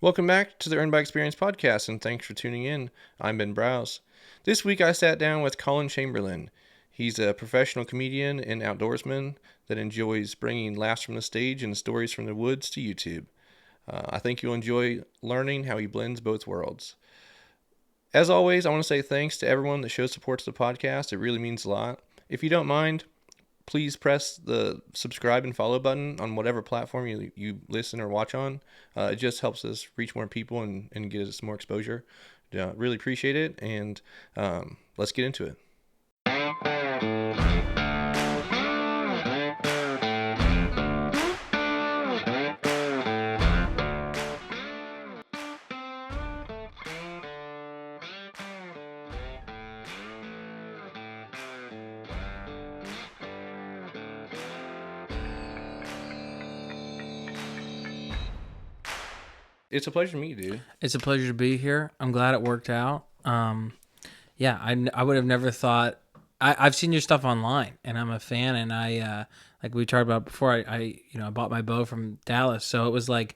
Welcome back to the Earn by Experience podcast, and thanks for tuning in. I'm Ben Browse. This week I sat down with Collin Chamberlin. He's a professional comedian and outdoorsman that enjoys bringing laughs from the stage and stories from the woods to YouTube. I think you'll enjoy learning how he blends both worlds. As always, I want to say thanks to everyone that shows support to the podcast. It really means a lot. If you don't mind, please press the subscribe and follow button on whatever platform you listen or watch on. It just helps us reach more people and get us more exposure. Really appreciate it, and let's get into it. It's a pleasure to meet you, dude. It's a pleasure to be here. I'm glad it worked out. I would have never thought. I've seen your stuff online, and I'm a fan. And I like we talked about before. I bought my bow from Dallas, so it was like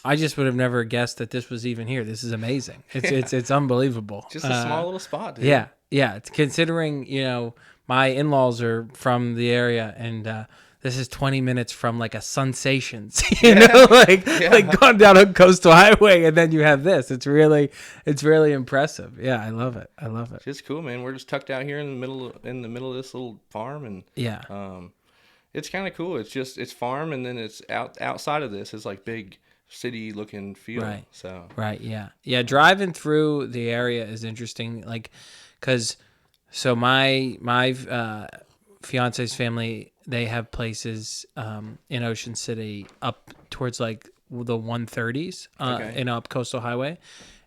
I just would have never guessed that this was even here. This is amazing. It's unbelievable. Just a small little spot, dude. Yeah. Considering my in-laws are from the area, and this is 20 minutes from like a Sensations, like going down a coastal highway, and then you have this. It's really impressive. Yeah, I love it. It's just cool, man. We're just tucked out here in the middle of this little farm, and it's kind of cool. It's farm, and then it's outside of this is like big city looking field. Right. Yeah. Driving through the area is interesting, like, cause my fiance's family, they have places in Ocean City up towards like the 130s in up Coastal Highway,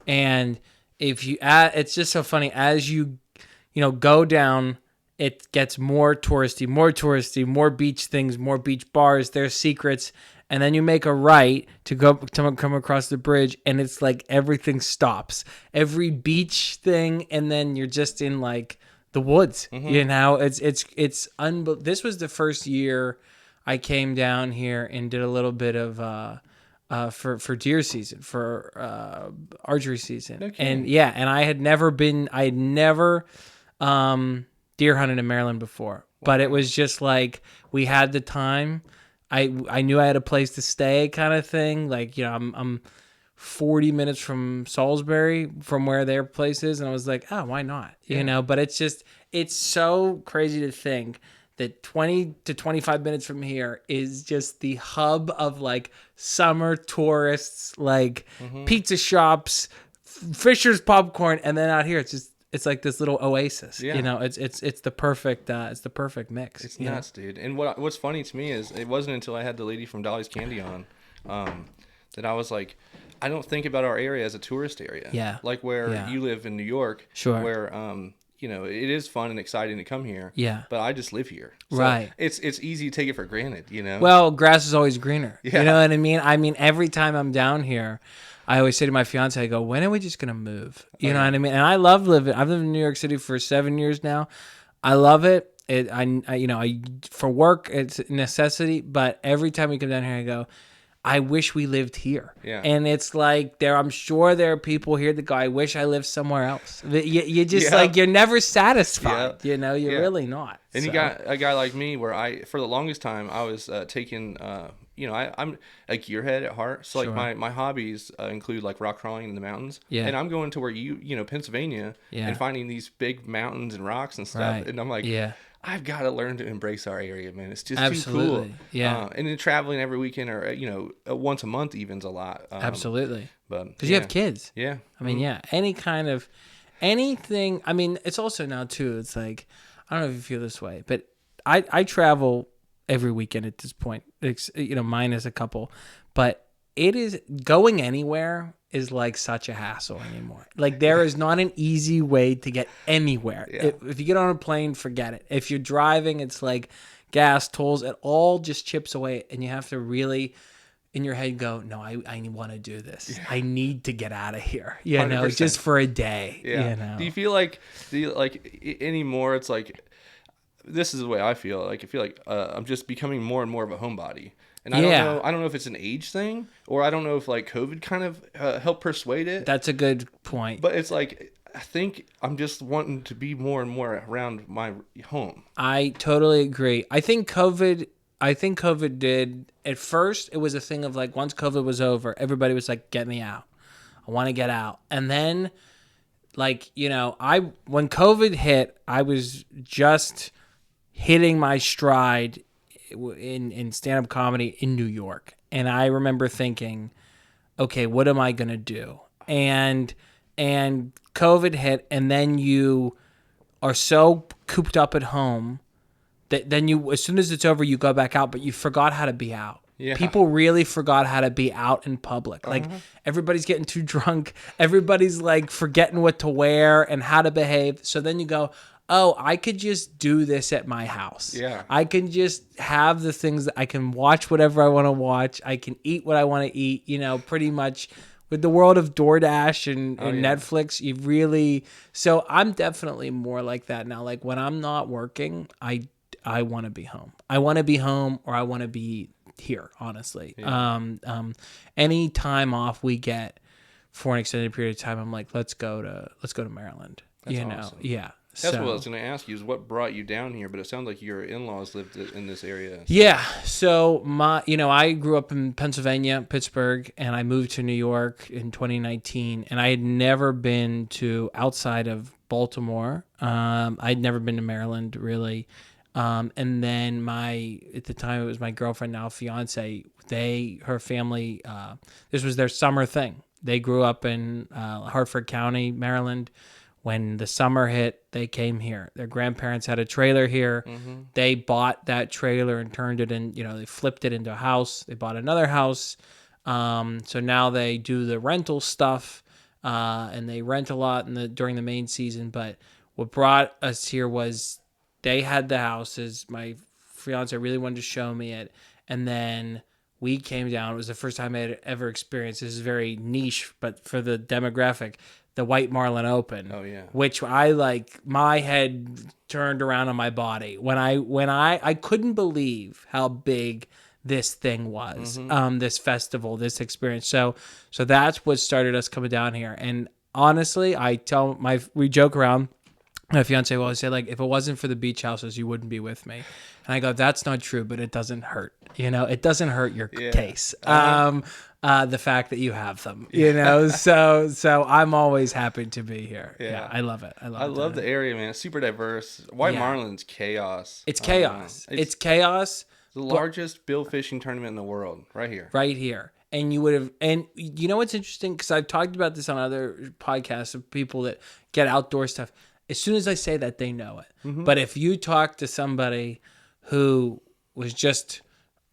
and if you it's just so funny as you go down, it gets more touristy, more beach things, more beach bars, there's secrets, and then you make a right to come across the bridge, and it's like everything stops, every beach thing, and then you're just in like the woods. It's unbelievable. This was the first year I came down here and did a little bit of for deer season, for archery season. Okay. And I had never deer hunted in Maryland before. But it was just like we had the time. I knew I had a place to stay, kind of thing. Like, I'm 40 minutes from Salisbury, from where their place is, and I was like, oh, why not? But it's so crazy to think that 20 to 25 minutes from here is just the hub of like summer tourists, like pizza shops, Fisher's popcorn, and then out here it's like this little oasis. It's the perfect mix. It's nuts, dude. And what's funny to me is it wasn't until I had the lady from Dolly's Candy on that I was like, I don't think about our area as a tourist area. Yeah. Like where you live in New York. Sure. Where it is fun and exciting to come here. Yeah. But I just live here. So right. It's easy to take it for granted, Well, grass is always greener. Yeah. You know what I mean? I mean, every time I'm down here, I always say to my fiance, I go, when are we just going to move? You know what I mean? And I love living. I've lived in New York City for 7 years now. I love it. I for work, it's a necessity. But every time we come down here, I go, I wish we lived here. Yeah. And it's like I'm sure there are people here that go, I wish I lived somewhere else. You just like, you're never satisfied. Yeah. You're really not. And you got a guy like me where for the longest time, I was taking, I'm a gearhead at heart. So like my hobbies include like rock crawling in the mountains. Yeah. And I'm going to where Pennsylvania and finding these big mountains and rocks and stuff. Right. And I'm like, I've got to learn to embrace our area, man. It's just Absolutely. too cool. Yeah. And then traveling every weekend or, once a month even's a lot. Absolutely. But because you have kids. Yeah. I mean, anything. I mean, it's also now too, it's like, I don't know if you feel this way, but I travel every weekend at this point, minus a couple, but it is going anywhere is like such a hassle anymore. Like there is not an easy way to get anywhere. Yeah. If you get on a plane, forget it. If you're driving, it's like gas, tolls, it all just chips away, and you have to really in your head go, no, I want to do this. Yeah. I need to get out of here, 100%. Just for a day. Yeah. Do you feel like anymore? It's like, this is the way I feel. Like I feel like I'm just becoming more and more of a homebody. And I don't know if it's an age thing, or I don't know if like COVID kind of helped persuade it. That's a good point. But it's like, I think I'm just wanting to be more and more around my home. I totally agree. I think COVID did, at first it was a thing of like, once COVID was over, everybody was like, get me out. I want to get out. And then like, when COVID hit, I was just hitting my stride in stand-up comedy in New York. And I remember thinking, okay, what am I going to do? And COVID hit, and then you are so cooped up at home that then as soon as it's over, you go back out, but you forgot how to be out. Yeah. People really forgot how to be out in public. Like everybody's getting too drunk. Everybody's like forgetting what to wear and how to behave. So then you go, oh, I could just do this at my house. Yeah. I can just have the things that I can watch whatever I want to watch. I can eat what I want to eat, pretty much. With the world of DoorDash and Netflix, you really... So I'm definitely more like that now. Like when I'm not working, I want to be home. I want to be home, or I want to be here, honestly. Yeah. Any time off we get for an extended period of time, I'm like, let's go to Maryland. That's awesome. Yeah. That's what I was going to ask you, is what brought you down here, but it sounds like your in-laws lived in this area. So. Yeah. So I grew up in Pennsylvania, Pittsburgh, and I moved to New York in 2019, and I had never been to outside of Baltimore. I'd never been to Maryland, really. And then at the time it was my girlfriend, now fiance, her family, this was their summer thing. They grew up in Hartford County, Maryland. When the summer hit, they came here. Their grandparents had a trailer here. Mm-hmm. They bought that trailer and turned it in, they flipped it into a house. They bought another house. So now they do the rental stuff, and they rent a lot during the main season. But what brought us here was they had the houses. My fiance really wanted to show me it. And then we came down. It was the first time I had ever experienced. This is very niche, but for the demographic, the White Marlin Open. Oh yeah. Which I like, my head turned around on my body when I couldn't believe how big this thing was. Mm-hmm. This festival, this experience. So that's what started us coming down here. And honestly, we joke around. My fiance will always say, like, if it wasn't for the beach houses, you wouldn't be with me. And I go, that's not true, but it doesn't hurt. It doesn't hurt your case. The fact that you have them, so I'm always happy to be here. Yeah, I love it. I love the area, man. It's super diverse. White Marlin's chaos. It's chaos. It's chaos. The largest bill fishing tournament in the world, right here. Right here. And you would have, and you know what's interesting? Because I've talked about this on other podcasts of people that get outdoor stuff. As soon as I say that, they know it. Mm-hmm. But if you talk to somebody who was just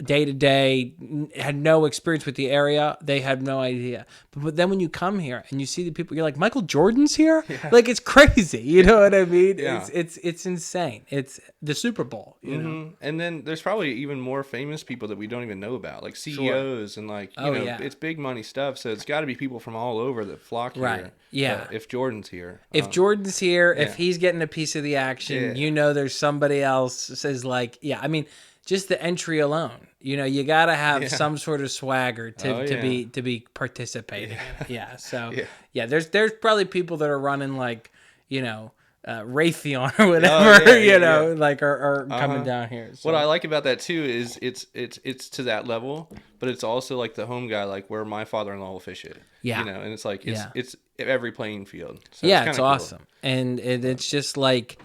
day to day, had no experience with the area, they had no idea. But then when you come here and you see the people, you're like, Michael Jordan's here? Yeah. Like, it's crazy. You know what I mean? Yeah. It's insane. It's the Super Bowl, you know? And then there's probably even more famous people that we don't even know about, like CEOs and like, it's big money stuff. So it's got to be people from all over that flock here. Right. Yeah. If Jordan's here. If he's getting a piece of the action, there's somebody else says like, I mean, just the entry alone, you got to have some sort of swagger to be participating. There's probably people that are running like, Raytheon or whatever, like are coming down here. So. What I like about that too is it's to that level, but it's also like the home guy, like where my father-in-law will fish it. Yeah. And it's like it's every playing field. So it's cool. Awesome. And it's just like,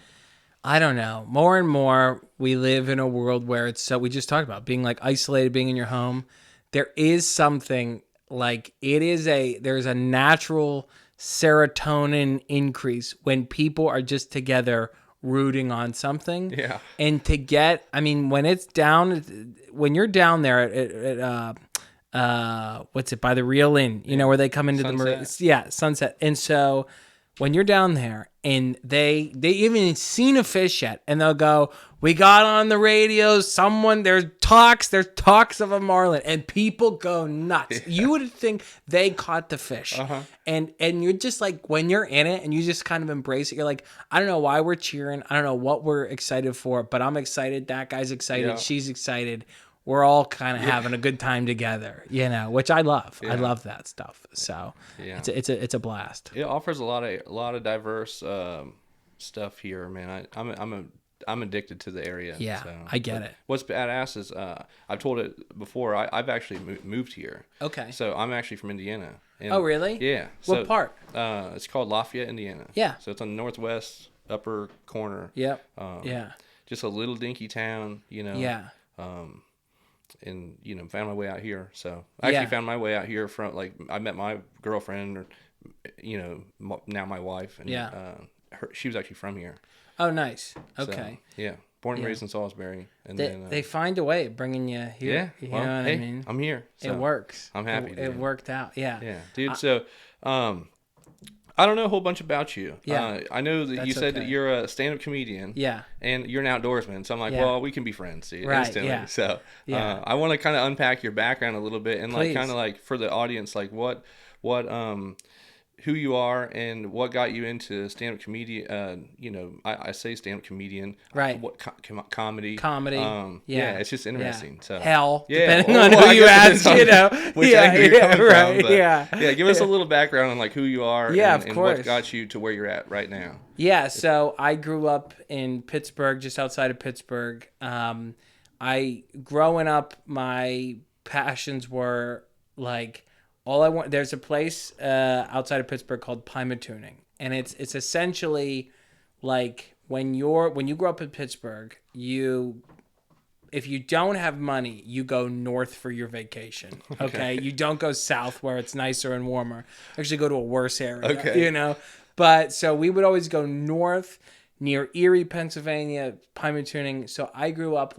I don't know. More and more, we live in a world where it's so, we just talked about being like isolated, being in your home. There is something like there's a natural serotonin increase when people are just together rooting on something. Yeah. And when you're down there at what's it, by the Real Inn, where they come into Sunset. Sunset. And so when you're down there and they even seen a fish yet, and they'll go, we got on the radio, there's talks of a marlin, and people go nuts. Yeah. You would think they caught the fish. Uh-huh. And you're just like, when you're in it and you just kind of embrace it, you're like, I don't know why we're cheering. I don't know what we're excited for, but I'm excited. That guy's excited. Yeah. She's excited. we're all kind of having a good time together, which I love. I Yeah. love that stuff. So Yeah. it's a blast. It offers a lot of diverse stuff here, man. I'm addicted to the area. Yeah, so. I get it. What's badass is I've told it before. I've actually moved here. Okay. So I'm actually from Indiana. And, Oh, really? Yeah. What part? It's called Lafayette, Indiana. Yeah. So it's on the northwest upper corner. Yep. Yeah. Just a little dinky town, Yeah. And found my way out here. So I actually found my way out here from I met my girlfriend, or now my wife, and she was actually from here. Oh, nice. Okay. So, yeah, born and raised in Salisbury, and they find a way of bringing you here. Yeah, you know what I mean. I'm here. So it works. I'm happy. It worked out. Yeah. Yeah, dude. So, I don't know a whole bunch about you. Yeah. I know that That's you said that okay. you're a stand-up comedian. Yeah. And you're an outdoorsman. So I'm like, Yeah. well, we can be friends, dude, Right, instantly. yeah. So Yeah. I want to kind of unpack your background a little bit and Please. kind of for the audience, who you are and what got you into stand-up comedian. I say stand-up comedian. Right. What comedy? Comedy. Yeah, it's just interesting. Yeah. So Hell. yeah, Depending on who I you guess ask, it depends on which angle you're coming right. from. But Yeah. give us a little background on who you are. Yeah, and of what course. got you to where you're at right now. Yeah, so I grew up in Pittsburgh, just outside of Pittsburgh. Growing up, my passions were there's a place outside of Pittsburgh called Tuning, and it's essentially like when you grow up in Pittsburgh, if you don't have money, you go north for your vacation. Okay? You don't go south where it's nicer and warmer. Actually, go to a worse area. Okay. But so we would always go north near Erie, Pennsylvania, Tuning. So I grew up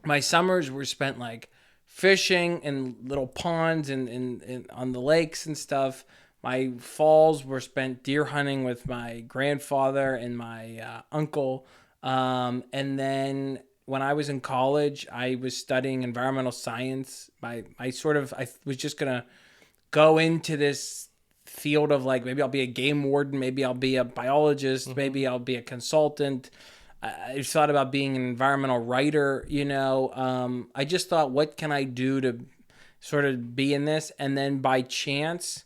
my summers were spent fishing in little ponds and on the lakes and stuff. My falls were spent deer hunting with my grandfather and my uncle. And then when I was in college, I was studying environmental science. I was just gonna go into this field of maybe I'll be a game warden, maybe I'll be a biologist, maybe I'll be a consultant. I thought about being an environmental writer, I just thought, what can I do to sort of be in this? And then by chance,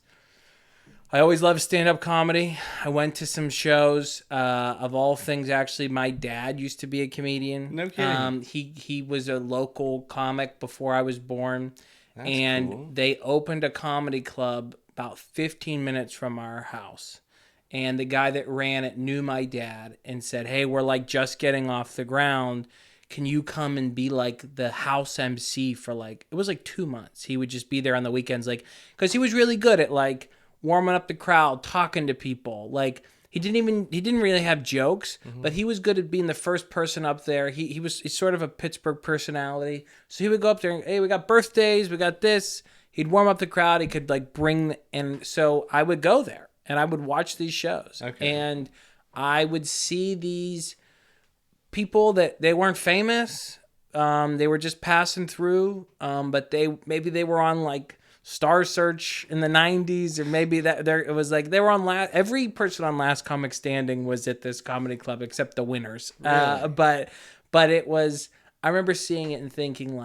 I always loved stand-up comedy. I went to some shows. Of all things, actually, my dad used to be a comedian. No kidding. He was a local comic before I was born. That's and cool. They opened a comedy club about 15 minutes from our house. And the guy that ran it knew my dad and said, hey, we're just getting off the ground. Can you come and be the house MC for it was 2 months. He would just be there on the weekends, because he was really good at warming up the crowd, talking to people. He didn't really have jokes, but he was good at being the first person up there. He's sort of a Pittsburgh personality. So he would go up there and, hey, we got birthdays, we got this. He'd warm up the crowd. He could and so I would go there and I would watch these shows. Okay. And I would see these people that they weren't famous. They were just passing through. But maybe they were on Star Search in the 90s, or maybe it was they were on every person on Last Comic Standing was at this comedy club except the winners. Really? But it was, I remember seeing it and thinking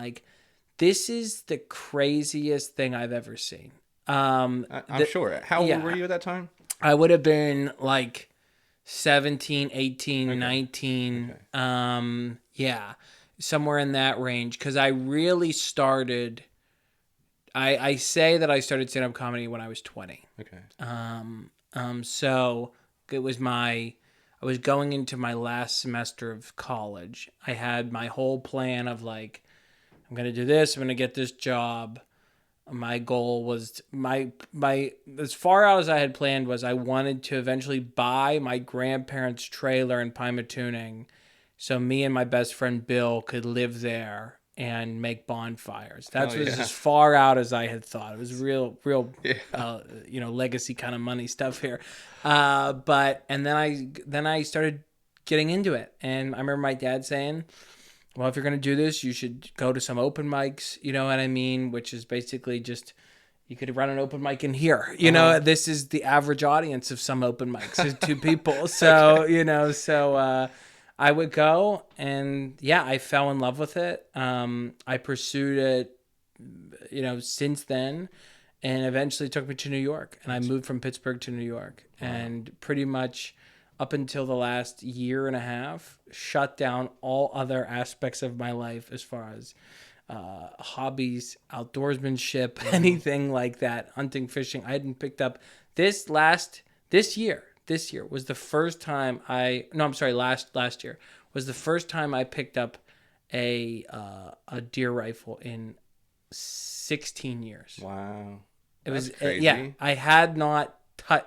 this is the craziest thing I've ever seen. I'm sure. How old were you at that time? I would have been 17, 18, Okay. 19. Okay. Yeah, somewhere in that range. Because I really started, I say that I started stand-up comedy when I was 20. Okay. So it was I was going into my last semester of college. I had my whole plan of I'm going to do this. I'm going to get this job. My goal was as far out as I had planned was I wanted to eventually buy my grandparents' trailer in Pymatuning so me and my best friend Bill could live there and make bonfires. That was as far out as I had thought. It was real, legacy kind of money stuff here. And then I started getting into it. And I remember my dad saying, well, if you're going to do this, you should go to some open mics, you know what I mean? Which is basically just, you could run an open mic in here. This is the average audience of some open mics is 2 people. So, I would go, and yeah, I fell in love with it. I pursued it, since then, and eventually took me to New York. And I moved from Pittsburgh to New York, and pretty much up until the last year and a half, shut down all other aspects of my life as far as hobbies, outdoorsmanship, anything like that, hunting, fishing. I hadn't picked up this year. This year was the first time last year was the first time I picked up a deer rifle in 16 years. Wow. It That's was crazy. I had not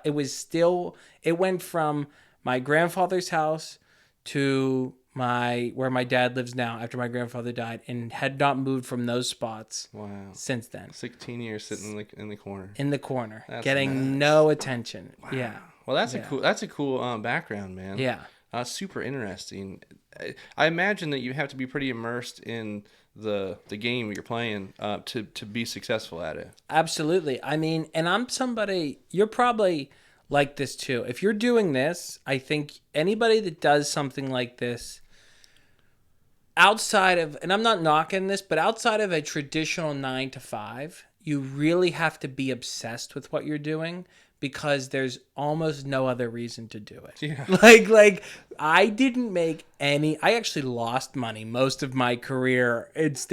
it went from my grandfather's house to where my dad lives now after my grandfather died, and had not moved from those spots Wow. since then. 16 years sitting in the corner. In the corner, That's getting nuts. no attention. Wow. Yeah. Well, that's a cool background, man. Yeah. Super interesting. I imagine that you have to be pretty immersed in the game you're playing to be successful at it. Absolutely. I mean, and I'm somebody, you're probably like this too. If you're doing this, I think anybody that does something like this outside of, and I'm not knocking this, but outside of a traditional 9 to 5, you really have to be obsessed with what you're doing, because there's almost no other reason to do it. Yeah. Like I didn't make any. I actually lost money most of my career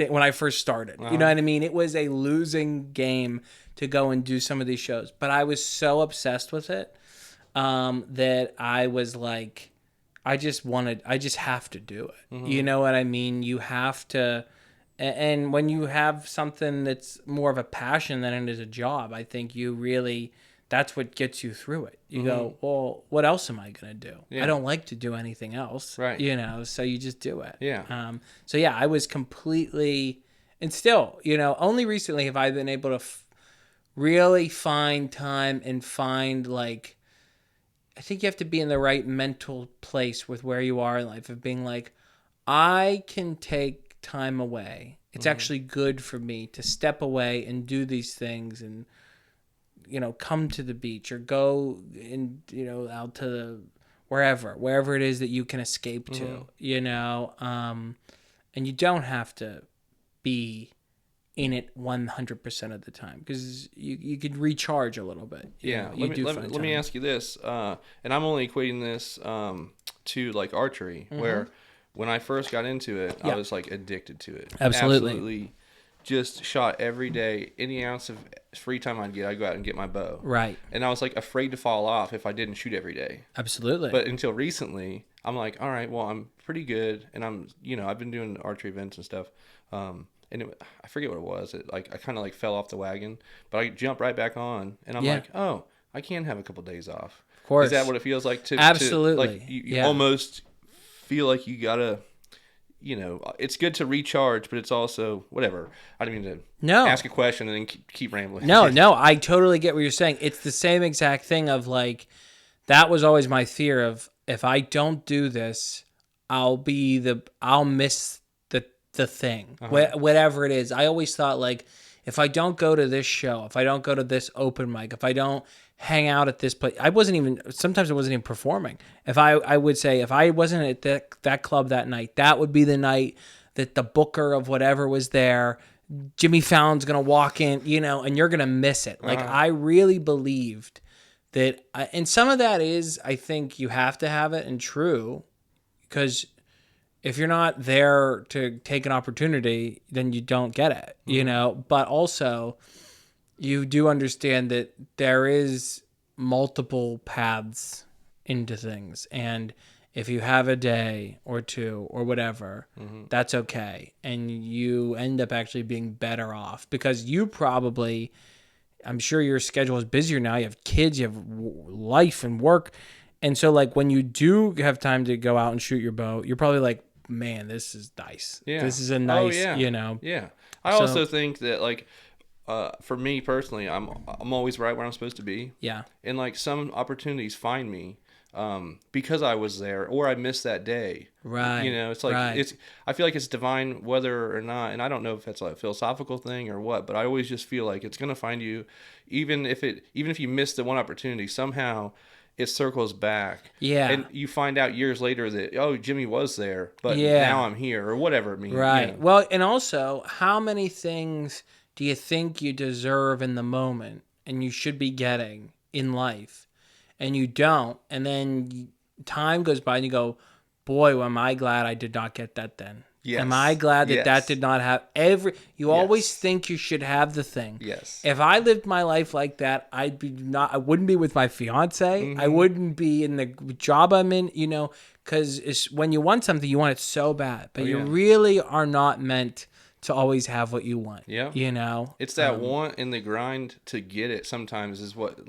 when I first started. You know what I mean? It was a losing game to go and do some of these shows, but I was so obsessed with it that I was like, I just have to do it. You know what I mean? You have to. And when you have something that's more of a passion than it is a job, I think that's what gets you through it. You go, well, what else am I going to do? Yeah. I don't like to do anything else. Right. So you just do it. Yeah. So yeah, I was completely, and still, only recently have I been able to really find time and find, like, I think you have to be in the right mental place with where you are in life of being like, I can take time away. It's actually good for me to step away and do these things, and come to the beach or go and out to wherever it is that you can escape to, and you don't have to be in it 100% of the time, because you could recharge a little bit. Let me ask you this, and I'm only equating this to like archery, where when I first got into it, I was like addicted to it. Absolutely. Just shot every day. Any ounce of free time I'd go out and get my bow. Right. And I was like afraid to fall off if I didn't shoot every day. Absolutely. But until recently, I'm like, all right, well, I'm pretty good, and I've been doing archery events and stuff. I forget what it was. I kind of like fell off the wagon, but I jumped right back on, and I'm like, oh, I can have a couple days off. Of course. Is that what it feels like to Absolutely. like you almost feel like you gotta, it's good to recharge, but it's also whatever. I didn't mean to ask a question and then keep rambling. No, I totally get what you're saying. It's the same exact thing of like, that was always my fear of, if I don't do this, I'll miss the thing, whatever it is. I always thought, like, if I don't go to this show, if I don't go to this open mic, if I don't hang out at this place, sometimes I wasn't even performing. If I would say, if I wasn't at that club that night, that would be the night that the booker of whatever was there, Jimmy Fallon's going to walk in, and you're going to miss it. Like, I really believed that, and some of that is, I think you have to have it, and true, because if you're not there to take an opportunity, then you don't get it, but also you do understand that there is multiple paths into things. And if you have a day or two or whatever, that's okay. And you end up actually being better off, because I'm sure your schedule is busier now. You have kids, you have life and work. And so, like, when you do have time to go out and shoot your bow, you're probably like, man, this is nice. Yeah. This is a nice, Yeah. I also think that, like, for me personally, I'm always right where I'm supposed to be. Yeah. And, like, some opportunities find me because I was there, or I missed that day. Right. It's like, I feel like it's divine whether or not, and I don't know if that's like a philosophical thing or what, but I always just feel like it's going to find you, even if you miss the one opportunity, somehow it circles back. Yeah. And you find out years later that, oh, Jimmy was there, but Yeah. now I'm here, or whatever it means. Right. You know? Well, and also, how many things do you think you deserve in the moment and you should be getting in life, and you don't, and then time goes by and you go, boy, am I glad I did not get that then. Yes. Am I glad that that did not have you always think you should have the thing. Yes. If I lived my life like that, I wouldn't be with my fiance. I wouldn't be in the job I'm in, because when you want something, you want it so bad, but you really are not meant to always have what you want. Yeah. It's that want and the grind to get it sometimes is what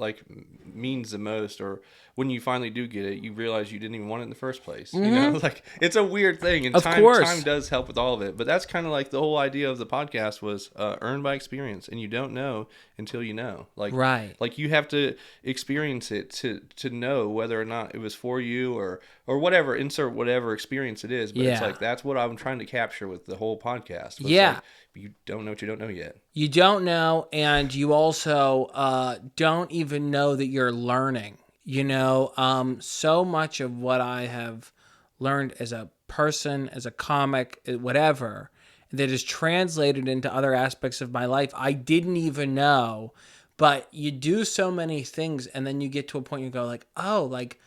means the most, or when you finally do get it, you realize you didn't even want it in the first place. It's a weird thing, and time does help with all of it. But that's kind of like the whole idea of the podcast was earned by experience, and you don't know until you know. Like you have to experience it to know whether or not it was for you or whatever. Insert whatever experience it is. But it's like that's what I'm trying to capture with the whole podcast. Like, you don't know what you don't know yet. You don't know, and you also don't even know that you're learning. So much of what I have learned as a person, as a comic, whatever, that is translated into other aspects of my life, I didn't even know. But you do so many things, and then you get to a point you go like, oh, like,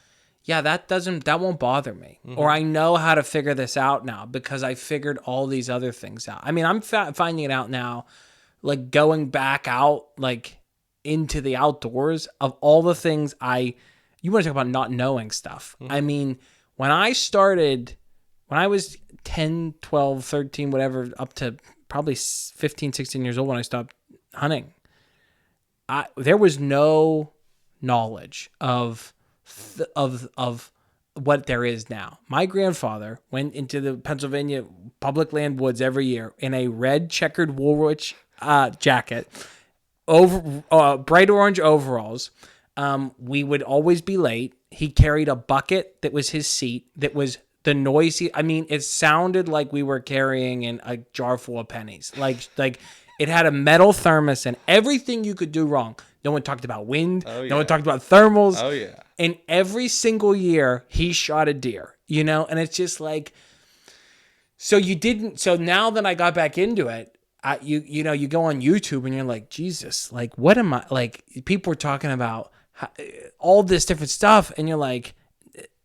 yeah, that won't bother me. Or I know how to figure this out now because I figured all these other things out. I mean, I'm finding it out now, like going back out, like into the outdoors of all the things you want to talk about not knowing stuff. I mean, when I was 10, 12, 13, whatever, up to probably 15, 16 years old when I stopped hunting, there was no knowledge of what there is now. My grandfather went into the Pennsylvania public land woods every year in a red checkered Woolwich jacket, bright orange overalls. We would always be late. He carried a bucket that was his seat, that was the noisy. I mean, it sounded like we were carrying in a jar full of pennies. Like it had a metal thermos and everything you could do wrong. No one talked about wind. Oh, yeah. No one talked about thermals. Oh, yeah. And every single year he shot a deer, and it's just like, so now that I got back into it, you go on YouTube and you're like, Jesus, like, what am I, like, people are talking about all this different stuff. And you're like,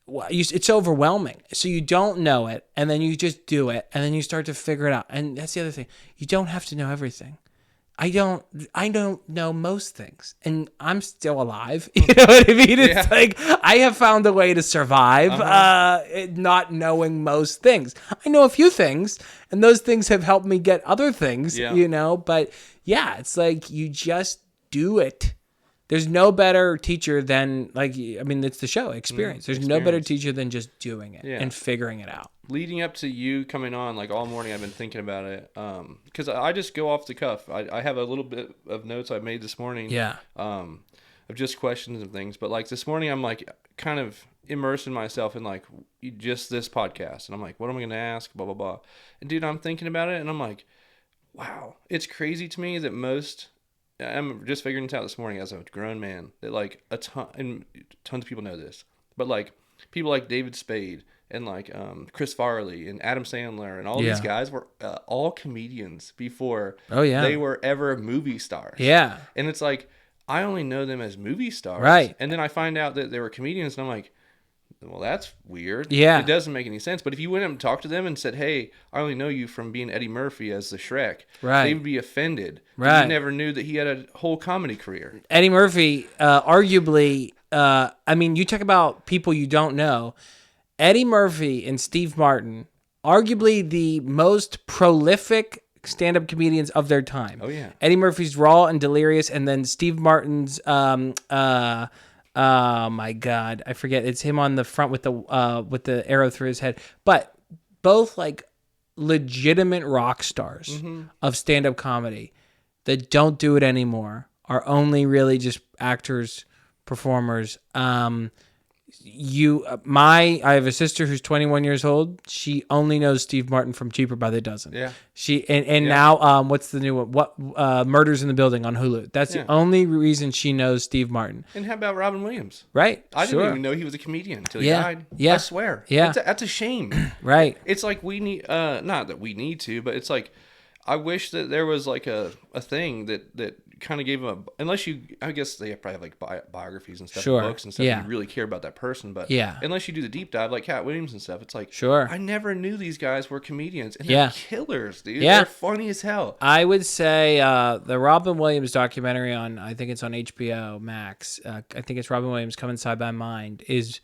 it's overwhelming. So you don't know it. And then you just do it. And then you start to figure it out. And that's the other thing. You don't have to know everything. I don't know most things, and I'm still alive. You know what I mean? It's like I have found a way to survive, not knowing most things. I know a few things, and those things have helped me get other things, But it's like you just do it. There's no better teacher than, it's the show, experience. There's no better teacher than just doing it and figuring it out. Leading up to you coming on, like all morning I've been thinking about it, because I just go off the cuff. I have a little bit of notes I made this morning of just questions and things. But like this morning I'm like kind of immersing myself in like just this podcast. And I'm like, what am I going to ask? Blah, blah, blah. And dude, I'm thinking about it and I'm like, wow, it's crazy to me that I'm just figuring this out this morning as a grown man, that like and tons of people know this, but like people like David Spade and like Chris Farley and Adam Sandler and all these guys were all comedians before they were ever movie stars. Yeah. And it's like, I only know them as movie stars. Right. And then I find out that they were comedians and I'm like, well, that's weird. Yeah. It doesn't make any sense. But if you went up and talked to them and said, hey, I only know you from being Eddie Murphy as the Shrek, they would be offended. Right. You never knew that he had a whole comedy career. Eddie Murphy, arguably, you talk about people you don't know. Eddie Murphy and Steve Martin, arguably the most prolific stand-up comedians of their time. Oh, yeah. Eddie Murphy's Raw and Delirious, and then Steve Martin's... oh my God, I forget. It's him on the front with the arrow through his head. But both like legitimate rock stars of stand-up comedy that don't do it anymore, are only really just actors, performers. I have a sister who's 21 years old. She only knows Steve Martin from Cheaper by the Dozen. Yeah. And now what's the new one? Murders in the Building on Hulu. That's the only reason she knows Steve Martin. And how about Robin Williams? Right. I didn't even know he was a comedian until he died. Yeah. I swear. Yeah. That's a shame. Right. It's like we need, not that we need to, but it's like, I wish that there was like a thing that kind of gave them unless you, I guess they probably have like biographies and stuff, and books and stuff. You really care about that person, but unless you do the deep dive like Cat Williams and stuff, it's like, I never knew these guys were comedians, and they're killers, dude. They're funny as hell. I would say the Robin Williams documentary on, I think it's on HBO Max. I think it's Robin Williams Come Inside My Mind is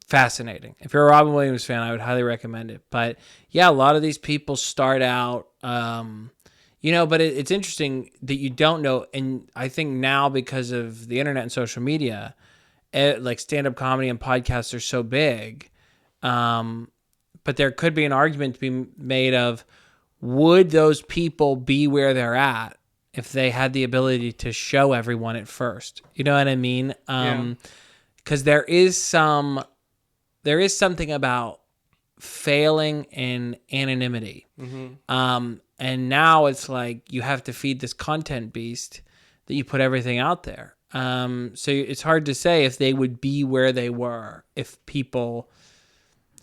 fascinating. If you're a Robin Williams fan, I would highly recommend it. But yeah, a lot of these people start out, but it's interesting that you don't know. And I think now because of the internet and social media, like stand-up comedy and podcasts are so big. But there could be an argument to be made of, would those people be where they're at if they had the ability to show everyone at first? You know what I mean? Because there is something about failing in anonymity. And now it's like you have to feed this content beast that you put everything out there. So it's hard to say if they would be where they were if people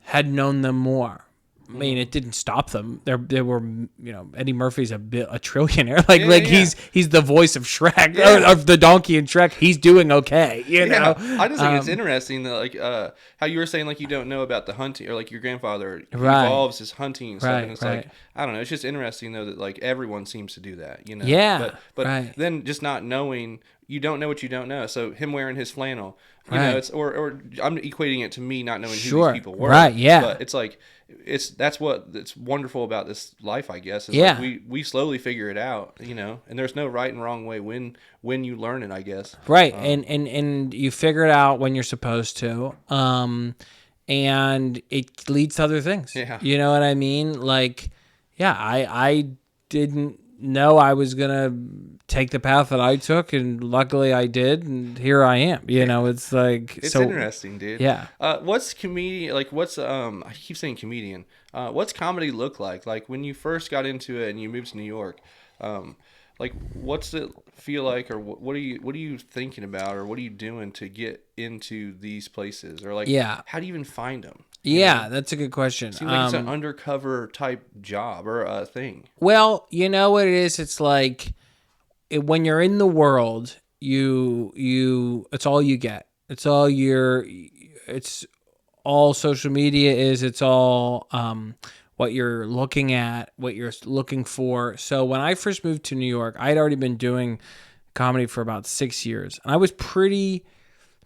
had known them more. I mean, it didn't stop them. There were, Eddie Murphy's a trillionaire. He's the voice of Shrek, or of the donkey in Shrek. He's doing okay, know. I just think it's interesting that, like, how you were saying, like, you don't know about the hunting, or like your grandfather involves his hunting and stuff, and it's like, I don't know. It's just interesting though that like everyone seems to do that, Yeah. But then just not knowing. You don't know what you don't know. So him wearing his flannel, it's or I'm equating it to me not knowing who these people were. Right, yeah. But it's like that's what's wonderful about this life, I guess. Is like we slowly figure it out, and there's no right and wrong way when you learn it, I guess. Right. And you figure it out when you're supposed to. And it leads to other things. Yeah. You know what I mean? Like, I didn't know I was gonna take the path that I took, and luckily I did, and here I am. It's like it's interesting, dude. Yeah. What's comedian? Like, what's I keep saying comedian. What's comedy look like? Like when you first got into it and you moved to New York, like what's it feel like, or what are you thinking about, or what are you doing to get into these places, or like how do you even find them? Yeah, that's a good question. Seems like it's an undercover type job or a thing. Well, you know what it is? It's like when you're in the world, it's all you get. It's all social media is. It's all what you're looking at, what you're looking for. So when I first moved to New York, I'd already been doing comedy for about 6 years, and I was pretty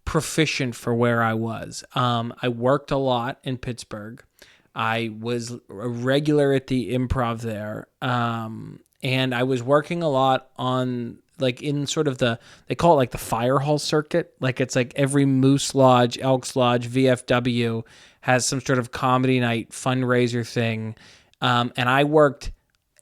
proficient for where I was. I worked a lot in Pittsburgh. I was a regular at the Improv there. And I was working a lot on, like, in sort of they call it like the fire hall circuit. Like, it's like every Moose Lodge, Elks Lodge, VFW has some sort of comedy night fundraiser thing. And I worked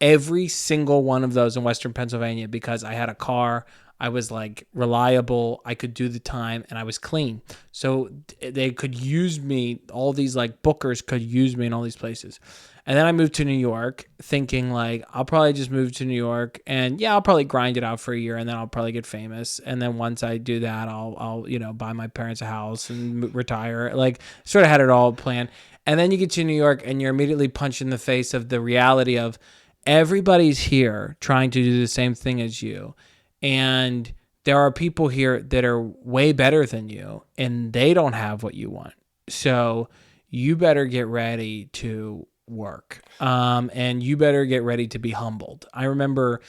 every single one of those in Western Pennsylvania because I had a car. I was like reliable. I could do the time, and I was clean. So they could use me. All these like bookers could use me in all these places. And then I moved to New York thinking like, I'll probably just move to New York, and I'll probably grind it out for a year, and then I'll probably get famous. And then once I do that, I'll buy my parents a house and retire. Like, sort of had it all planned. And then you get to New York and you're immediately punched in the face of the reality of everybody's here trying to do the same thing as you. And there are people here that are way better than you, and they don't have what you want. So you better get ready to work. And you better get ready to be humbled. I remember,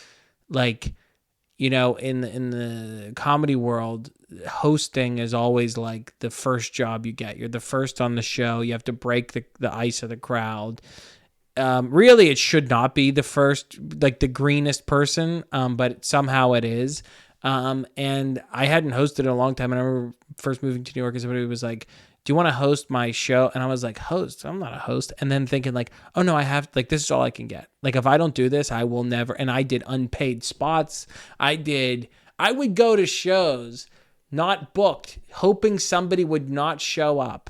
like, in the comedy world, hosting is always like the first job you get. You're the first on the show. You have to break the ice of the crowd. Really, it should not be the first, like the greenest person, but somehow it is. And I hadn't hosted in a long time. And I remember first moving to New York and somebody was like, do you want to host my show? And I was like, host? I'm not a host. And then thinking like, oh no, I have, like, this is all I can get. Like, if I don't do this, I will never. And I did unpaid spots. I would go to shows not booked, hoping somebody would not show up.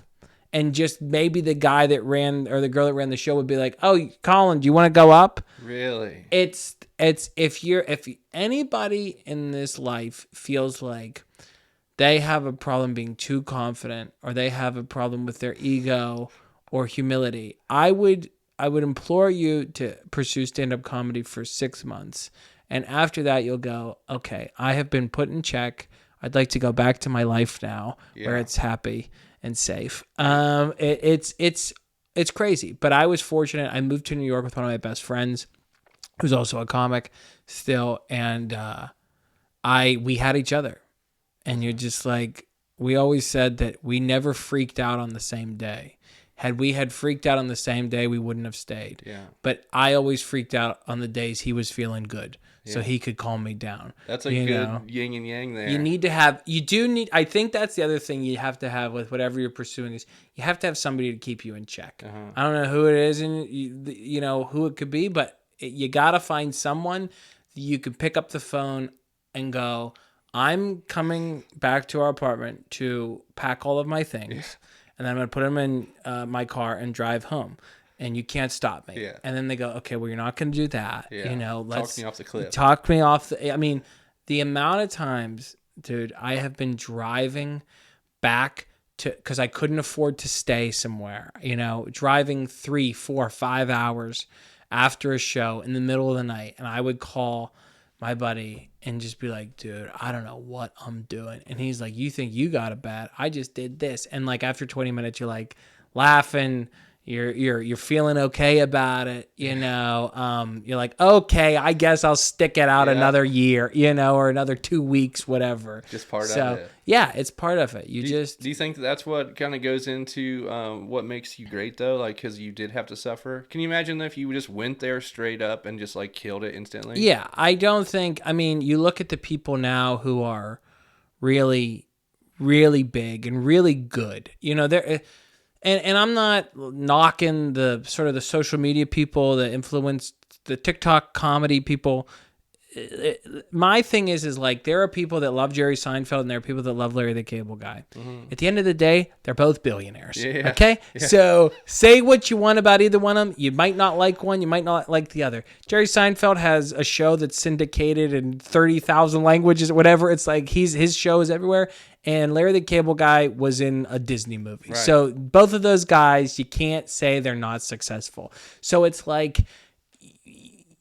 And just maybe the guy that ran or the girl that ran the show would be like, "Oh, Collin, do you want to go up?" Really? It's if anybody in this life feels like they have a problem being too confident or they have a problem with their ego or humility, I would implore you to pursue stand-up comedy for 6 months. And after that, you'll go, okay, I have been put in check. I'd like to go back to my life now where it's happy and safe. It's crazy, but I was fortunate. I moved to New York with one of my best friends, who's also a comic still, and we had each other. And you're just like, we always said that we never freaked out on the same day. Had we freaked out on the same day, we wouldn't have stayed. Yeah. But I always freaked out on the days he was feeling good, so he could calm me down. That's a good yin and yang there. I think that's the other thing you have to have with whatever you're pursuing is you have to have somebody to keep you in check. I don't know who it is and you know who it could be, but you got to find someone you can pick up the phone and go, I'm coming back to our apartment to pack all of my things, and then I'm going to put them in my car and drive home, and you can't stop me. Yeah. And then they go, okay, well, you're not going to do that. Yeah. You know, talk me off the cliff. Talk me off. I mean, the amount of times, dude, I have been driving back because I couldn't afford to stay somewhere, you know, driving 3, 4, 5 hours after a show in the middle of the night. And I would call my buddy and just be like, dude, I don't know what I'm doing. And he's like, you think you got it bad? I just did this. And like after 20 minutes, you're like laughing. You're feeling okay about it, you know. You're like, okay, I guess I'll stick it out another year, you know, or another 2 weeks, whatever. Just part of it. Yeah, it's part of it. Do you think that's what kind of goes into what makes you great though? Like, because you did have to suffer. Can you imagine if you just went there straight up and just like killed it instantly? Yeah, I don't think. I mean, you look at the people now who are really, really big and really good. You know, they're. And I'm not knocking the sort of the social media people, the influence, the TikTok comedy people. My thing is like there are people that love Jerry Seinfeld and there are people that love Larry the Cable Guy. Mm-hmm. At the end of the day, they're both billionaires. Yeah. Okay? Yeah. So say what you want about either one of them. You might not like one. You might not like the other. Jerry Seinfeld has a show that's syndicated in 30,000 languages, whatever. It's like his show is everywhere. And Larry the Cable Guy was in a Disney movie. Right. So both of those guys, you can't say they're not successful. So it's like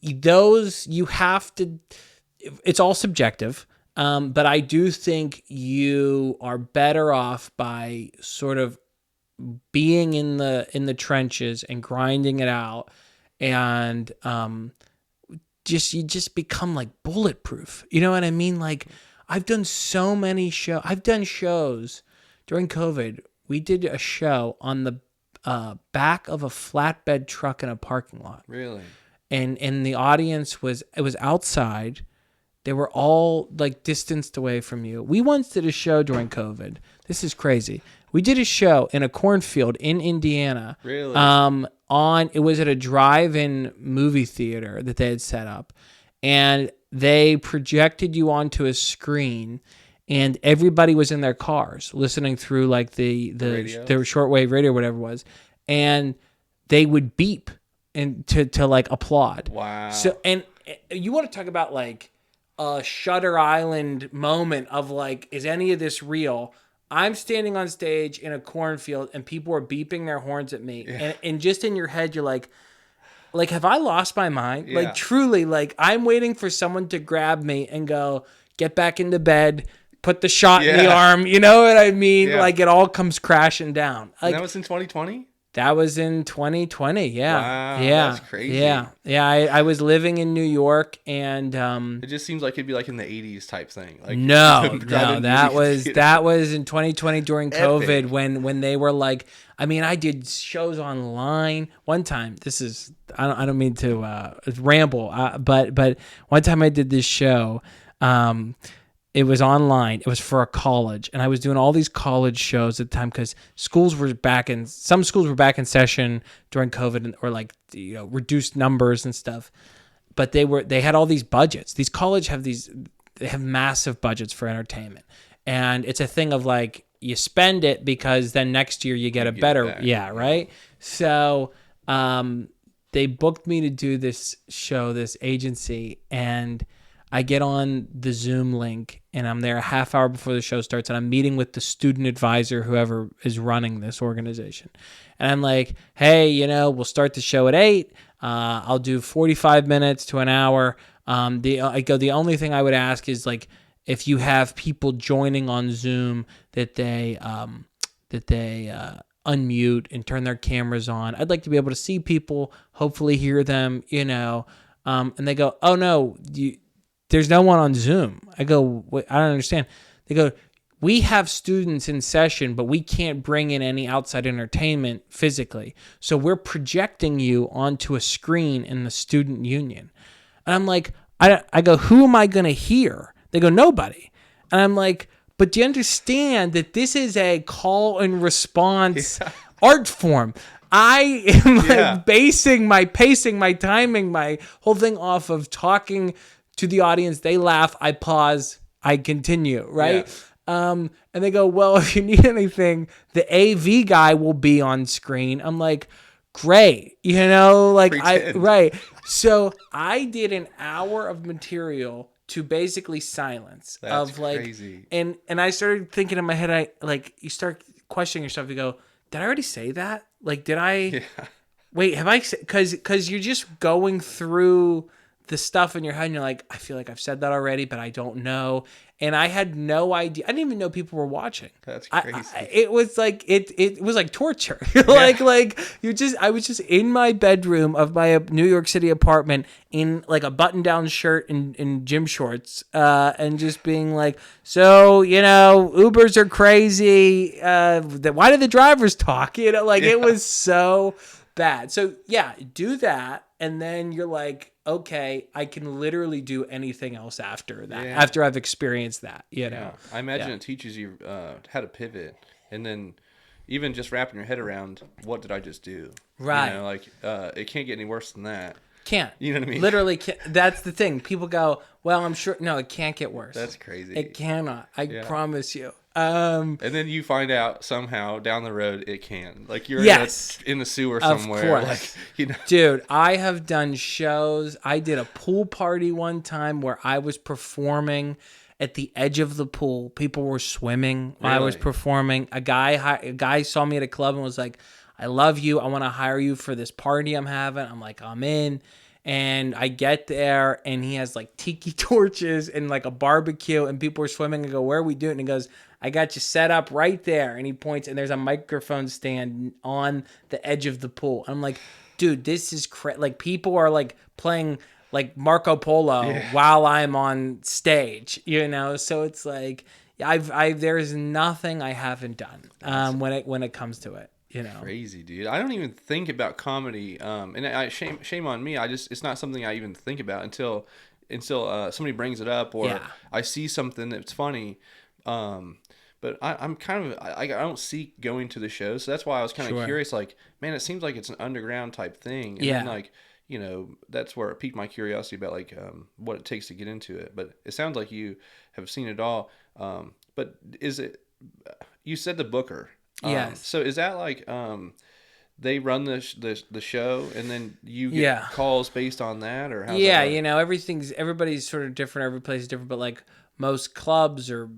those you have to, it's all subjective. But I do think you are better off by sort of being in the trenches and grinding it out. And you just become like bulletproof. You know what I mean? Like, I've done so many shows. I've done shows during COVID. We did a show on the back of a flatbed truck in a parking lot. Really? And the audience was outside. They were all like distanced away from you. We once did a show during COVID. This is crazy. We did a show in a cornfield in Indiana. Really? It was at a drive-in movie theater that they had set up. And they projected you onto a screen, and everybody was in their cars listening through like the shortwave radio, whatever it was, and they would beep and to like applaud. Wow. So and you want to talk about like a Shutter Island moment of like, is any of this real? I'm standing on stage in a cornfield and people are beeping their horns at me, and just in your head you're like, have I lost my mind? Yeah. Like, truly, like, I'm waiting for someone to grab me and go, get back into bed, put the shot in the arm. You know what I mean? Yeah. Like, it all comes crashing down. Like, and that was in 2020? That was in 2020, yeah. Wow, yeah. That's crazy. Yeah, I was living in New York, and it just seems like it'd be like in the 80s type thing. Like, no, that was in 2020 during COVID when they were like, I mean, I did shows online one time. This is I don't mean to ramble, but one time I did this show. It was online. It was for a college, and I was doing all these college shows at the time because some schools were back in session during COVID, or like, you know, reduced numbers and stuff. But they had all these budgets. These colleges have massive budgets for entertainment, And it's a thing of like, you spend it because then next year you get a get it better, back. yeah, right? So they booked me to do this show, this agency, and I get on the Zoom link and I'm there a half hour before the show starts, and I'm meeting with the student advisor, whoever is running this organization. And I'm like, hey, we'll start the show at 8. I'll do 45 minutes to an hour. The only thing I would ask is like, if you have people joining on Zoom that they unmute and turn their cameras on. I'd like to be able to see people, hopefully hear them, and they go, oh no, there's no one on Zoom. I go, wait, I don't understand. They go, we have students in session, but we can't bring in any outside entertainment physically. So we're projecting you onto a screen in the student union. And I'm like, I go, who am I going to hear? They go, nobody. And I'm like, but do you understand that this is a call and response art form? I am like basing my pacing, my timing, my whole thing off of talking to the audience. They laugh, I pause, I continue, right? And they go, well, if you need anything, the AV guy will be on screen. I'm like, great. Pretend. Right. So I did an hour of material to basically silence. That's of like, crazy. And I started thinking in my head, you start questioning yourself. You go, did I already say that? Like, did I, wait, have I, cause you're just going through the stuff in your head and you're like, I feel like I've said that already, but I don't know. And I had no idea. I didn't even know people were watching. That's crazy. It was like it was like torture. like I was just in my bedroom of my New York City apartment in like a button-down shirt and gym shorts, and just being like, so Ubers are crazy. Why do the drivers talk? It was so bad. So yeah, do that, and then you're like, okay, I can literally do anything else after that, after I've experienced that, Yeah. I imagine it teaches you how to pivot, and then even just wrapping your head around, what did I just do? Right. It can't get any worse than that. Can't. You know what I mean? Literally can't. That's the thing. People go, well, I'm sure. No, it can't get worse. That's crazy. It cannot. I promise you. And then you find out somehow down the road it can. Like you're in the sewer somewhere. Of course. Dude, I have done shows. I did a pool party one time where I was performing at the edge of the pool. People were swimming while I was performing. A guy saw me at a club and was like, I love you. I want to hire you for this party I'm having. I'm like, I'm in. And I get there and he has like tiki torches and like a barbecue and people are swimming. I go, where are we doing? And he goes, I got you set up right there. And he points and there's a microphone stand on the edge of the pool. I'm like, dude, this is like people are like playing like Marco Polo while I'm on stage, So it's like, there's nothing I haven't done when it comes to it. Crazy, dude. I don't even think about comedy. And shame on me. It's not something I even think about until somebody brings it up or I see something that's funny. But I'm kind of I don't seek going to the show, so that's why I was kind of curious. Like, man, it seems like it's an underground type thing, and then like that's where it piqued my curiosity about like what it takes to get into it. But it sounds like you have seen it all. But is it? You said the booker. Yes. So is that like they run the show and then you get calls based on that, or how's that work? Everybody's sort of different. Every place is different, but like most clubs or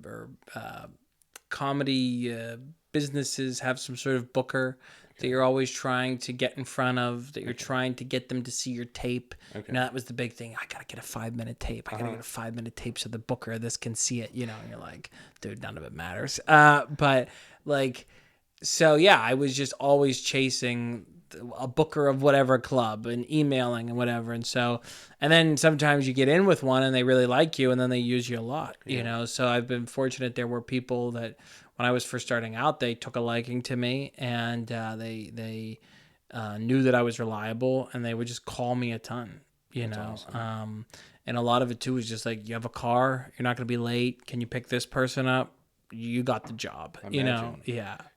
comedy businesses have some sort of booker that you're always trying to get in front of, that you're trying to get them to see your tape. That was the big thing. I gotta get a 5-minute tape. I gotta get a 5-minute tape so the booker of this can see it. And you're like, dude, none of it matters. But like. So yeah, I was just always chasing a booker of whatever club and emailing and whatever. And then sometimes you get in with one and they really like you and then they use you a lot, So I've been fortunate. There were people that when I was first starting out, they took a liking to me and they knew that I was reliable and they would just call me a ton, Awesome. And a lot of it too was just like, you have a car, you're not going to be late. Can you pick this person up? You got the job, I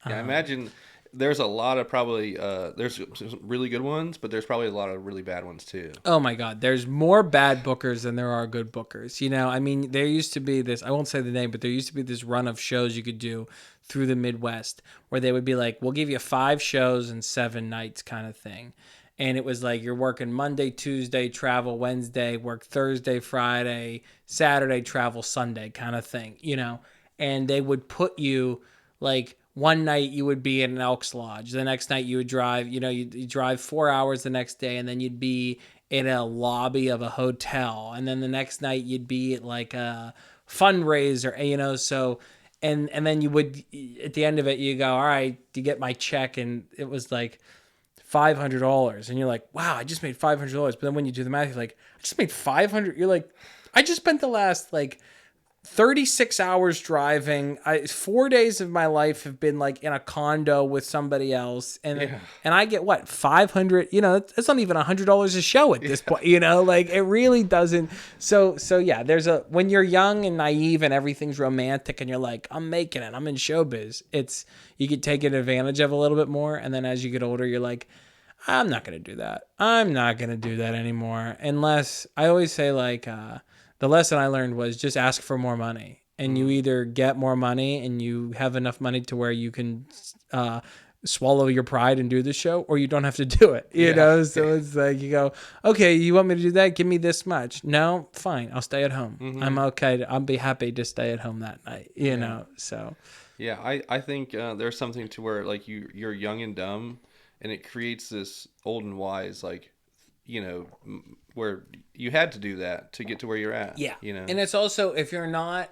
imagine there's a lot of probably there's some really good ones, but there's probably a lot of really bad ones too. Oh my God, there's more bad bookers than there are good bookers. You know, I mean, there used to be this, I won't say the name, but there used to be this run of shows you could do through the Midwest where they would be like, we'll give you 5 shows and 7 nights kind of thing. And it was like you're working Monday, Tuesday, travel Wednesday, work Thursday, Friday, Saturday, travel Sunday kind of thing, you know? And they would put you like, one night you would be in an Elks Lodge. The next night you would drive, you know, you drive 4 hours the next day, and then you'd be in a lobby of a hotel. And then the next night you'd be at like a fundraiser, you know, so, and then you would, at the end of it, you go, all right, you get my check. And it was like $500. And you're like, wow, I just made $500. But then when you do the math, you're like, I just made 500. You're like, I just spent the last like 36 hours driving. 4 days of my life have been like in a condo with somebody else, and I get what, 500. You know, it's not even $100 a show at this point. You know, like it really doesn't. So yeah, there's a, when you're young and naive and everything's romantic and you're like, I'm making it, I'm in showbiz. It's, you could take advantage of a little bit more, and then as you get older, you're like, I'm not gonna do that. I'm not gonna do that anymore, unless, I always say like, the lesson I learned was just ask for more money, and you either get more money and you have enough money to where you can swallow your pride and do the show, or you don't have to do it, you know? So it's like, you go, okay, you want me to do that? Give me this much. No, fine. I'll stay at home. I'm okay. I'll be happy to stay at home that night, you know? So. Yeah. I think there's something to where like you're young and dumb, and it creates this old and wise, like, you know, where you had to do that to get to where you're at. Yeah. You know, and it's also, if you're not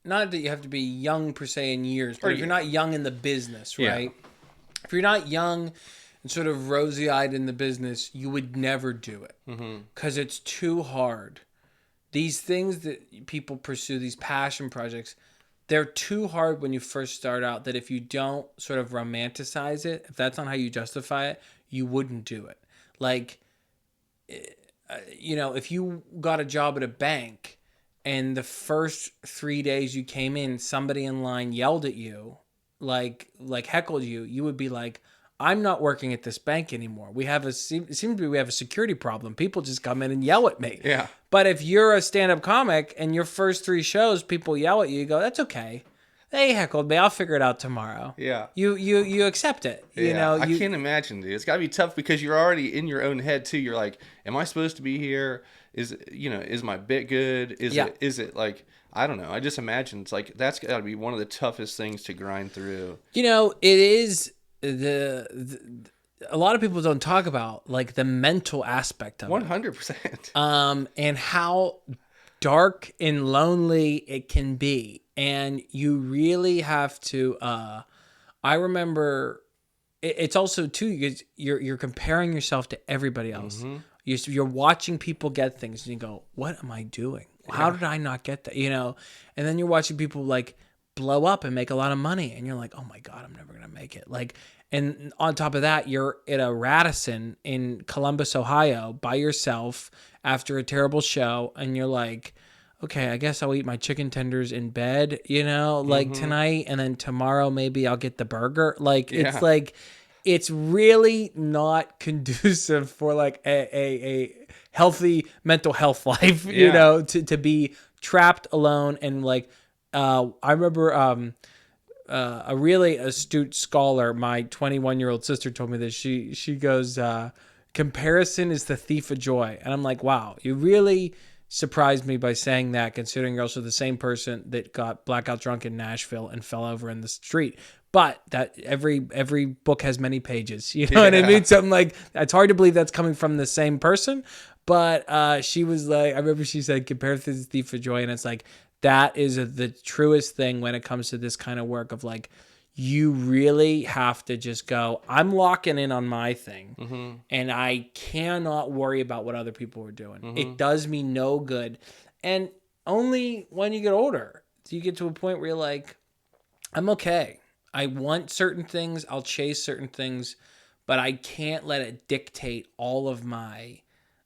that you have to be young per se in years, but if you're not young in the business, right? If you're not young and sort of rosy-eyed in the business, you would never do it because it's too hard. These things that people pursue, these passion projects, they're too hard when you first start out, that if you don't sort of romanticize it, if that's not how you justify it, you wouldn't do it. Like, you know, if you got a job at a bank and the first 3 days you came in, somebody in line yelled at you, like heckled you, you would be like, I'm not working at this bank anymore. It seems to be we have a security problem. People just come in and yell at me. Yeah. But if you're a stand-up comic and your first 3 shows, people yell at you, you go, that's okay. They heckled me. I'll figure it out tomorrow. Yeah. You accept it. You know, I can't imagine, dude. It's got to be tough because you're already in your own head too. You're like, am I supposed to be here? Is my bit good? Is it like, I don't know. I just imagine it's like, that's got to be one of the toughest things to grind through. You know, it is a lot of people don't talk about like the mental aspect of 100%. and how dark and lonely it can be. And you really have to, I remember it's also too, you're comparing yourself to everybody else. You're watching people get things and you go, what am I doing? How did I not get that? You know? And then you're watching people like blow up and make a lot of money. And you're like, oh my God, I'm never going to make it. Like, and on top of that, you're at a Radisson in Columbus, Ohio by yourself after a terrible show. And you're like, okay, I guess I'll eat my chicken tenders in bed, you know, like tonight, and then tomorrow maybe I'll get the burger. Like, it's like, it's really not conducive for like a healthy mental health life, you know, to be trapped alone. And like, I remember a really astute scholar, my 21-year-old sister told me this. She goes, comparison is the thief of joy. And I'm like, wow, you really surprised me by saying that, considering you're also the same person that got blackout drunk in Nashville and fell over in the street. But that every book has many pages, you know what I mean? So I'm like, it's hard to believe that's coming from the same person. But she was like, I remember she said, comparison is the thief of joy. And it's like, that is the truest thing when it comes to this kind of work of like, you really have to just go, I'm locking in on my thing and I cannot worry about what other people are doing. It does me no good. And only when you get older do you get to a point where you're like, I'm okay. I want certain things. I'll chase certain things, but I can't let it dictate all of my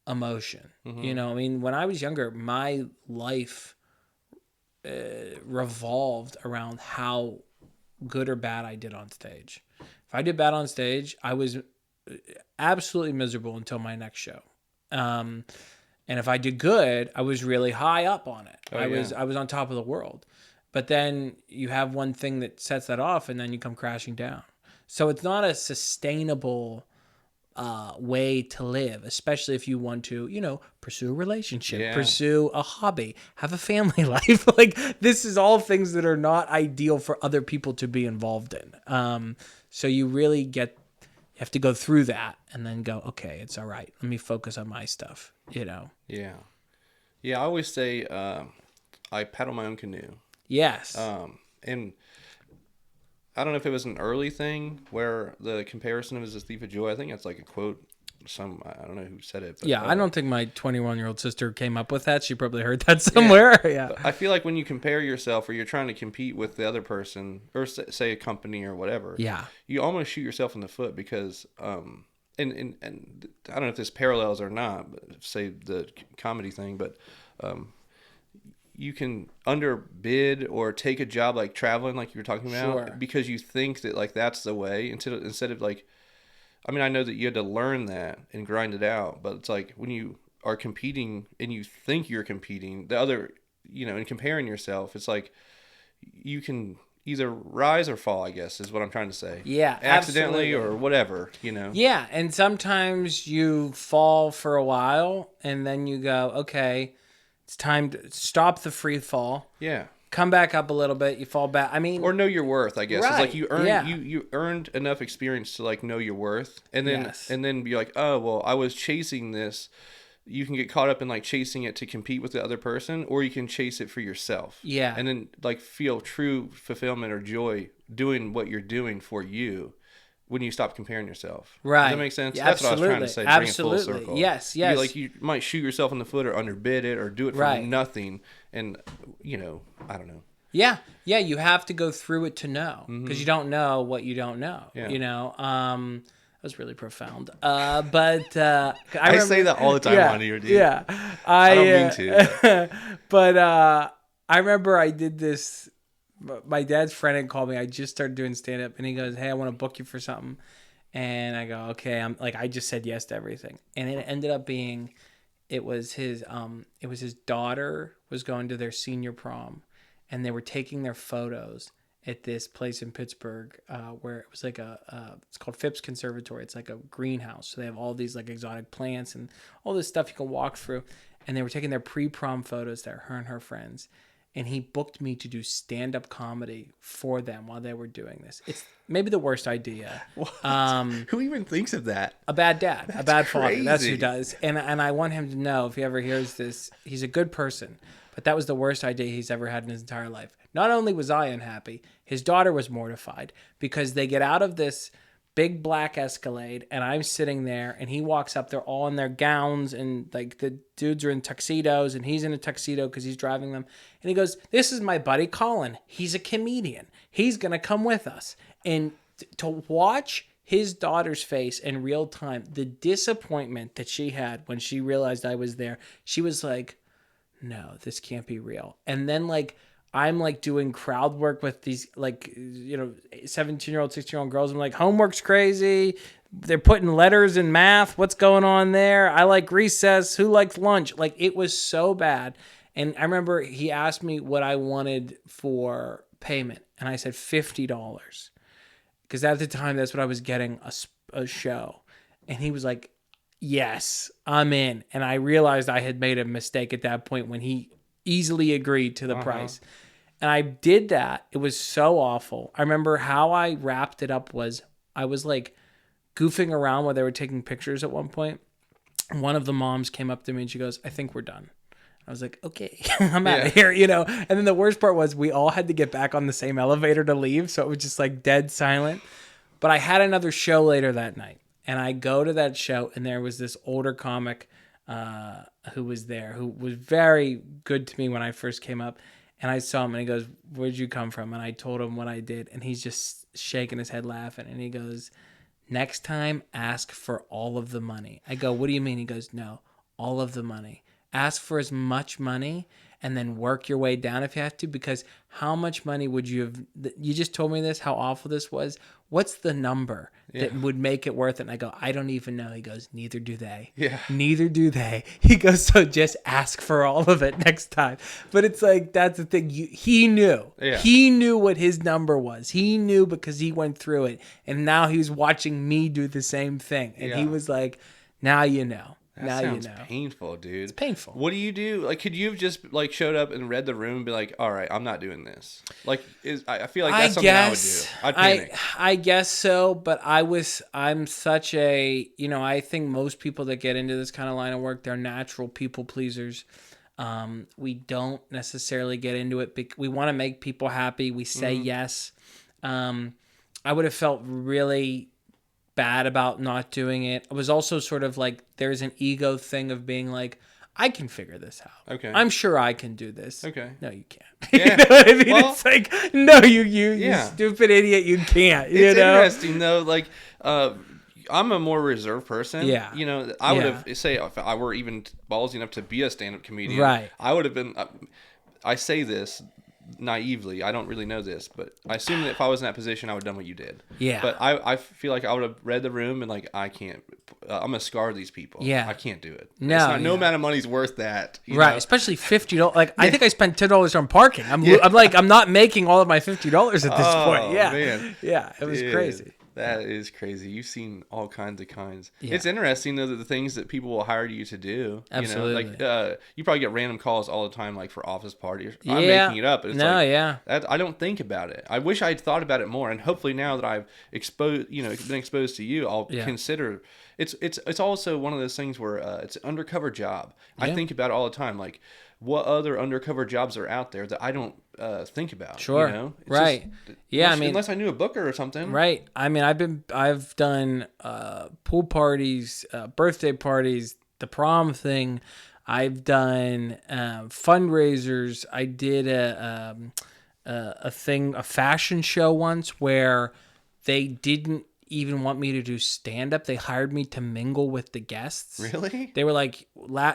emotion. You know, I mean, when I was younger, my life revolved around how good or bad I did on stage. If I did bad on stage, I was absolutely miserable until my next show. And if I did good, I was really high up on it. Oh, I yeah. was on top of the world. But then you have one thing that sets that off, and then you come crashing down. So it's not a sustainable way to live, especially if you want to, pursue a relationship, Yeah. pursue a hobby, have a family life. Like, this is all things that are not ideal for other people to be involved in. So you really you have to go through that and then go, okay, it's all right. Let me focus on my stuff, Yeah. Yeah, I always say I paddle my own canoe. Yes. And I don't know if it was an early thing where the comparison is a thief of joy. I think that's like a quote. I don't know who said it. But, Yeah, I don't think my 21-year-old sister came up with that. She probably heard that somewhere. Yeah. But I feel like when you compare yourself or you're trying to compete with the other person or say a company or whatever, Yeah. you almost shoot yourself in the foot because and I don't know if this parallels or not, but say the comedy thing, but you can underbid or take a job like traveling, like you were talking about, Sure. because you think that like that's the way instead of like, I mean, I know that you had to learn that and grind it out, but it's like when you are competing and you think you're competing, the other, and comparing yourself, it's like you can either rise or fall, I guess, is what I'm trying to say. Yeah, Accidentally absolutely. or whatever, Yeah, and sometimes you fall for a while and then you go, okay, it's time to stop the free fall. Yeah. Come back up a little bit, you fall back. I mean, Or know your worth, I guess. It's right, like you earned yeah. you earned enough experience to like know your worth, and then Yes. be like, oh well, I was chasing this. You can get caught up in like chasing it to compete with the other person, or you can chase it for yourself. Yeah. And then like feel true fulfillment or joy doing what you're doing for you when you stop comparing yourself. Right. Does that make sense? Yeah, That's what I was trying to absolutely. say. Bring it full Absolutely. circle. Yes, You yes. like you might shoot yourself in the foot or underbid it or do it for Right. nothing, and I don't know. Yeah, yeah, you have to go through it to know because you don't know what you don't know. Yeah. That was really profound. But I say that all the time on here, dude. Yeah, I don't mean to. But I remember I did this. My dad's friend had called me. I just started doing stand up, and he goes, "Hey, I want to book you for something." And I go, "Okay." I just said yes to everything, and it ended up being, it was his daughter was going to their senior prom, and they were taking their photos at this place in Pittsburgh where it was like it's called Phipps Conservatory. It's like a greenhouse. So they have all these like exotic plants and all this stuff you can walk through. And they were taking their pre-prom photos there, her and her friends. And he booked me to do stand-up comedy for them while they were doing this. It's maybe the worst idea. Who even thinks of that? A bad dad, a bad father. That's who crazy. does. And I want him to know, if he ever hears this, he's a good person. But that was the worst idea he's ever had in his entire life. Not only was I unhappy, his daughter was mortified because they get out of this big black Escalade and I'm sitting there and he walks up. They're all in their gowns and like the dudes are in tuxedos and he's in a tuxedo because he's driving them. And he goes, "This is my buddy Collin. He's a comedian. He's going to come with us." And to watch his daughter's face in real time, the disappointment that she had when she realized I was there, she was like, "No, this can't be real." And then like I'm like doing crowd work with these like 17-year-old, 16-year-old girls. I'm like, homework's crazy. They're putting letters in math. What's going on there? I like recess. Who likes lunch? Like it was so bad. And I remember he asked me what I wanted for payment, and I said $50 because at the time that's what I was getting a show. And he was like, "Yes, I'm in." And I realized I had made a mistake at that point when he easily agreed to the price. And I did that. It was so awful. I remember how I wrapped it up was I was like goofing around while they were taking pictures at one point. And one of the moms came up to me and she goes, "I think we're done." I was like, "Okay, I'm out of here," And then the worst part was we all had to get back on the same elevator to leave. So it was just like dead silent. But I had another show later that night. And I go to that show and there was this older comic who was there, who was very good to me when I first came up. And I saw him and he goes, "Where'd you come from?" And I told him what I did. And he's just shaking his head laughing. And he goes, "Next time, ask for all of the money." I go, "What do you mean?" He goes, "No, all of the money. Ask for as much money and then work your way down if you have to, because how much money would you have, you just told me this, how awful this was. What's the number that would make it worth it? And I go, I don't even know. He goes, neither do they. Yeah. Neither do they. He goes, so just ask for all of it next time. But it's like, that's the thing. He knew. Yeah. He knew what his number was. He knew because he went through it. And now he was watching me do the same thing. And he was like, now you know. That now sounds you know. painful, dude. It's painful. What do you do? Like, could you have just like showed up and read the room and be like, "All right, I'm not doing this." Like, I feel like that's something I would do. I'd panic. I guess so, but I'm such a, I think most people that get into this kind of line of work, they're natural people pleasers. We don't necessarily get into it because we want to make people happy. We say yes. I would have felt really bad about not doing it. It was also sort of like there's an ego thing of being like, I can figure this out. Okay. I'm sure I can do this. Okay. No, you can't. Yeah. You know what I mean? Well, it's like, no, you stupid idiot, you can't. It's interesting though. Like, I'm a more reserved person. Yeah. I would have, say, if I were even ballsy enough to be a stand-up comedian, right? I would have been. I say this naively, I don't really know this, but I assume that if I was in that position, I would have done what you did. Yeah. But I feel like I would have read the room and like, I can't, I'm gonna scar these people. Yeah. I can't do it. No. No amount of money's worth that. Right. know? Especially $50. Like, I think I spent $10 on parking. I'm like, I'm not making all of my $50 at this point. Yeah. Man. Yeah. It was crazy. That is crazy. You've seen all kinds of kinds. Yeah. It's interesting though that the things that people will hire you to do. Absolutely. Like you probably get random calls all the time, like for office parties. Yeah. I'm making it up. But it's yeah. I don't think about it. I wish I'd thought about it more. And hopefully now that I've been exposed to you, I'll consider. It's also one of those things where it's an undercover job. Yeah. I think about it all the time. Like, what other undercover jobs are out there that I don't think about? Sure. Right. Unless I knew a booker or something. Right. I mean, I've done pool parties, birthday parties, the prom thing. I've done fundraisers. I did a fashion show once where they didn't even want me to do stand-up. They hired me to mingle with the guests. Really? They were like,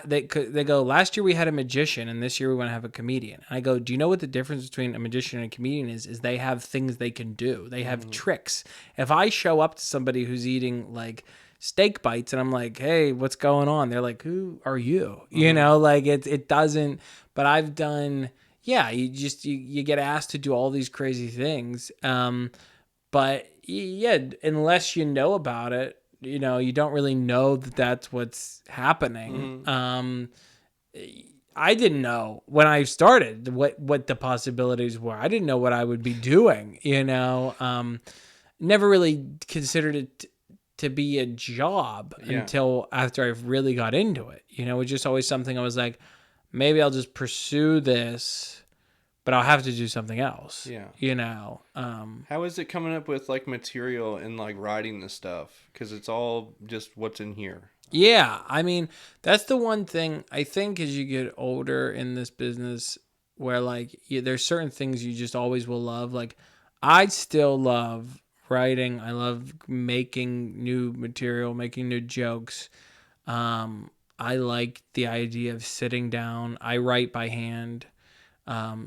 they go, last year we had a magician and this year we want to have a comedian. And I go, do you know what the difference between a magician and a comedian is? Is they have things they can do. They have tricks. If I show up to somebody who's eating like steak bites and I'm like, hey, what's going on? They're like, who are you? Like it doesn't, but I've done, you get asked to do all these crazy things. But yeah, unless you know about it, you don't really know that that's what's happening. I didn't know when I started what the possibilities were. I didn't know what I would be doing, never really considered it to be a job until after I've really got into it. It was just always something I was like, maybe I'll just pursue this, but I'll have to do something else. Yeah. How is it coming up with like material and like writing the stuff? Because it's all just what's in here. Yeah. I mean, that's the one thing I think as you get older in this business where like there's certain things you just always will love. Like I still love writing. I love making new material, making new jokes. I like the idea of sitting down. I write by hand.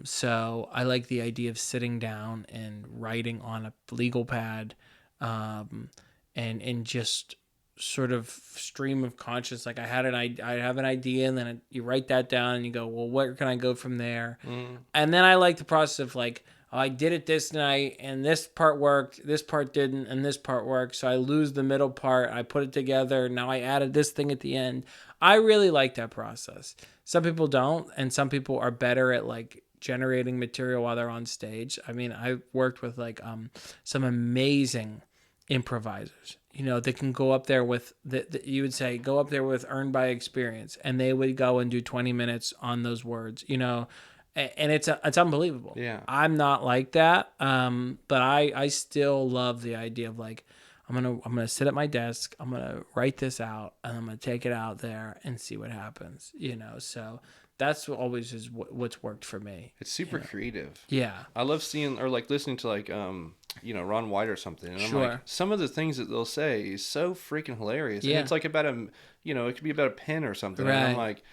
So I like the idea of sitting down and writing on a legal pad, and just sort of stream of conscious. Like I have an idea and then you write that down and you go, well, where can I go from there? And then I like the process of like, oh, I did it this night and this part worked, this part didn't, and this part worked. So I lose the middle part. I put it together. Now I added this thing at the end. I really like that process. Some people don't, and some people are better at like generating material while they're on stage. I mean, I worked with like some amazing improvisers. They can go up there with you would say go up there with earned by experience, and they would go and do 20 minutes on those words. And it's unbelievable. Yeah, I'm not like that, but I still love the idea of like, I'm gonna sit at my desk, I'm gonna write this out, and I'm gonna take it out there and see what happens. So that's always is what's worked for me. It's super creative. Yeah, I love seeing or like listening to like Ron White or something. And I'm like, some of the things that they'll say is so freaking hilarious. Yeah, and it's like about it could be about a pen or something. Right. And I'm like,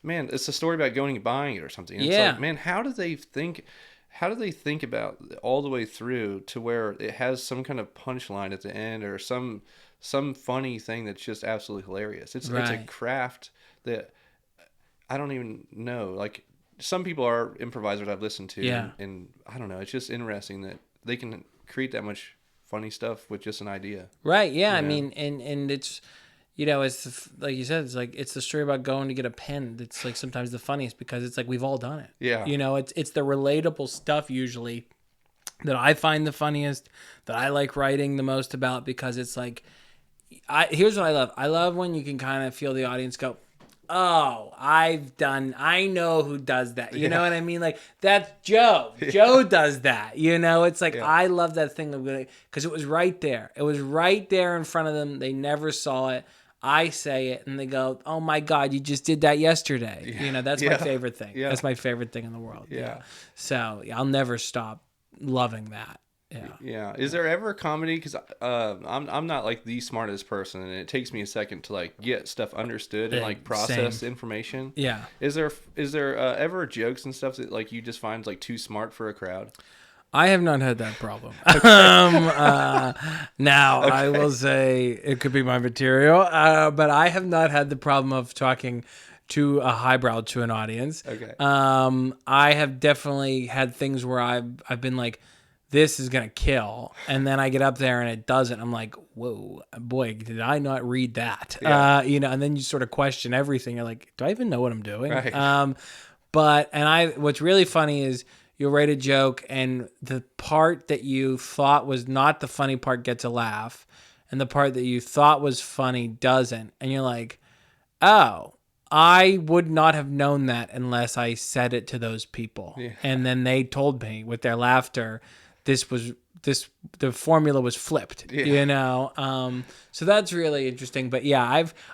man, it's a story about going and buying it or something. And it's Yeah. like, man, how do they think? How do they think about all the way through to where it has some kind of punchline at the end or some funny thing that's just absolutely hilarious? It's a Right. craft that I don't even know. Like some people are improvisers I've listened to, Yeah. and I don't know. It's just interesting that they can create that much funny stuff with just an idea. Right. Yeah. You I know? mean, and it's, you know, like you said, it's like it's the story about going to get a pen that's like sometimes the funniest because it's like we've all done it. Yeah. You know, it's the relatable stuff usually that I find the funniest, that I like writing the most about because it's like, here's what I love. I love when you can kind of feel the audience go, oh, I know who does that. You know what I mean? Like, that's Joe. Joe does that. You know, it's like, Yeah. I love that thing of because it was right there. It was right there in front of them. They never saw it. I say it and they go, oh my God, you just did that yesterday. Yeah. You know, that's my Yeah. favorite thing. Yeah. That's my favorite thing in the world. Yeah. So I'll never stop loving that. Yeah. Yeah. Is there ever a comedy? Because I'm not like the smartest person, and it takes me a second to like get stuff understood and like process information. Yeah. Is there ever jokes and stuff that like you just find like too smart for a crowd? I have not had that problem. Now, I will say it could be my material, but I have not had the problem of talking to a highbrow to an audience. Okay. I have definitely had things where I've been like, this is gonna kill, and then I get up there and it doesn't. I'm like, whoa, boy, did I not read that? Yeah. You know, and then you sort of question everything. You're like, do I even know what I'm doing? Right. What's really funny is you'll write a joke and the part that you thought was not the funny part gets a laugh, and the part that you thought was funny doesn't, and you're like, oh, I would not have known that unless I said it to those people. Yeah. And then they told me with their laughter, the formula was flipped, Yeah. you know? So that's really interesting. But yeah,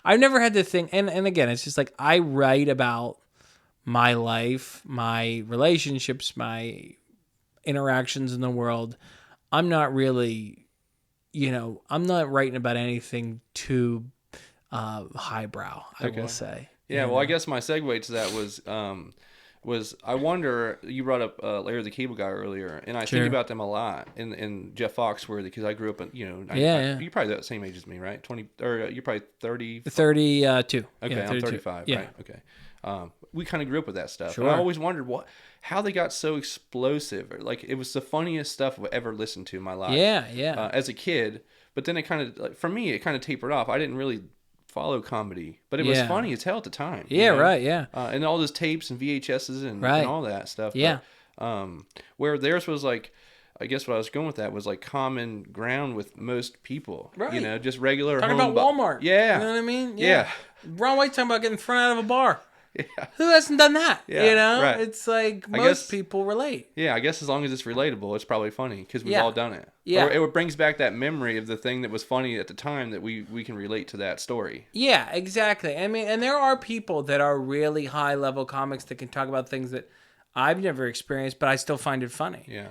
I've never had the thing. And again, it's just like, I write about my life, my relationships, my interactions in the world. I'm not really, I'm not writing about anything too highbrow, I will say. Yeah, well, I guess my segue to that was I wonder, you brought up Larry the Cable Guy earlier, and I think about them a lot, and Jeff Foxworthy, because I grew up in, you're probably the same age as me, right? 20, or you're probably 30? 32. Okay, yeah, 32. I'm 35, yeah. right? Okay. We kind of grew up with that stuff. Sure. And I always wondered how they got so explosive. Like, it was the funniest stuff I've ever listened to in my life. Yeah. As a kid, but then it kind of, like, for me, it kind of tapered off. I didn't really follow comedy, but it was funny as hell at the time. Yeah, right, yeah. And all those tapes and VHSs and all that stuff. Yeah. But, where theirs was like, I guess what I was going with that was like common ground with most people. Right. Just regular Talking home about Walmart. Yeah. You know what I mean? Yeah. Ron White's talking about getting thrown out of a bar. Yeah. Who hasn't done that? Yeah, right. It's like I most guess- people relate. Yeah, I guess as long as it's relatable, it's probably funny because we've Yeah. all done it. Yeah. Or it brings back that memory of the thing that was funny at the time that we can relate to that story. Yeah, exactly. I mean, and there are people that are really high level comics that can talk about things that I've never experienced, but I still find it funny. Yeah.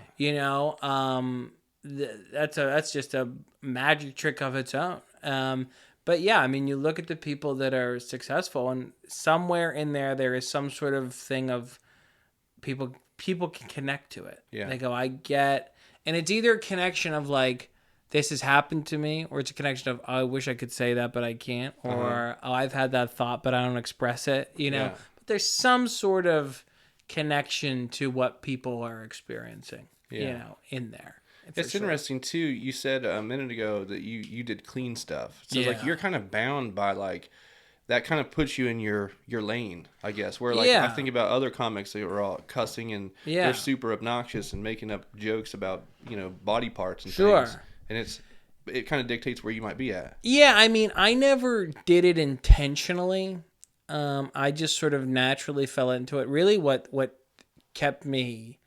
That's just a magic trick of its own. But yeah, I mean, you look at the people that are successful, and somewhere in there is some sort of thing of people can connect to it. Yeah. They go, I get, and it's either a connection of like, this has happened to me, or it's a connection of, oh, I wish I could say that, but I can't, or oh, I've had that thought, but I don't express it, Yeah. But there's some sort of connection to what people are experiencing, in there. It's interesting too. You said a minute ago that you did clean stuff. So like you're kind of bound by like that kind of puts you in your lane, I guess. Where like I think about other comics that are all cussing and they're super obnoxious and making up jokes about, body parts and things. And it kind of dictates where you might be at. Yeah, I mean, I never did it intentionally. I just sort of naturally fell into it. Really what kept me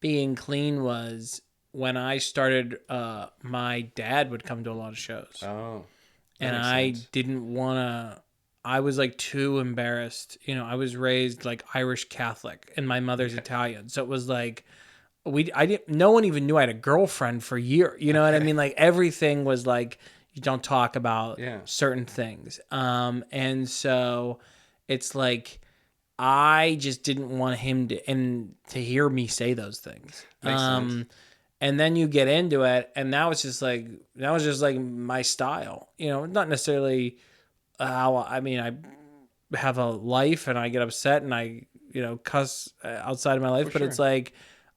being clean was when I started, my dad would come to a lot of shows. Oh. And I didn't want to, I was like too embarrassed. I was raised like Irish Catholic and my mother's Italian. So it was like, no one even knew I had a girlfriend for a year. You know what I mean? Like everything was like, you don't talk about certain things. And so it's like, I just didn't want him to hear me say those things. Makes sense. And then you get into it, and now it's just like my style. Not necessarily how I mean. I have a life, and I get upset, and I cuss outside of my life. For But sure. it's like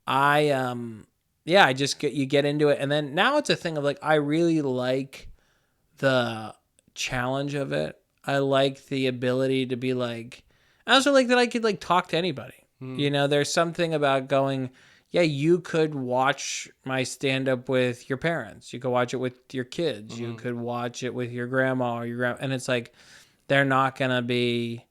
I just get into it, and then now it's a thing of like I really like the challenge of it. I like the ability to be like. I also like that I could like talk to anybody. There's something about going. Yeah, you could watch my stand up with your parents. You could watch it with your kids. You could watch it with your grandma or your grandma, and it's like they're not gonna be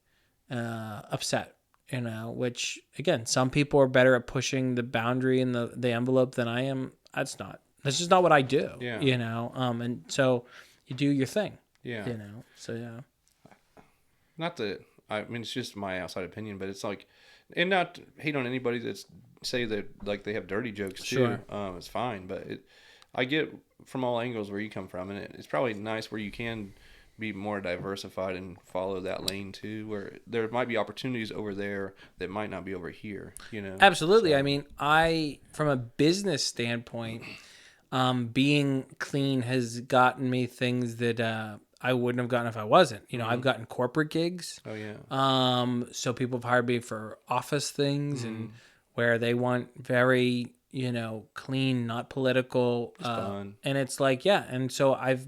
upset. Which again, some people are better at pushing the boundary and the envelope than I am. That's just not what I do. Yeah. And so you do your thing. Yeah. So yeah. Not that I mean, it's just my outside opinion, but it's like, and not to hate on anybody that's say that like they have dirty jokes too. Sure. It's fine, but I get from all angles where you come from, and it's probably nice where you can be more diversified and follow that lane too, where there might be opportunities over there that might not be over here. Absolutely. So, I mean, from a business standpoint, being clean has gotten me things that I wouldn't have gotten if I wasn't. I've gotten corporate gigs. oh yeah. So people have hired me for office things and where they want very, clean, not political. Fun. And it's like, yeah. And so I've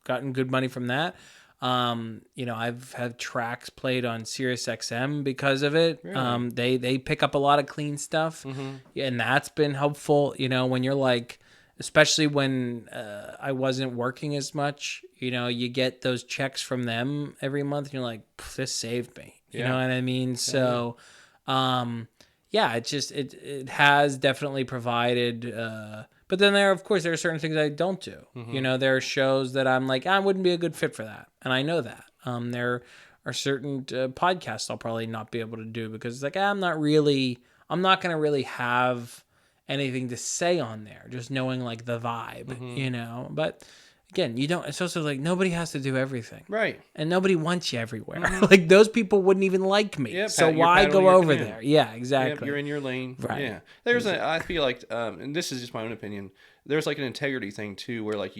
gotten good money from that. I've had tracks played on Sirius XM because of it. Really? They pick up a lot of clean stuff, and that's been helpful. When you're like, especially when I wasn't working as much, you get those checks from them every month, and you're like, this saved me. You know what I mean? So, it has definitely provided. But then there are certain things I don't do. There are shows that I'm like, I wouldn't be a good fit for that. And I know that. There are certain podcasts I'll probably not be able to do because it's like, I'm not going to really have anything to say on there. Just knowing like the vibe, But again, it's also like nobody has to do everything. Right. And nobody wants you everywhere. Like those people wouldn't even like me. Yeah, so you're why paddling go your over canoe. there? Yeah, Yep, exactly. you're in your lane. Right. Yeah. I feel like, and this is just my own opinion, there's like an integrity thing too, where like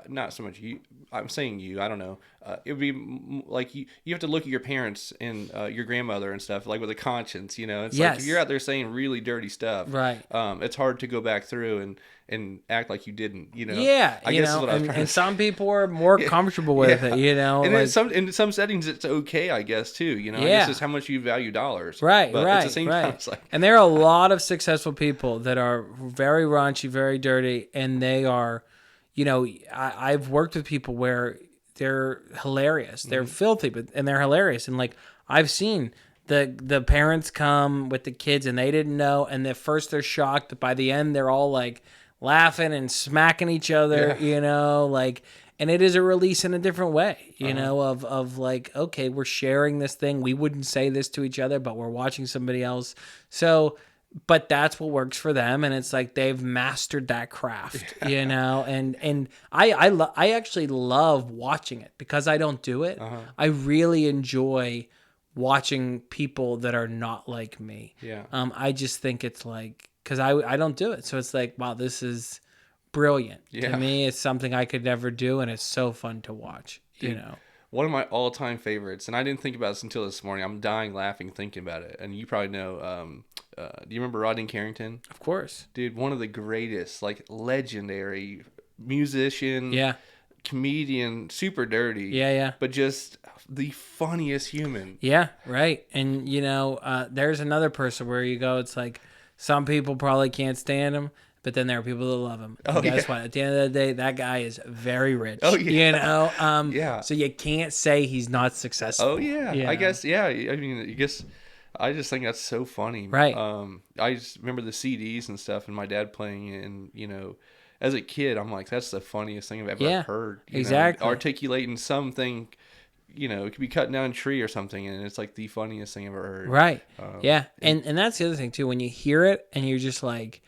not so much you, I'm saying you, I don't know. It would be like you have to look at your parents and your grandmother and stuff, like with a conscience, It's like if you're out there saying really dirty stuff, right? It's hard to go back through and act like you didn't, Yeah, I guess is what I was trying to and say. some people are more comfortable with it, And like, in some settings it's okay, I guess too. I guess it's how much you value dollars. Right, but right, at the same right. time, it's like, and there are a lot of successful people that are very raunchy, very dirty, and they are, I've worked with people where they're hilarious, they're filthy, and they're hilarious, and like I've seen the parents come with the kids and they didn't know, and at first they're shocked, but by the end they're all like laughing and smacking each other, like, and it is a release in a different way, of like, okay, we're sharing this thing. We wouldn't say this to each other, but we're watching somebody else. So, but that's what works for them. And it's like, they've mastered that craft, and I actually love watching it because I don't do it. I really enjoy watching people that are not like me. Yeah. I just think it's like, because I don't do it. So it's like, wow, this is brilliant. Yeah. To me, it's something I could never do, and it's so fun to watch, Dude, one of my all-time favorites, and I didn't think about this until this morning. I'm dying laughing thinking about it. And you probably know, do you remember Rodney Carrington? Of course. Dude, one of the greatest, like legendary musician, comedian, super dirty. Yeah. But just the funniest human. Yeah, right. And, there's another person where you go, it's like, some people probably can't stand him, but then there are people that love him. And guess what? At the end of the day, that guy is very rich. Oh, yeah. Yeah. So you can't say he's not successful. Oh, yeah. I guess, yeah. I mean, I just think that's so funny. Right. I just remember the CDs and stuff and my dad playing it, and, as a kid, I'm like, that's the funniest thing I've ever heard. Exactly. Articulating something, it could be cutting down a tree or something, and it's like the funniest thing I've ever heard. Right. Yeah. And that's the other thing, too. When you hear it and you're just like,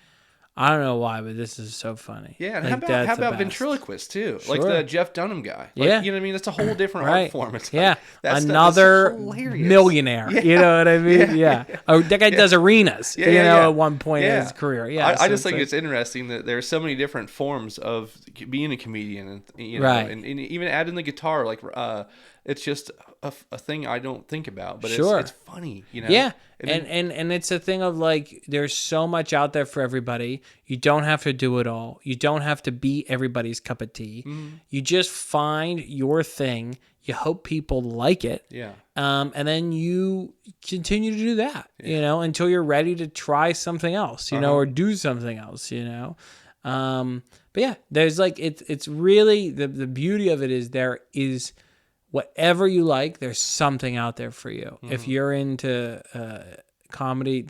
I don't know why, but this is so funny. Yeah, and Like, how that's the about best. ventriloquists too? Like Sure. the Jeff Dunham guy. Like, Yeah. you know what I mean? That's a whole different art Right. form. It's Yeah. like, that stuff is Another hilarious. millionaire. Yeah. You know what I mean? Yeah. Oh, that guy does arenas, Yeah, yeah, yeah. at one point in his career. Yeah. I so just think like, it's interesting that there are so many different forms of being a comedian, and Right. and even add in the guitar. Like, it's just a thing I don't think about, but Sure. it's funny, Yeah. And And it's a thing of like, there's so much out there for everybody. You don't have to do it all. You don't have to be everybody's cup of tea. You just find your thing. You hope people like it. Yeah. And then you continue to do that, until you're ready to try something else, or do something else, But yeah, there's like, it's really, the beauty of it is there is whatever you like, there's something out there for you. If you're into comedy,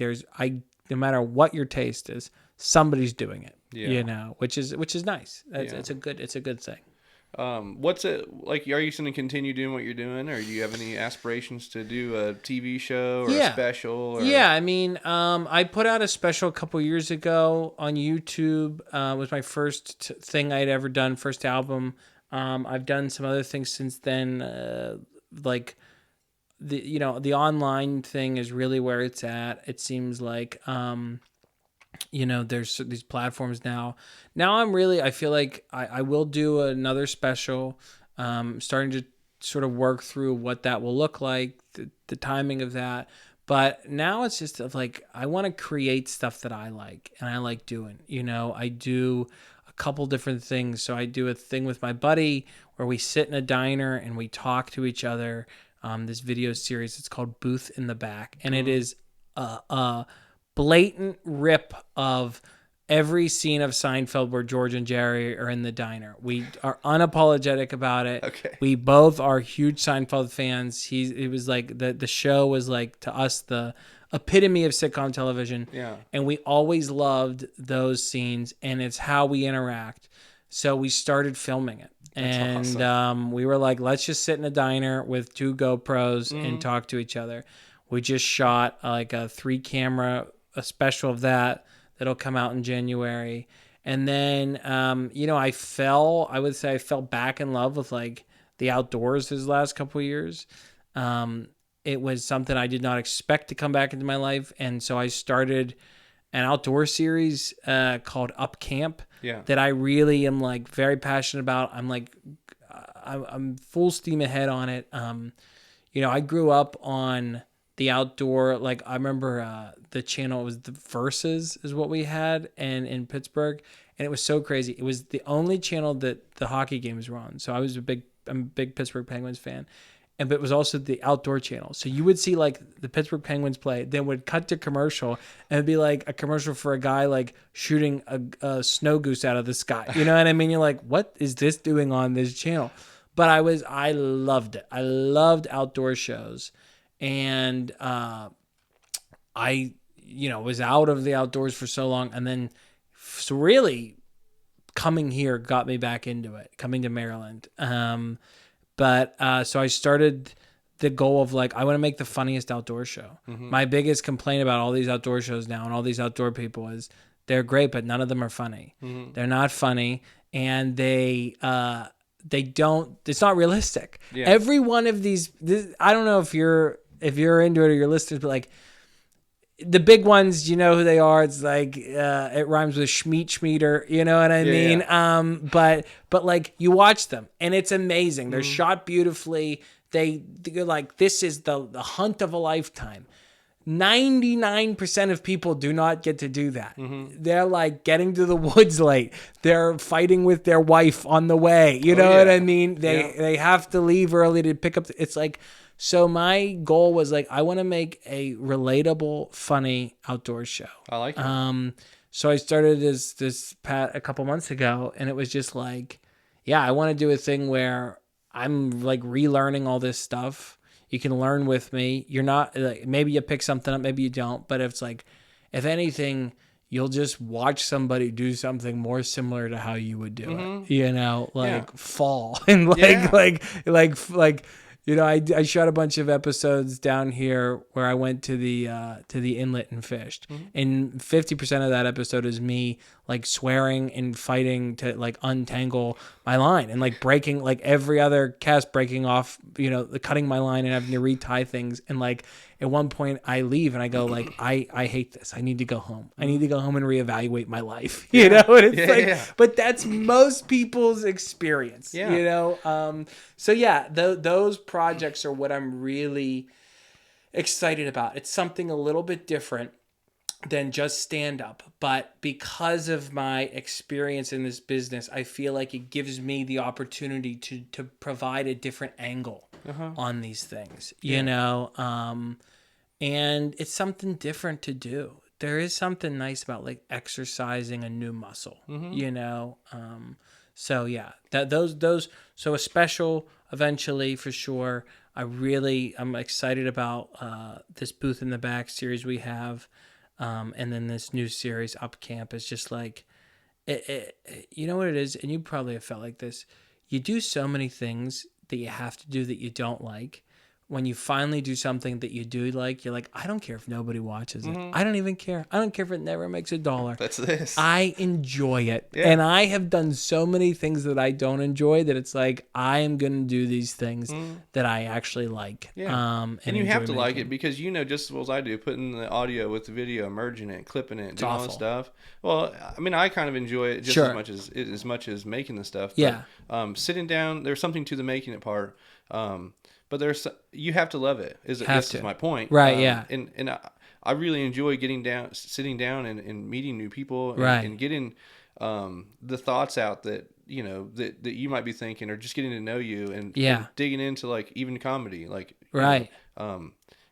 no matter what your taste is, somebody's doing it, which is nice. It's a good thing. What's it like? Are you going to continue doing what you're doing, or do you have any aspirations to do a TV show or a special? Or... Yeah, I mean, I put out a special a couple years ago on YouTube. It was my first thing I'd ever done, first album. I've done some other things since then, like the online thing is really where it's at. It seems like, there's these platforms now. Now I feel like I will do another special, starting to sort of work through what that will look like, the timing of that. But now it's just like, I want to create stuff that I like and I like doing. I do a couple different things. So I do a thing with my buddy where we sit in a diner and we talk to each other. This video series, it's called Booth in the Back. And it is a blatant rip of every scene of Seinfeld where George and Jerry are in the diner. We are unapologetic about it. Okay. We both are huge Seinfeld fans. It was like the show was like, to us, the epitome of sitcom television. Yeah. And we always loved those scenes, and it's how we interact. So we started filming it. That's and awesome. We were like, let's just sit in a diner with 2 GoPros and talk to each other. We just shot like a 3-camera, a special of that'll come out in January. And then, I would say I fell back in love with like the outdoors these last couple of years. It was something I did not expect to come back into my life. And so I started an outdoor series called Up Camp that I really am like very passionate about. I'm full steam ahead on it. I grew up on the outdoor, like I remember the channel was the Versus is what we had and in Pittsburgh, and it was so crazy. It was the only channel that the hockey games were on. So I'm a big Pittsburgh Penguins fan. But it was also the outdoor channel. So you would see like the Pittsburgh Penguins play, then would cut to commercial, and it'd be like a commercial for a guy like shooting a snow goose out of the sky. You know what I mean? You're like, what is this doing on this channel? But I loved it. I loved outdoor shows. And I was out of the outdoors for so long. And then so really coming here got me back into it, coming to Maryland. So I started the goal of like, I want to make the funniest outdoor show. My biggest complaint about all these outdoor shows now and all these outdoor people is they're great, but none of them are funny. They're not funny, and they don't, it's not realistic. Yeah. Every one of these, I don't know if you're into it or your listeners, but like the big ones, you know who they are. It's like it rhymes with Schmeeder, you know what I mean? Yeah. But like you watch them and it's amazing. They're shot beautifully. They're like, this is the hunt of a lifetime. 99% of people do not get to do that. They're like getting to the woods late. They're fighting with their wife on the way. You know what I mean? They have to leave early to pick up. It's like, so my goal was like, I want to make a relatable, funny outdoor show. I like it. So I started this a couple months ago, and it was just like, I want to do a thing where I'm like relearning all this stuff. You can learn with me. You're not like, maybe you pick something up, maybe you don't. But it's like, if anything, you'll just watch somebody do something more similar to how you would do it. Fall and like You know, I shot a bunch of episodes down here where I went to the inlet and fished, and 50% of that episode is me like swearing and fighting to like untangle my line and like breaking like every other cast, breaking off, you know, cutting my line and having to retie things. And like at one point I leave and I go like, I hate this. I need to go home. I need to go home and reevaluate my life. You know, and it's but that's most people's experience. Yeah. You know, so yeah, those projects are what I'm really excited about. It's something a little bit different than just stand up, but because of my experience in this business, I feel like it gives me the opportunity to provide a different angle on these things, you know, and it's something different to do. There is something nice about like exercising a new muscle, you know. So yeah, those so a special eventually for sure. I'm excited about this Booth in the Back series we have. And then this new series, Up Camp, is just like, you know what it is? And you probably have felt like this. You do so many things that you have to do that you don't like. When you finally do something that you do like, you're like, I don't care if nobody watches it. I don't even care. I don't care if it never makes $1. That's this. I enjoy it. Yeah. And I have done so many things that I don't enjoy that it's like, I am going to do these things that I actually like. Yeah. And you have to like it because you know just as well as I do, putting the audio with the video, merging it, clipping it, doing all that stuff. Well, I mean, I kind of enjoy it just as much as making the stuff. But, sitting down, there's something to the making it part. But you have to love it. Is my point, right? Yeah, and I really enjoy sitting down and meeting new people, and getting the thoughts out that you know that you might be thinking, or just getting to know you, and digging into like even comedy, like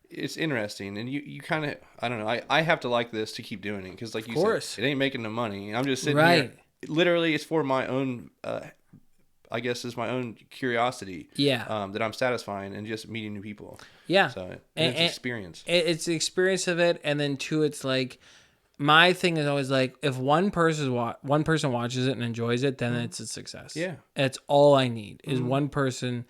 it's interesting, and you kind of I don't know. I have to like this to keep doing it because like you said, it ain't making no money. I'm just sitting here. Literally, it's for my own. I guess is my own curiosity. That I'm satisfying and just meeting new people. So it's an experience. It's the experience of it, and then two, it's like my thing is always like if one person watches it and enjoys it, then it's a success. Yeah, it's all I need is one person.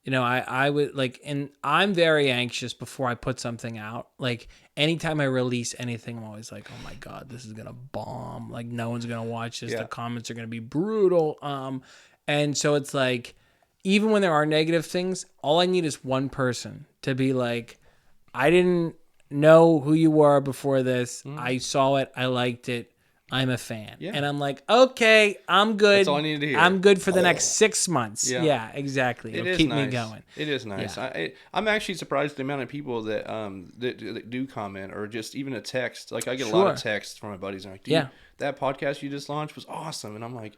You know, I would like, and I'm very anxious before I put something out. Like anytime I release anything, I'm always like, oh my God, this is gonna bomb. Like no one's gonna watch this. The comments are gonna be brutal. And so it's like, even when there are negative things, all I need is one person to be like, I didn't know who you were before this. I saw it. I liked it. I'm a fan. And I'm like, okay, I'm good. That's all I need to hear. I'm good for the next 6 months. Yeah, exactly. It'll keep me going. It is nice. Yeah. I'm actually surprised at the amount of people that that do comment or just even a text. Like I get a lot of texts from my buddies. And like, dude, that podcast you just launched was awesome. And I'm like,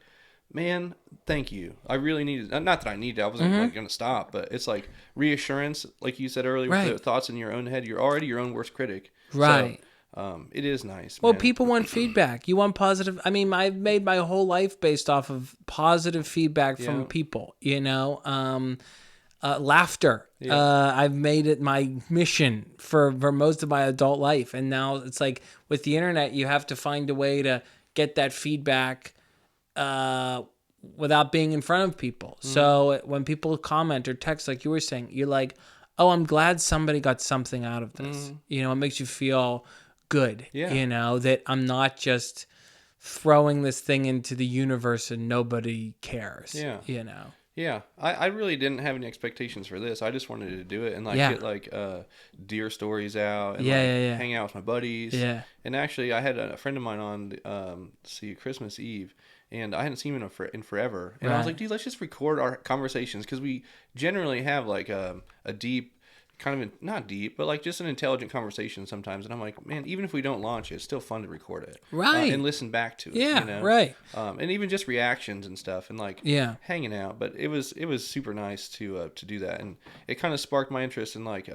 man, thank you. I really needed. Not that I needed. I wasn't like going to stop, but it's like reassurance, like you said earlier, with the thoughts in your own head. You're already your own worst critic, right? So, it is nice. Well, people want feedback. You want positive. I mean, I've made my whole life based off of positive feedback from people. You know, laughter. I've made it my mission for most of my adult life, and now it's like with the internet, you have to find a way to get that feedback. Without being in front of people. So when people comment or text, like you were saying, you're like, oh, I'm glad somebody got something out of this. You know, it makes you feel good, you know, that I'm not just throwing this thing into the universe and nobody cares, you know. Yeah, I really didn't have any expectations for this. I just wanted to do it and like get like deer stories out and hang out with my buddies. And actually, I had a friend of mine on Christmas Eve, and I hadn't seen him in forever. And I was like, dude, let's just record our conversations because we generally have like a deep, kind of not deep, but like just an intelligent conversation sometimes. And I'm like, man, even if we don't launch it, it's still fun to record it, and listen back to it. Yeah, you know? right. And even just reactions and stuff, and like hanging out. But it was super nice to do that, and it kind of sparked my interest in like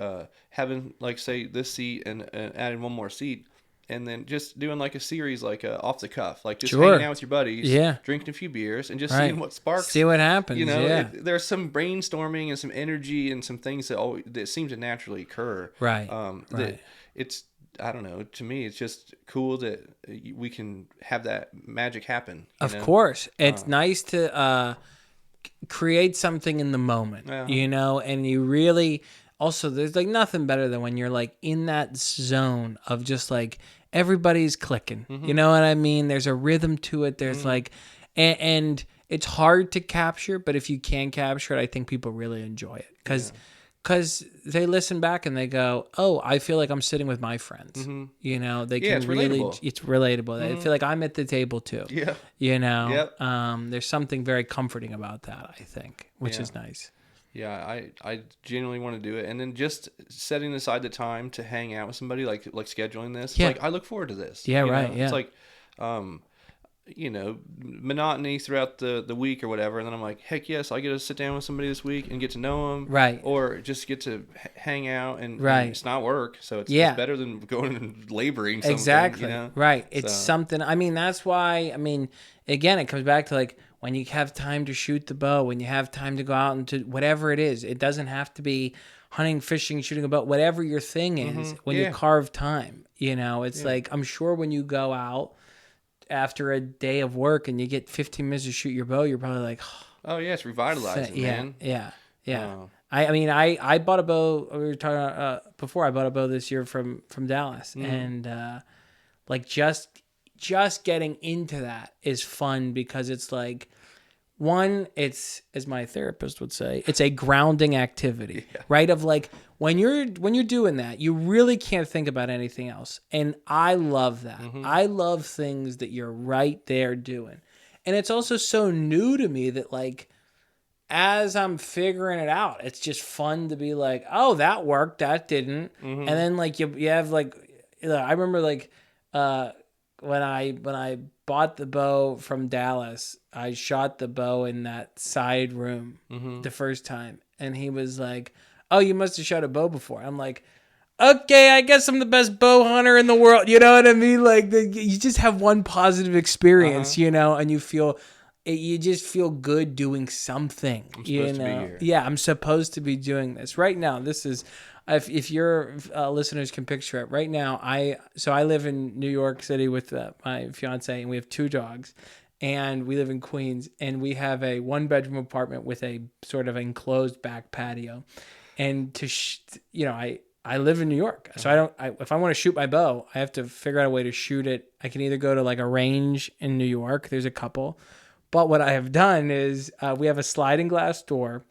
having like say this seat and adding one more seat. And then just doing like a series like off the cuff, like just hanging out with your buddies, drinking a few beers, and just seeing what sparks. See what happens. You know, there's some brainstorming and some energy and some things that seem to naturally occur. Right. That it's I don't know. To me, it's just cool that we can have that magic happen. Of course, it's nice to create something in the moment, Yeah. you know, and you really also, there's like nothing better than when you're like in that zone of just like everybody's clicking, you know what I mean? There's a rhythm to it. There's like, and it's hard to capture, but if you can capture it, I think people really enjoy it because they listen back and they go, "Oh, I feel like I'm sitting with my friends." You know, they can it's really, relatable. it's relatable. I feel like I'm at the table too. Yeah. You know, Yep. there's something very comforting about that, I think, which is nice. Yeah, I genuinely want to do it, and then just setting aside the time to hang out with somebody, like scheduling this. It's Yeah. like I look forward to this. Yeah, you right. know? Yeah. It's like, monotony throughout the week or whatever, and then I'm like, heck yes, I get to sit down with somebody this week and get to know them, Right. or just get to hang out and it's not work, so it's better than going and laboring something. Exactly. You know? Right. It's something. I mean, that's why. I mean, again, it comes back to like when you have time to shoot the bow, when you have time to go out and to whatever it is. It doesn't have to be hunting, fishing, shooting a bow, whatever your thing is. When you carve time, you know, it's like I'm sure when you go out after a day of work and you get 15 minutes to shoot your bow, you're probably like, oh yeah, it's revitalizing, man. Yeah. I mean, I bought a bow. We were talking before. I bought a bow this year from Dallas, and like just getting into that is fun because it's like one, it's, as my therapist would say, it's a grounding activity, right? Of like when you're doing that, you really can't think about anything else, and I love that. I love things that you're right there doing, and it's also so new to me that like, as I'm figuring it out, it's just fun to be like, oh, that worked, that didn't. And then like you have like, I remember like when I bought the bow from Dallas, I shot the bow in that side room the first time. And he was like, oh, you must have shot a bow before. I'm like, okay, I guess I'm the best bow hunter in the world. You know what I mean? Like you just have one positive experience, you know, and you just feel good doing something. I'm supposed to be here. Yeah, I'm supposed to be doing this right now. This is, if your listeners can picture it right now. I live in New York City with my fiance, and we have 2 dogs, and we live in Queens, and we have a 1-bedroom apartment with a sort of enclosed back patio, and I live in New York, so if I want to shoot my bow, I have to figure out a way to shoot it. I can either go to like a range in New York. There's a couple. But what I have done is we have a sliding glass door.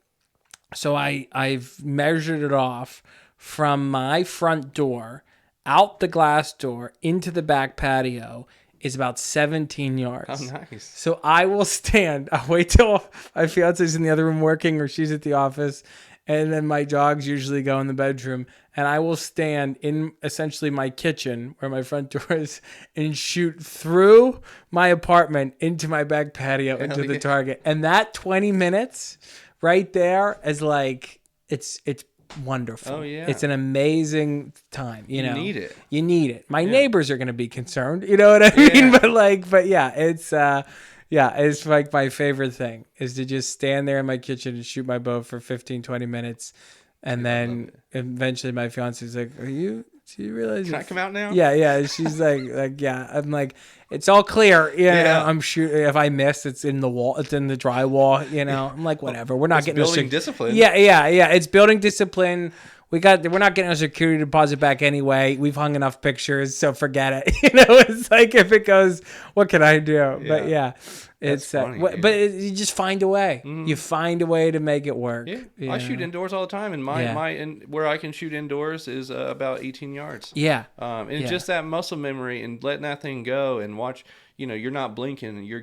So I've measured it off from my front door out the glass door into the back patio is about 17 yards. Oh, nice. So I will stand. I'll wait till my fiance's in the other room working or she's at the office. And then my dogs usually go in the bedroom, and I will stand in essentially my kitchen where my front door is and shoot through my apartment into my back patio into the target. And that 20 minutes right there is like, it's wonderful. Oh, yeah. It's an amazing time. You know, You need it. My neighbors are going to be concerned. You know what I mean? But yeah, it's like my favorite thing is to just stand there in my kitchen and shoot my bow for 15, 20 minutes. And then eventually my fiance's like, do you realize? Can I come out now? Yeah. She's like, yeah. I'm like, it's all clear. Yeah. I'm shooting. If I miss, it's in the wall. It's in the drywall. You know, I'm like, whatever. We're not getting building discipline. Yeah. It's building discipline. We're not getting a security deposit back anyway. We've hung enough pictures, so forget it. You know, it's like if it goes, what can I do? Yeah. But yeah, it's funny, you just find a way. You find a way to make it work. Yeah, I shoot indoors all the time, and where I can shoot indoors is about 18 yards. Yeah, and it's just that muscle memory and letting that thing go and watch. You know, you're not blinking. You're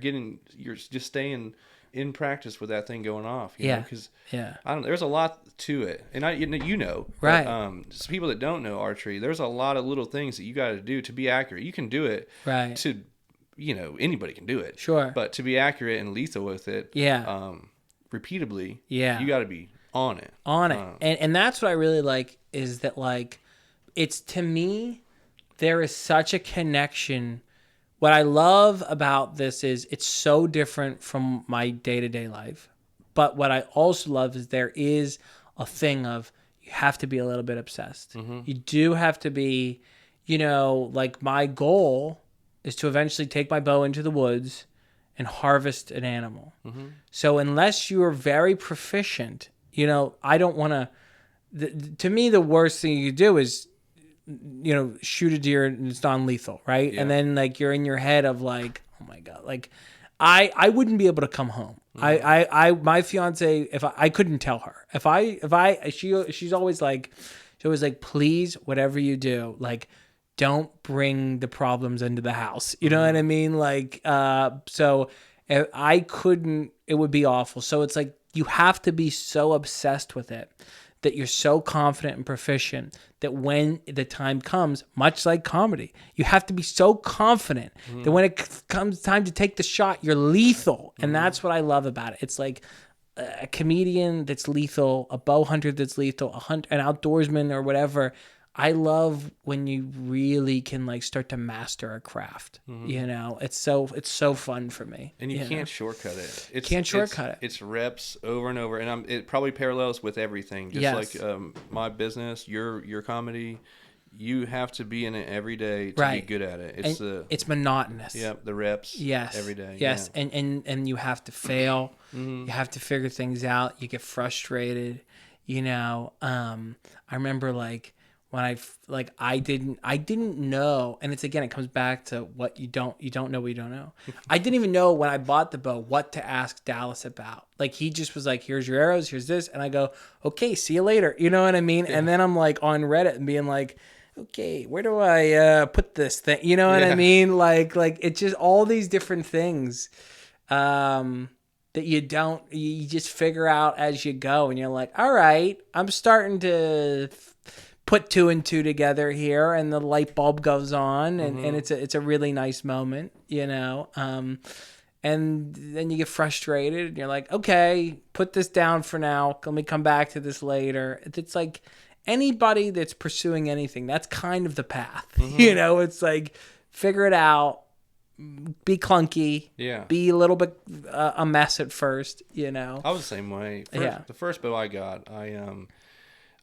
just staying in practice with that thing going off. You know, because there's a lot to it, and right. But, people that don't know archery, there's a lot of little things that you got to do to be accurate. You can do it, right? To, anybody can do it, sure. But to be accurate and lethal with it, repeatably, you got to be on it. And that's what I really like is that like, it's to me, there is such a connection. What I love about this is it's so different from my day-to-day life. But what I also love is there is a thing of you have to be a little bit obsessed. You do have to be, like my goal is to eventually take my bow into the woods and harvest an animal. Mm-hmm. So unless you're very proficient, I don't want to. To me, the worst thing you could do is, shoot a deer and it's non-lethal, right? Yeah. And then like you're in your head of like, oh my god, like I wouldn't be able to come home. Mm-hmm. My fiance, if I couldn't tell her, she's always like, please, whatever you do, like, don't bring the problems into the house. You know what I mean? Like, so if I couldn't, it would be awful. So it's like, you have to be so obsessed with it that you're so confident and proficient that when the time comes, much like comedy, you have to be so confident that when it comes time to take the shot, you're lethal. And that's what I love about it. It's like a comedian that's lethal, a bow hunter that's lethal, an outdoorsman or whatever. I love when you really can like start to master a craft. It's so fun for me. And you can't shortcut it. Can't shortcut it. It's reps over and over, and it probably parallels with everything. Just like my business, your comedy, you have to be in it every day to be good at it. It's monotonous. Yep, the reps. Yes. Every day. Yes, yeah. and you have to fail. You have to figure things out. You get frustrated. I remember like when I didn't know, and it comes back to what you don't know what you don't know. I didn't even know when I bought the bow what to ask Dallas about. Like he just was like, here's your arrows, here's this, and I go, okay, see you later. You know what I mean? Yeah. And then I'm like on Reddit and being like, okay, where do I put this thing? You know what I mean? Like it's just all these different things that you just figure out as you go, and you're like, all right, I'm starting to put two and two together here, and the light bulb goes on, and it's a really nice moment, and then you get frustrated and you're like, okay, put this down for now, let me come back to this later. It's like anybody that's pursuing anything, that's kind of the path. It's like, figure it out, be clunky, be a little bit a mess at first. I was the same way. The first bow I got,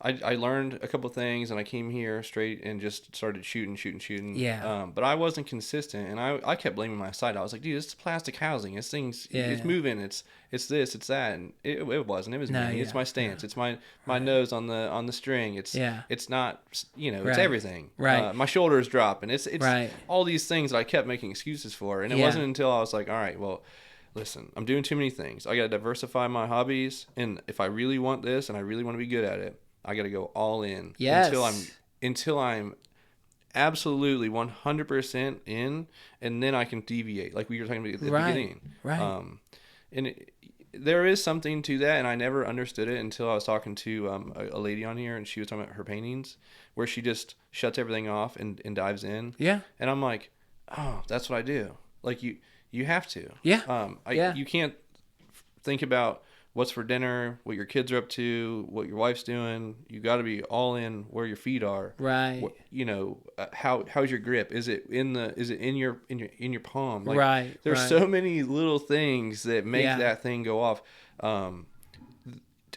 I learned a couple things, and I came here straight and just started shooting. Yeah. But I wasn't consistent, and I kept blaming my sight. I was like, dude, it's plastic housing. This thing's it's moving. It's this, it's that, and it wasn't. It was me. It's my stance. It's my nose on the string. It's not it's everything. Right. My shoulders dropping. It's right. all these things that I kept making excuses for, and it wasn't until I was like, all right, well, listen, I'm doing too many things. I got to diversify my hobbies, and if I really want this and I really want to be good at it, I got to go all in until I'm absolutely 100% in, and then I can deviate, like we were talking about at the beginning. Right. There is something to that, and I never understood it until I was talking to a lady on here, and she was talking about her paintings, where she just shuts everything off and dives in. Yeah. And I'm like, oh, that's what I do. Like you have to. Yeah. You can't think about what's for dinner, what your kids are up to, what your wife's doing. You got to be all in where your feet are. Right. How's your grip? Is it in your palm? Like, right. There's so many little things that make that thing go off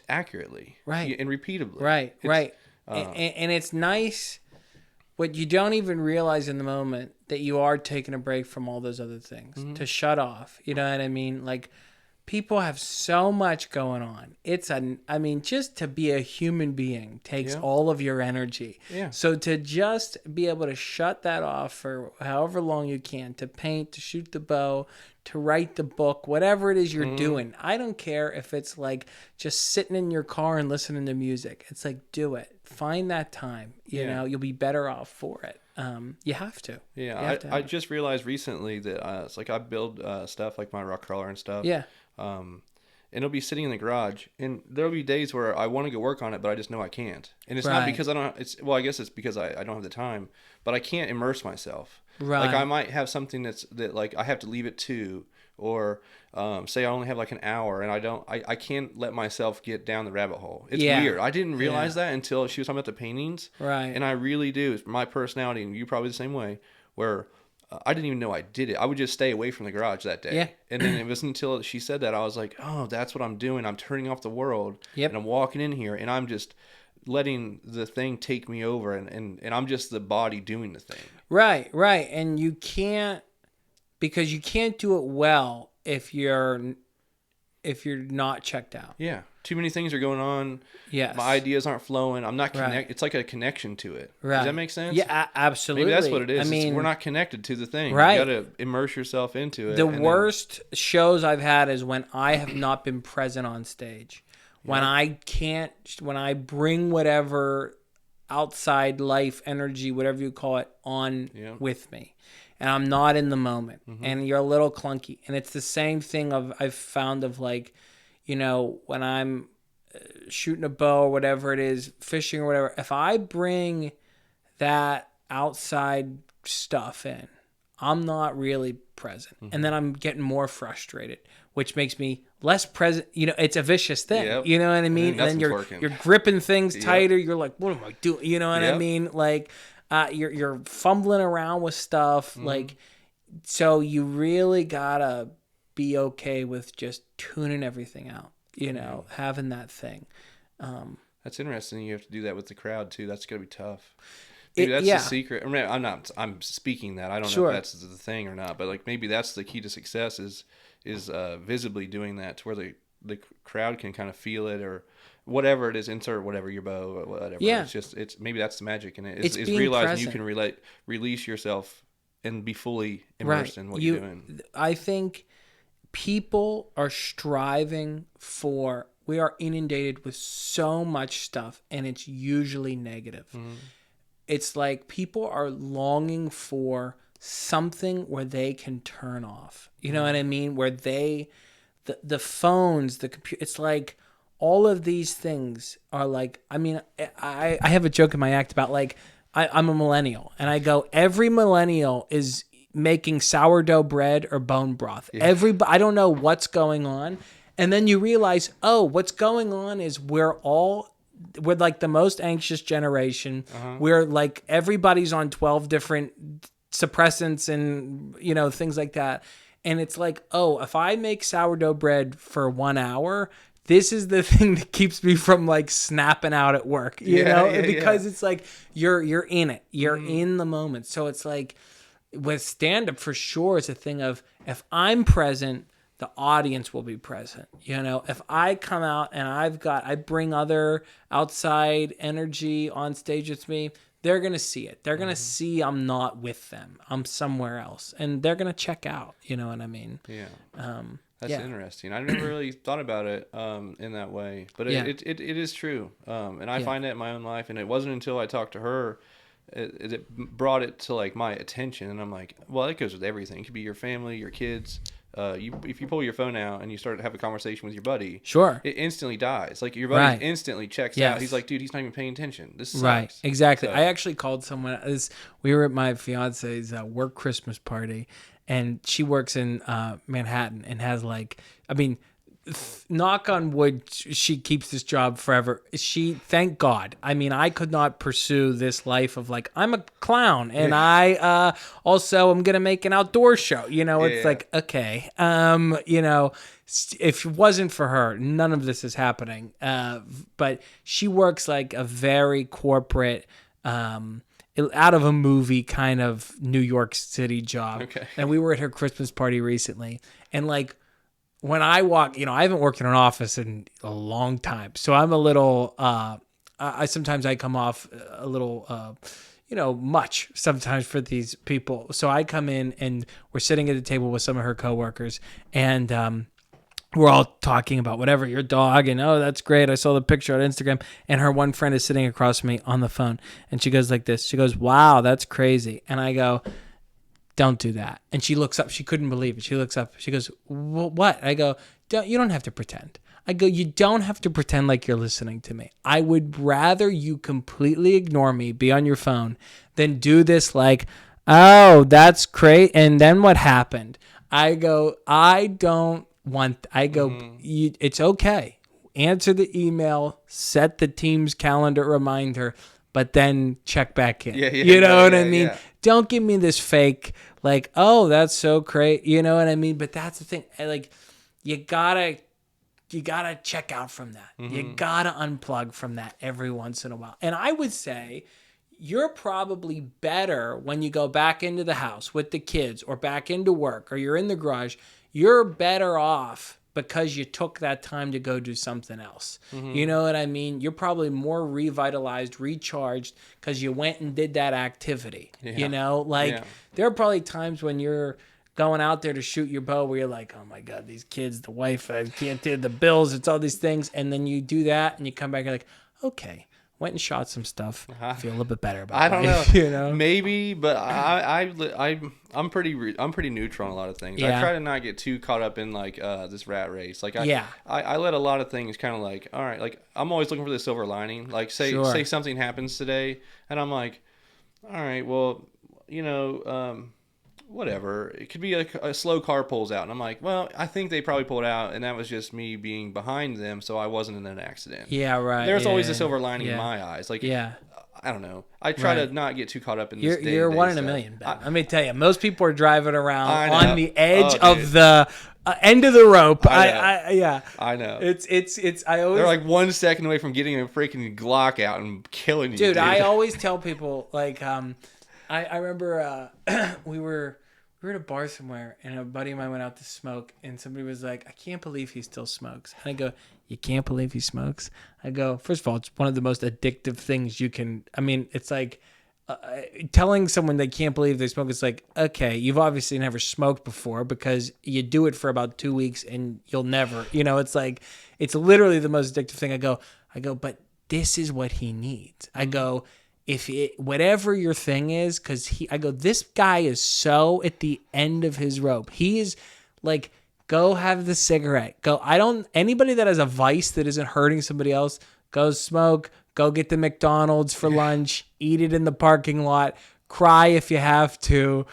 accurately. Right. And repeatably. Right. Right. And it's nice. What you don't even realize in the moment that you are taking a break from all those other things to shut off. You know what I mean? Like, people have so much going on. Just to be a human being takes all of your energy. Yeah. So to just be able to shut that off for however long you can, to paint, to shoot the bow, to write the book, whatever it is you're doing. I don't care if it's like just sitting in your car and listening to music. It's like, do it. Find that time. You know, you'll be better off for it. You have to. Yeah. I just realized recently that it's like I build stuff like my rock crawler and stuff. Yeah. And it'll be sitting in the garage, and there'll be days where I want to go work on it, but I just know I can't. And it's not because I guess it's because I don't have the time, but I can't immerse myself. Right. Like I might have something that like I have to leave at 2, or say I only have like an hour, and I can't let myself get down the rabbit hole. It's weird. I didn't realize that until she was talking about the paintings. Right. And I really do. It's my personality, and you probably the same way, where I didn't even know I did it. I would just stay away from the garage that day. Yeah. And then it wasn't until she said that I was like, oh, that's what I'm doing. I'm turning off the world. Yep. And I'm walking in here, and I'm just letting the thing take me over, and I'm just the body doing the thing. Right. And you can't, because you can't do it well if you're not checked out. Yeah. Too many things are going on. Yes. My ideas aren't flowing. I'm not Right. It's like a connection to it. Right. Does that make sense? Yeah, absolutely. Maybe that's what it is. I mean, we're not connected to the thing. right. You got to immerse yourself into it. The worst shows I've had is when I have not been present on stage. When I bring whatever outside life energy, whatever you call it, on with me, and I'm not in the moment, and you're a little clunky. And it's the same thing I've found of like, when I'm shooting a bow or whatever it is, fishing or whatever, if I bring that outside stuff in, I'm not really present. And then I'm getting more frustrated, which makes me less present. It's a vicious thing. Yep. You know what I mean? And then you're gripping things tighter. You're like, what am I doing? You know what I mean? Like, you're fumbling around with stuff. Like, so you really gotta be okay with just tuning everything out. Having that thing. That's interesting. You have to do that with the crowd too. That's gonna be tough. Maybe that's the secret. I mean, I'm speaking that. I don't know if that's the thing or not, but like maybe that's the key to success is visibly doing that to where the crowd can kind of feel it or whatever it is. Insert whatever your bow or whatever. Yeah. It's maybe that's the magic in it. It's being realizing present. you can release yourself and be fully immersed in what you're doing. I think people are striving for. We are inundated with so much stuff, and it's usually negative. It's like people are longing for something where they can turn off. You know what I mean? Where the phones, the computer, it's like all of these things are like, I mean, I have a joke in my act about like, I'm a millennial and I go, every millennial is making sourdough bread or bone broth. Yeah. I don't know what's going on. And then you realize, what's going on is we're like the most anxious generation. We're like, everybody's on 12 different suppressants and, things like that. And it's like, if I make sourdough bread for 1 hour, this is the thing that keeps me from like snapping out at work, because it's like, you're in it, you're in the moment. So it's like with stand-up for sure, it's a thing of, if I'm present, the audience will be present. If I come out and I bring other outside energy on stage with me, they're going to see it. They're going to see I'm not with them. I'm somewhere else. And they're going to check out. You know what I mean? Yeah. That's interesting. I never really thought about it in that way. But it is true. And I find that in my own life. And it wasn't until I talked to her it brought it to like my attention. And I'm like, well, it goes with everything. It could be your family, your kids. If you pull your phone out and you start to have a conversation with your buddy, sure, it instantly dies. Like your buddy instantly checks out. He's like, dude, he's not even paying attention. This sucks. Right, exactly. So, I actually called someone. We were at my fiance's work Christmas party, and she works in Manhattan and has like, I mean, knock on wood, she keeps this job forever. Thank God. I mean, I could not pursue this life of like, I'm a clown and I also am going to make an outdoor show. It's like, okay. If it wasn't for her, none of this is happening. But she works like a very corporate, out of a movie kind of New York City job. Okay. And we were at her Christmas party recently, and like, when I walk, I haven't worked in an office in a long time. So I'm a little, sometimes I come off a little, much sometimes for these people. So I come in and we're sitting at the table with some of her coworkers, and we're all talking about whatever, your dog, and that's great. I saw the picture on Instagram. And her one friend is sitting across from me on the phone, and she goes like this. She goes, wow, that's crazy. And I go, don't do that. And she looks up. She couldn't believe it. She looks up. She goes, what? I go, you don't have to pretend. I go, you don't have to pretend like you're listening to me. I would rather you completely ignore me, be on your phone, than do this like, oh, that's great. And then what happened? I go, it's okay. Answer the email, set the team's calendar reminder, but then check back in. You know what I mean? Yeah. Don't give me this fake, like, oh, that's so great. You know what I mean? But that's the thing. Like, you gotta check out from that. You gotta unplug from that every once in a while. And I would say you're probably better when you go back into the house with the kids or back into work or you're in the garage. you're better off because you took that time to go do something else. You know what I mean? You're probably more revitalized, recharged because you went and did that activity. You know, like there are probably times when you're going out there to shoot your bow where you're like, oh my God, these kids, the wife, I can't do the bills, it's all these things. And then you do that and you come back and you're like, okay, went and shot some stuff. I feel a little bit better about it. I don't know. You know? Maybe, but I'm pretty neutral on a lot of things. Yeah. I try to not get too caught up in like this rat race. Like I let a lot of things kind of like, all right, like I'm always looking for the silver lining. Like say something happens today and I'm like, all right, well, whatever. It could be like a slow car pulls out, and I'm like, well, I think they probably pulled out, and that was just me being behind them, so I wasn't in an accident. Yeah, right. There's always a silver lining in my eyes. Like, I don't know. I try to not get too caught up in this. You're one in a million, Ben. Let me tell you, most people are driving around on the edge of the end of the rope. I know. It's. I always. They're like 1 second away from getting a freaking Glock out and killing you, dude. I always tell people like, I remember we were at a bar somewhere, and a buddy of mine went out to smoke, and somebody was like, I can't believe he still smokes. And I go, you can't believe he smokes? I go, first of all, it's one of the most addictive things you can, I mean, it's like telling someone they can't believe they smoke. It's like, okay, you've obviously never smoked before because you do it for about 2 weeks and you'll never, it's like, it's literally the most addictive thing. I go, but this is what he needs. I go, whatever your thing is, I go, this guy is so at the end of his rope. He is like, go have the cigarette. Anybody that has a vice that isn't hurting somebody else, go smoke, go get the McDonald's for lunch, eat it in the parking lot, cry if you have to.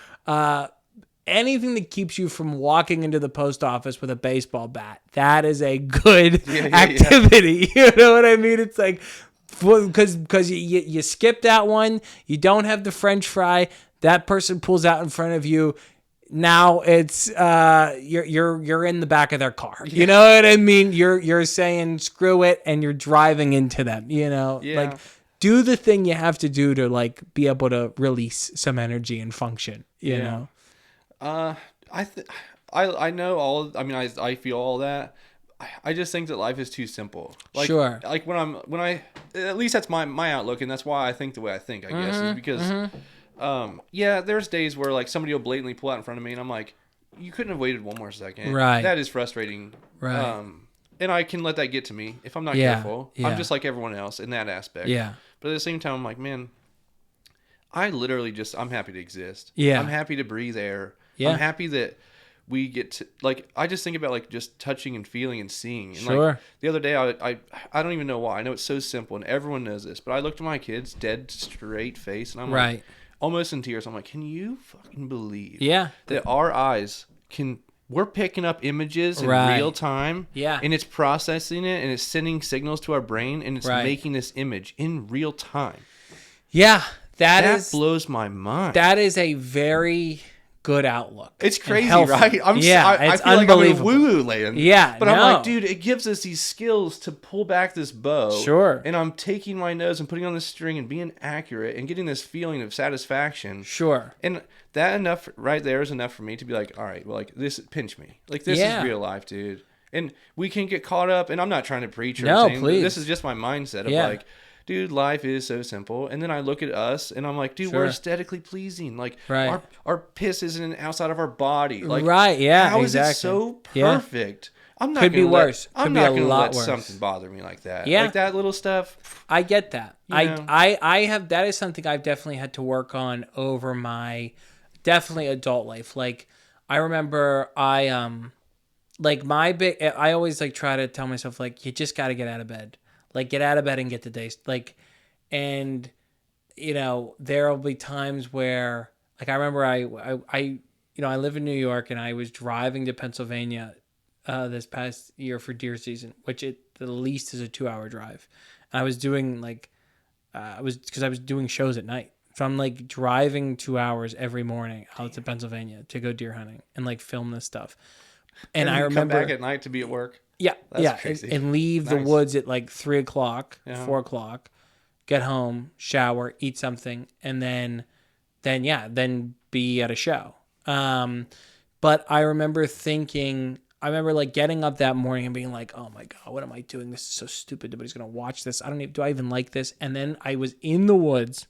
Anything that keeps you from walking into the post office with a baseball bat, that is a good activity. You know what I mean? It's like, because you skip that one, you don't have the French fry, that person pulls out in front of you, now it's you're in the back of their car. You know what I mean? You're saying screw it and you're driving into them, like do the thing you have to do to like be able to release some energy and function, you know. I know all, I mean, I feel all that. I just think that life is too simple. Like, sure. Like when I, at least that's my outlook, and that's why I think the way I think, I guess, is because, there's days where like somebody will blatantly pull out in front of me, and I'm like, you couldn't have waited one more second. Right. That is frustrating. Right. And I can let that get to me if I'm not careful. I'm just like everyone else in that aspect. Yeah. But at the same time, I'm like, man, I'm happy to exist. Yeah. I'm happy to breathe air. Yeah. I'm happy that we get to, like, I just think about like just touching and feeling and seeing. And like the other day, I don't even know why. I know it's so simple and everyone knows this, but I looked at my kids dead straight face and I'm like almost in tears. I'm like, can you fucking believe that our eyes we're picking up images in real time and it's processing it and it's sending signals to our brain and it's making this image in real time. Yeah. That blows my mind. That is a very good outlook. It's crazy, right? I feel like I'm in woo-woo land. Yeah, but I'm like, dude, it gives us these skills to pull back this bow. Sure. And I'm taking my nose and putting on the string and being accurate and getting this feeling of satisfaction. Sure. And that right there is enough for me to be like, all right, well, like this, pinch me. Like this is real life, dude. And we can get caught up, and I'm not trying to preach or anything. Please. This is just my mindset of like, dude, life is so simple. And then I look at us and I'm like, dude, we're aesthetically pleasing. Like our piss isn't outside of our body. Like, how is it so perfect? I'm not gonna worse. I'm not gonna let something bother me like that. Yeah. Like that little stuff. I get that. I have, that is something I've definitely had to work on over my definitely adult life. Like I remember I always like try to tell myself like, you just got to get out of bed. Like, get out of bed and get the day. Like, and, there will be times where, like, I remember I live in New York and I was driving to Pennsylvania this past year for deer season, which the least is a 2-hour drive. And I was doing, like, because I was doing shows at night. So I'm, like, driving 2 hours every morning out to Pennsylvania to go deer hunting and, like, film this stuff. And I remember come back at night to be at work. Yeah, and leave the woods at like 3 o'clock, 4 o'clock, get home, shower, eat something, and then be at a show. But I remember like getting up that morning and being like, oh my God, what am I doing? This is so stupid. Nobody's going to watch this. Do I even like this? And then I was in the woods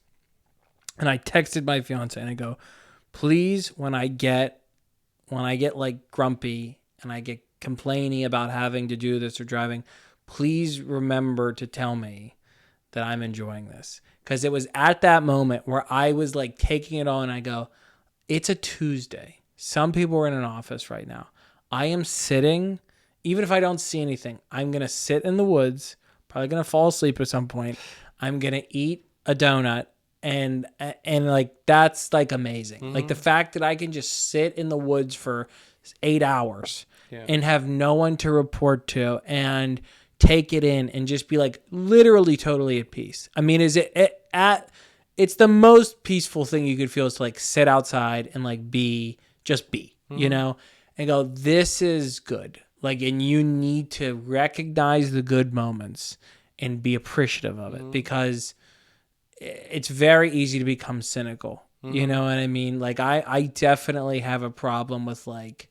and I texted my fiance and I go, please, when I get like grumpy and I get complaining about having to do this or driving, please remember to tell me that I'm enjoying this. Because it was at that moment where I was like taking it all and I go, it's a Tuesday. Some people are in an office right now. I am sitting, even if I don't see anything, I'm going to sit in the woods, probably going to fall asleep at some point. I'm going to eat a donut and like, that's like amazing. Mm-hmm. Like the fact that I can just sit in the woods for 8 hours and have no one to report to and take it in and just be like literally totally at peace. I mean, it's the most peaceful thing you could feel is to like sit outside and like be, you know, and go, this is good. Like, and you need to recognize the good moments and be appreciative of it because it's very easy to become cynical. You know what I mean? Like I definitely have a problem with like,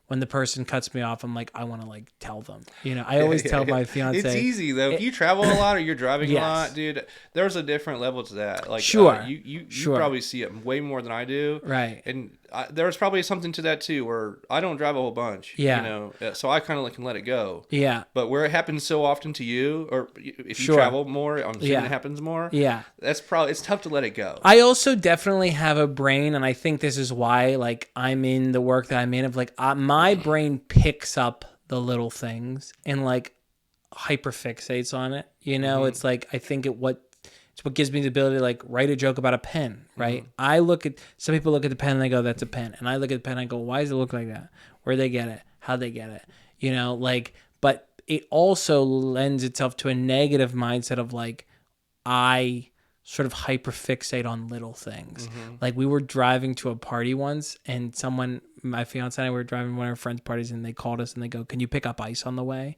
when the person cuts me off, I'm like, I want to like tell them. You know, I always tell my fiance. It's easy though. If you travel a lot or you're driving a lot, dude, there's a different level to that. Like, you probably see it way more than I do. Right. And there's probably something to that too, where I don't drive a whole bunch. Yeah. You know, so I kind of can let it go. Yeah. But where it happens so often to you, or if you travel more, I'm assuming it happens more. Yeah. That's probably, it's tough to let it go. I also definitely have a brain, and I think this is why, like, I'm in the work that I'm in, of like, my brain picks up the little things and like hyperfixates on it. You know, it's like, I think it's what gives me the ability to like write a joke about a pen, right? Some people look at the pen and they go, that's a pen. And I look at the pen and I go, why does it look like that? Where'd they get it? How'd they get it? You know, like, but it also lends itself to a negative mindset of like, I sort of hyperfixate on little things. Like we were driving to a party once and my fiance and I were driving to one of our friends' parties and they called us and they go, can you pick up ice on the way?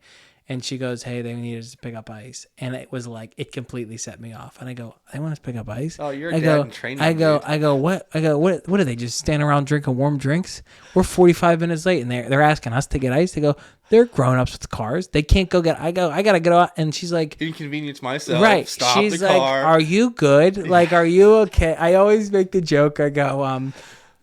And she goes, hey, they need us to pick up ice. And it was like, it completely set me off. And I go, they want us to pick up ice? Oh, you're dad in training. I go, what do they just stand around drinking warm drinks? We're 45 minutes late and they're asking us to get ice. They go, they're grown-ups with cars. They can't go get, I gotta get out. And she's like, inconvenience myself. Right. Stop she's the like, car. are you good? Like, are you okay? I always make the joke. I go,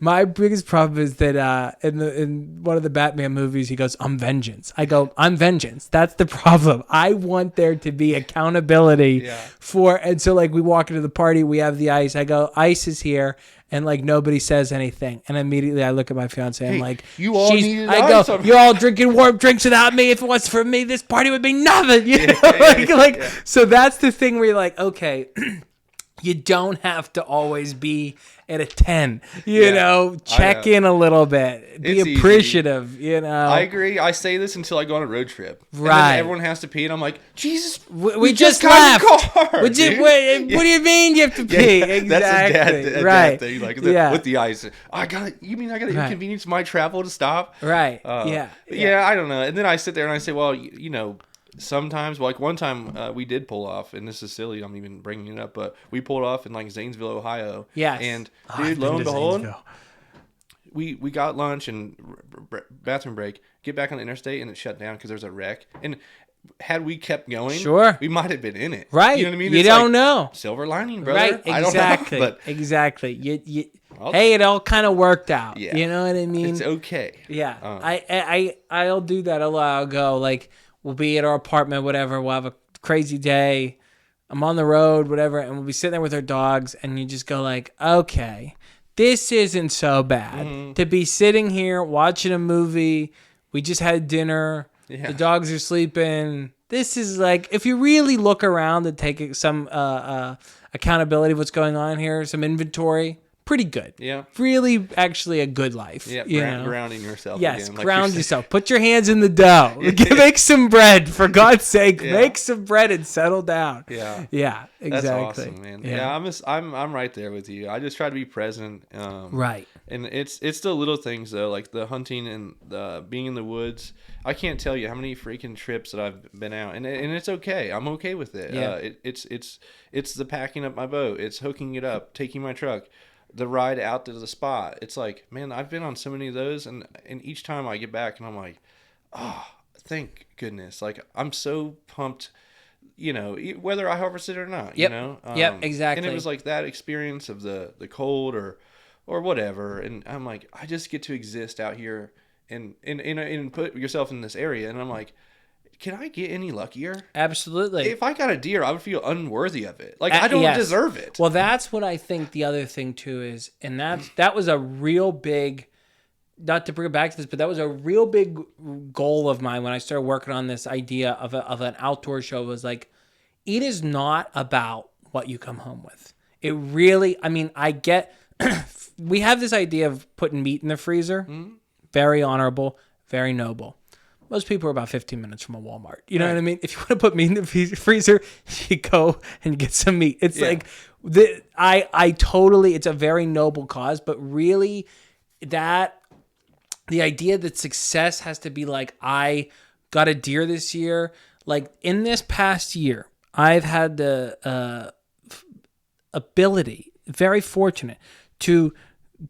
my biggest problem is that in one of the Batman movies, he goes, I'm vengeance. I go, I'm vengeance. That's the problem. I want there to be accountability and so like we walk into the party, we have the ice. I go, ice is here. And like nobody says anything. And immediately I look at my fiance. I'm like, you all needed I go, you're all drinking warm drinks without me. If it was for me, this party would be nothing. You know? So that's the thing where you're like, okay, you don't have to always be at a 10, you know, check in a little bit, be appreciative, easy. You know. I agree. I say this until I go on a road trip. Right. And then everyone has to pee and I'm like, Jesus, we just left. Car, what do you mean you have to pee? Exactly. That's a dad thing. Like with the ice. I gotta inconvenience my travel to stop? Right. Yeah, I don't know. And then I sit there and I say, well, you know, sometimes, like one time we did pull off, and this is silly, I'm even bringing it up, but we pulled off in like Zanesville, Ohio. Yes. And dude, lo and behold, we got lunch and bathroom break, get back on the interstate, and it shut down because there's a wreck. And had we kept going, sure, we might have been in it. Right. You know what I mean? You don't know. Silver lining, brother. Right. Exactly. I don't know, but exactly. Hey, it all kind of worked out. Yeah. You know what I mean? It's okay. Yeah. I'll do that a lot. I'll go like, we'll be at our apartment, whatever. We'll have a crazy day. I'm on the road, whatever. And we'll be sitting there with our dogs. And you just go like, okay, this isn't so bad. To be sitting here watching a movie. We just had dinner. Yeah. The dogs are sleeping. This is like, if you really look around and take some accountability of what's going on here, some inventory, pretty good. Yeah. Really, actually a good life. Yeah, grounding yourself. Yes, again, ground yourself. Put your hands in the dough. Make some bread, for God's sake. Yeah. Make some bread and settle down. Yeah. Yeah, exactly. That's awesome, man. Yeah, I'm right there with you. I just try to be present. Right. And it's the little things though, like the hunting and the being in the woods. I can't tell you how many freaking trips that I've been out, and it's okay. I'm okay with it. Yeah. It's the packing up my boat. It's hooking it up, taking my truck. the ride out to the spot. It's like, man, I've been on so many of those, and each time I get back and I'm like, oh, thank goodness. Like, I'm so pumped, whether I harvest it or not, Yep. Yep, And it exactly. was like that experience of the cold or whatever. And I'm like, I just get to exist out here and put yourself in this area. And I'm like, can I get any luckier? Absolutely. If I got a deer, I would feel unworthy of it. Like, I don't Yes. deserve it. Well, that's what I think the other thing too is, and that was a real big, not to bring it back to this, but that was a real big goal of mine when I started working on this idea of an outdoor show. Was like, it is not about what you come home with. It really, I mean, I get, we have this idea of putting meat in the freezer. Mm-hmm. Very honorable, very noble. Most people are about 15 minutes from a Walmart. You know Right. what I mean? If you want to put meat in the freezer, you go and get some meat. It's like, I totally, it's a very noble cause, but really the idea that success has to be like, I got a deer this year. Like in this past year, I've had the ability, very fortunate, to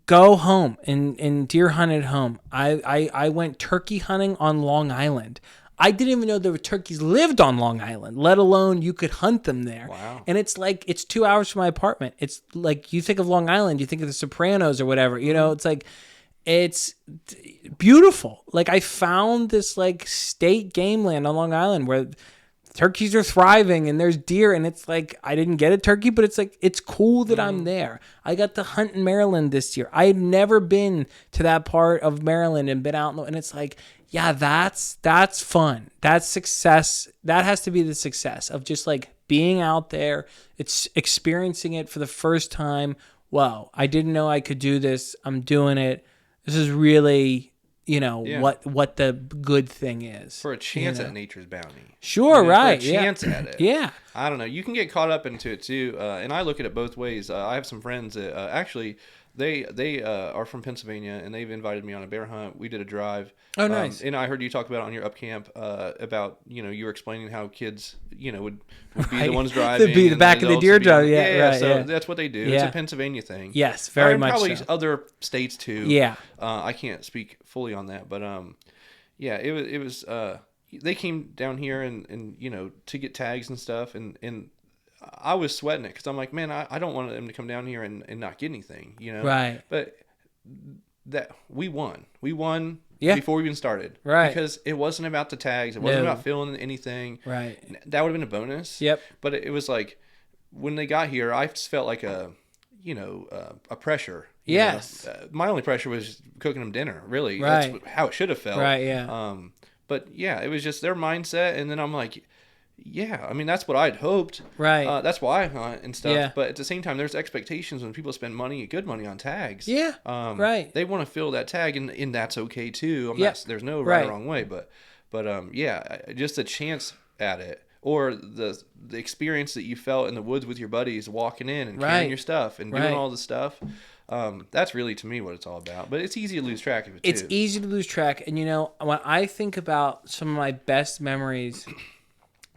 go home and deer hunt at home. I went turkey hunting on Long Island. I didn't even know there were turkeys lived on Long Island, let alone you could hunt them there. Wow. And it's like, it's 2 hours from my apartment. It's like, you think of Long Island, you think of the Sopranos or whatever, it's like, it's beautiful. Like I found this like state game land on Long Island where turkeys are thriving and there's deer, and it's like, I didn't get a turkey, but it's like, it's cool that I'm there. I got to hunt in Maryland this year. I had never been to that part of Maryland and been out, and it's like, yeah, that's fun. That's success. That has to be the success of just like being out there. It's experiencing it for the first time. Wow, I didn't know I could do this. I'm doing it. This is really, what the good thing is. For a chance at nature's bounty. Sure, right. For a chance at it. Yeah. I don't know. You can get caught up into it too. And I look at it both ways. I have some friends that actually they are from Pennsylvania, and they've invited me on a bear hunt. We did a drive. Oh, nice. And I heard you talk about on your up camp about you were explaining how kids would be the ones They'd driving. be the back of the deer drive. Yeah, right. So that's what they do. It's a Pennsylvania thing. Yes, very and much probably so. other states too. Yeah. I can't speak fully on that, but it was they came down here and to get tags and stuff, and I was sweating it because I'm like, man, I don't want them to come down here and not get anything, Right. But that we won Yeah. before we even started, Right. Because it wasn't about the tags, it wasn't No. about filling anything, Right. That would have been a bonus. Yep. But it was like when they got here, I just felt like a pressure. Yes. My only pressure was cooking them dinner. Really, Right. That's how it should have felt. Right. Yeah. But yeah, it was just their mindset, and then I'm like, yeah, I mean that's what I'd hoped. Right. That's why I hunt and stuff. Yeah. But at the same time, there's expectations when people spend good money on tags. Yeah. Right. They want to fill that tag, and that's okay too. Yep. There's no right or Right. wrong way, but yeah, just a chance at it. Or the experience that you felt in the woods with your buddies, walking in and carrying Right. your stuff and doing Right. all the stuff. That's really to me what it's all about. But it's easy to lose track of it too. It's easy to lose track. And when I think about some of my best memories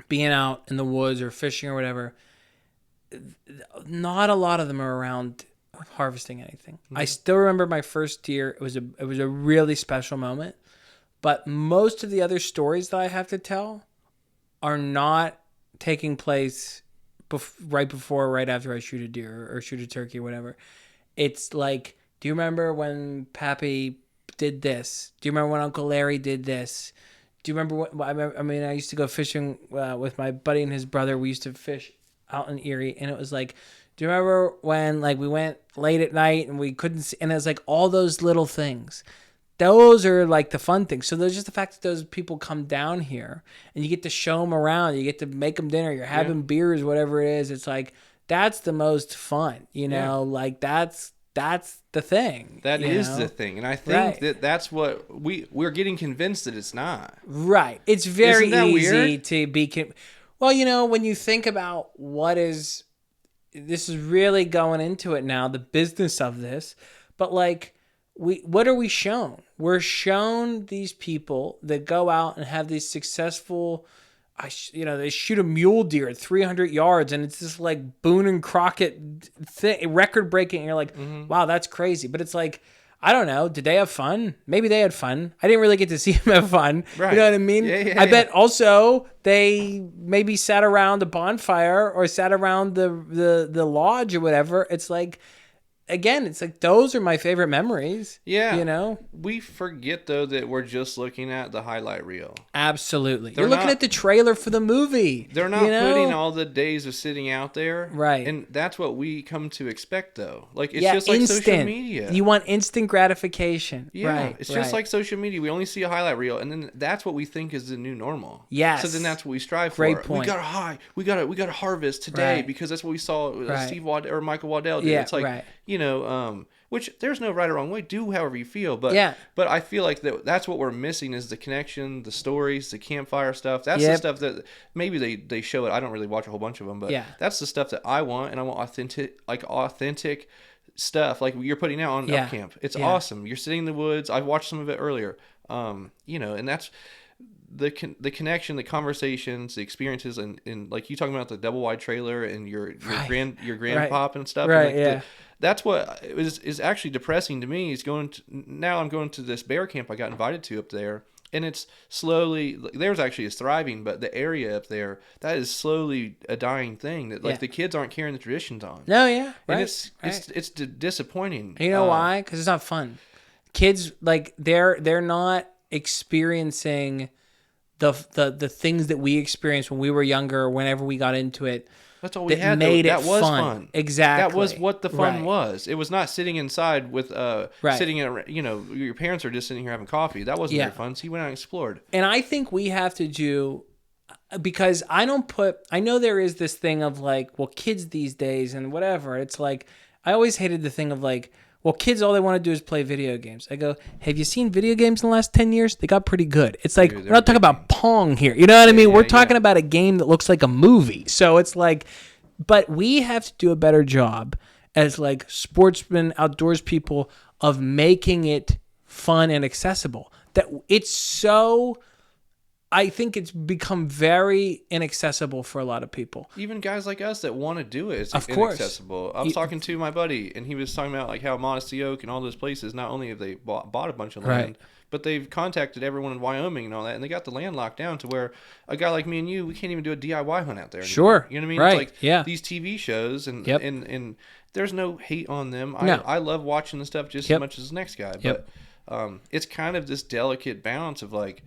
being out in the woods or fishing or whatever, not a lot of them are around harvesting anything. Mm-hmm. I still remember my first deer. It was a really special moment. But most of the other stories that I have to tell are not taking place right before, right after I shoot a deer or shoot a turkey or whatever. It's like, do you remember when Pappy did this? Do you remember when Uncle Larry did this? Do you remember what? I mean, I used to go fishing with my buddy and his brother. We used to fish out in Erie, and it was like, do you remember when we went late at night and we couldn't see? And it was like all those little things. Those are like the fun things. So there's just the fact that those people come down here and you get to show them around. You get to make them dinner. You're having beers, whatever it is. It's like, that's the most fun, like that's the thing. That is the thing. And I think that's what we're getting convinced that it's not. Right. It's very easy weird? to be, well, when you think about this is really going into it now, the business of this, but what are we shown? We're shown these people that go out and have these successful they shoot a mule deer at 300 yards and it's this like Boone and Crockett thing, record breaking. And you're like, wow, that's crazy. But it's like, I don't know. Did they have fun? Maybe they had fun. I didn't really get to see them have fun. Right. You know what I mean? I bet also they maybe sat around a bonfire or sat around the lodge or whatever. It's like, again, it's like those are my favorite memories. Yeah. You know? We forget, though, that we're just looking at the highlight reel. Absolutely. You're looking at the trailer for the movie. They're not putting all the days of sitting out there. Right. And that's what we come to expect, though. Like, it's just instant. like social media. You want instant gratification. Yeah. Right. It's just like social media. We only see a highlight reel, and then that's what we think is the new normal. Yes. So then that's what we strive Great for. point. We got to harvest today Right. because that's what we saw Right. Steve Waddell or Michael Waddell did. Yeah, It's like, right. which there's no right or wrong way. Do however you feel. But but I feel like that's what we're missing is the connection, the stories, the campfire stuff. That's the stuff that maybe they show it. I don't really watch a whole bunch of them, but that's the stuff that I want, and I want authentic stuff like you're putting out on Up Camp. It's awesome. You're sitting in the woods. I've watched some of it earlier. And that's the connection, the conversations, the experiences, and like you talking about the double wide trailer and your grandpop and stuff. Right. And like that's what is actually depressing to me. Is now I'm going to this bear camp I got invited to up there, and it's slowly there's actually is thriving, but the area up there that is slowly a dying thing. That like the kids aren't carrying the traditions on. No, yeah, right. And it's disappointing. You know why? Because it's not fun. Kids like they're not experiencing the things that we experienced when we were younger. Whenever we got into it. That's all we had. Made that it was fun. Exactly. That was what the fun was. It was not sitting inside with sitting in your parents are just sitting here having coffee. That wasn't very fun. So you went out and explored. And I think we have to do because I know there is this thing of like, well, kids these days and whatever. It's like I always hated the thing of like, well, kids, all they want to do is play video games. I go, have you seen video games in the last 10 years? They got pretty good. It's like, we're not talking about Pong here. You know what I mean? We're talking about a game that looks like a movie. So it's like, but we have to do a better job as like sportsmen, outdoors people of making it fun and accessible. That it's so... I think it's become very inaccessible for a lot of people. Even guys like us that want to do it, it's Course. inaccessible. I was talking to my buddy, and he was talking about like how Modesty Oak and all those places, not only have they bought a bunch of land, but they've contacted everyone in Wyoming and all that, and they got the land locked down to where a guy like me and you, we can't even do a DIY hunt out there anymore. Sure. You know what I mean? Right. It's like these TV shows, and there's no hate on them. No. I love watching the stuff just as much as the next guy, but it's kind of this delicate balance of like,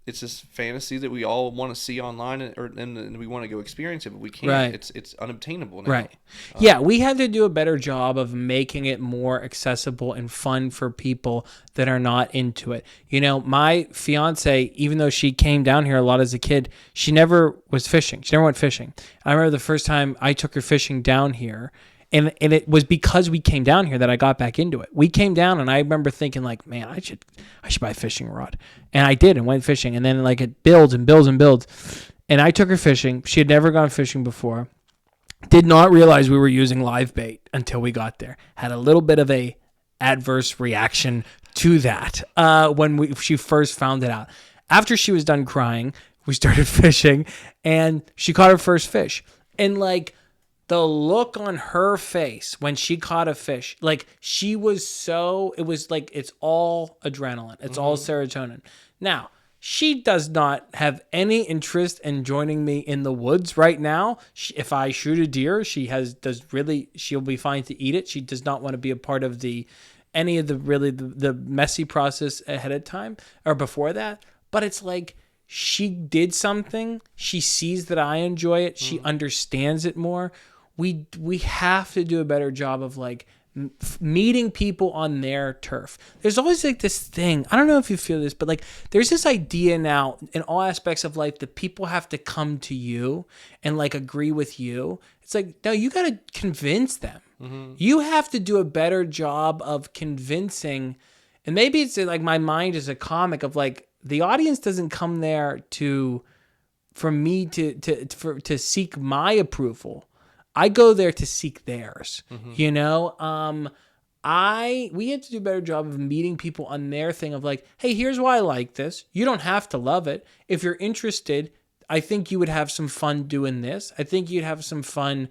it's this fantasy that we all want to see online, and we want to go experience it, but we can't. Right. It's unobtainable now. Right. We have to do a better job of making it more accessible and fun for people that are not into it. My fiance, even though she came down here a lot as a kid, she never was fishing. She never went fishing. I remember the first time I took her fishing down here. And it was because we came down here that I got back into it. We came down, and I remember thinking, like, man, I should buy a fishing rod. And I did and went fishing. And then, like, it builds and builds and builds. And I took her fishing. She had never gone fishing before. Did not realize we were using live bait until we got there. Had a little bit of a adverse reaction to that when she first found it out. After she was done crying, we started fishing, and she caught her first fish. And, like, the look on her face when she caught a fish, like it was like it's all adrenaline. It's all serotonin. Now, she does not have any interest in joining me in the woods right now. If I shoot a deer, she'll be fine to eat it. She does not want to be a part of any of the messy process ahead of time or before that. But it's like, she did something. She sees that I enjoy it. She understands it more. We have to do a better job of like meeting people on their turf. There's always like this thing. I don't know if you feel this, but like there's this idea now in all aspects of life that people have to come to you and like agree with you. It's like, no, you got to convince them. Mm-hmm. You have to do a better job of convincing. And maybe it's like my mind is a comic of like the audience doesn't come there for me to seek my approval. I go there to seek theirs. Mm-hmm. we have to do a better job of meeting people on their thing of like, hey, here's why I like this. You don't have to love it. If you're interested, I think you would have some fun doing this. I think you'd have some fun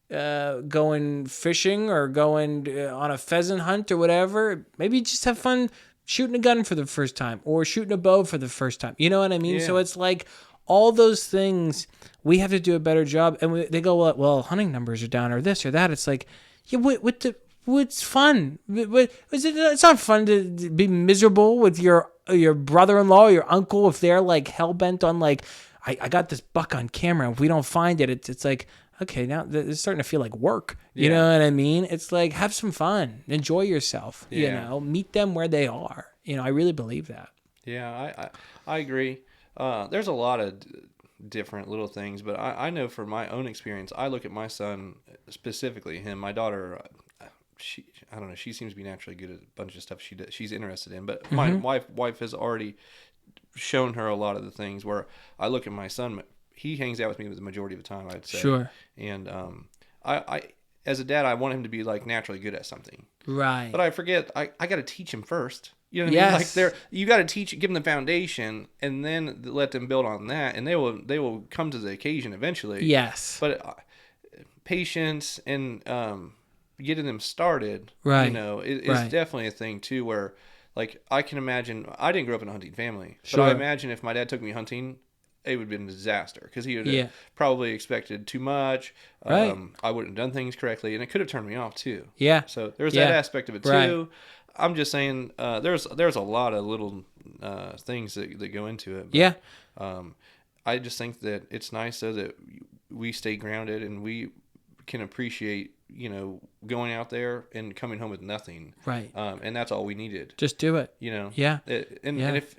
going fishing or going on a pheasant hunt or whatever. Maybe just have fun shooting a gun for the first time or shooting a bow for the first time. You know what I mean? Yeah. So it's like all those things we have to do a better job. And they go, well, hunting numbers are down or this or that. It's like, yeah, what's fun? It's not fun to be miserable with your brother-in-law or your uncle if they're like hell-bent on like, I got this buck on camera. If we don't find it, it's like, okay, now it's starting to feel like work. You know what I mean? It's like, have some fun. Enjoy yourself. You know, meet them where they are. You know, I really believe that. Yeah, I agree. There's a lot of different little things, but I know from my own experience, I look at my son, specifically him, my daughter, I don't know, she seems to be naturally good at a bunch of stuff she's interested in, but my wife has already shown her a lot of the things where I look at my son, he hangs out with me the majority of the time, I'd say. Sure. And I as a dad, I want him to be like naturally good at something. Right. But I forget, I got to teach him first. You know what I mean? Like you got to give them the foundation, and then let them build on that, and they will come to the occasion eventually. Yes. But patience and getting them started, right. You know, is definitely a thing too. Where, like, I can imagine, I didn't grow up in a hunting family, but I imagine if my dad took me hunting, it would have been a disaster because he would have probably expected too much. Right. I wouldn't have done things correctly, and it could have turned me off too. Yeah. So there's that aspect of it too. Right. I'm just saying, there's a lot of little things that go into it. But, I just think that it's nice though that we stay grounded and we can appreciate, you know, going out there and coming home with nothing. Right. And that's all we needed. Just do it. You know. Yeah. And if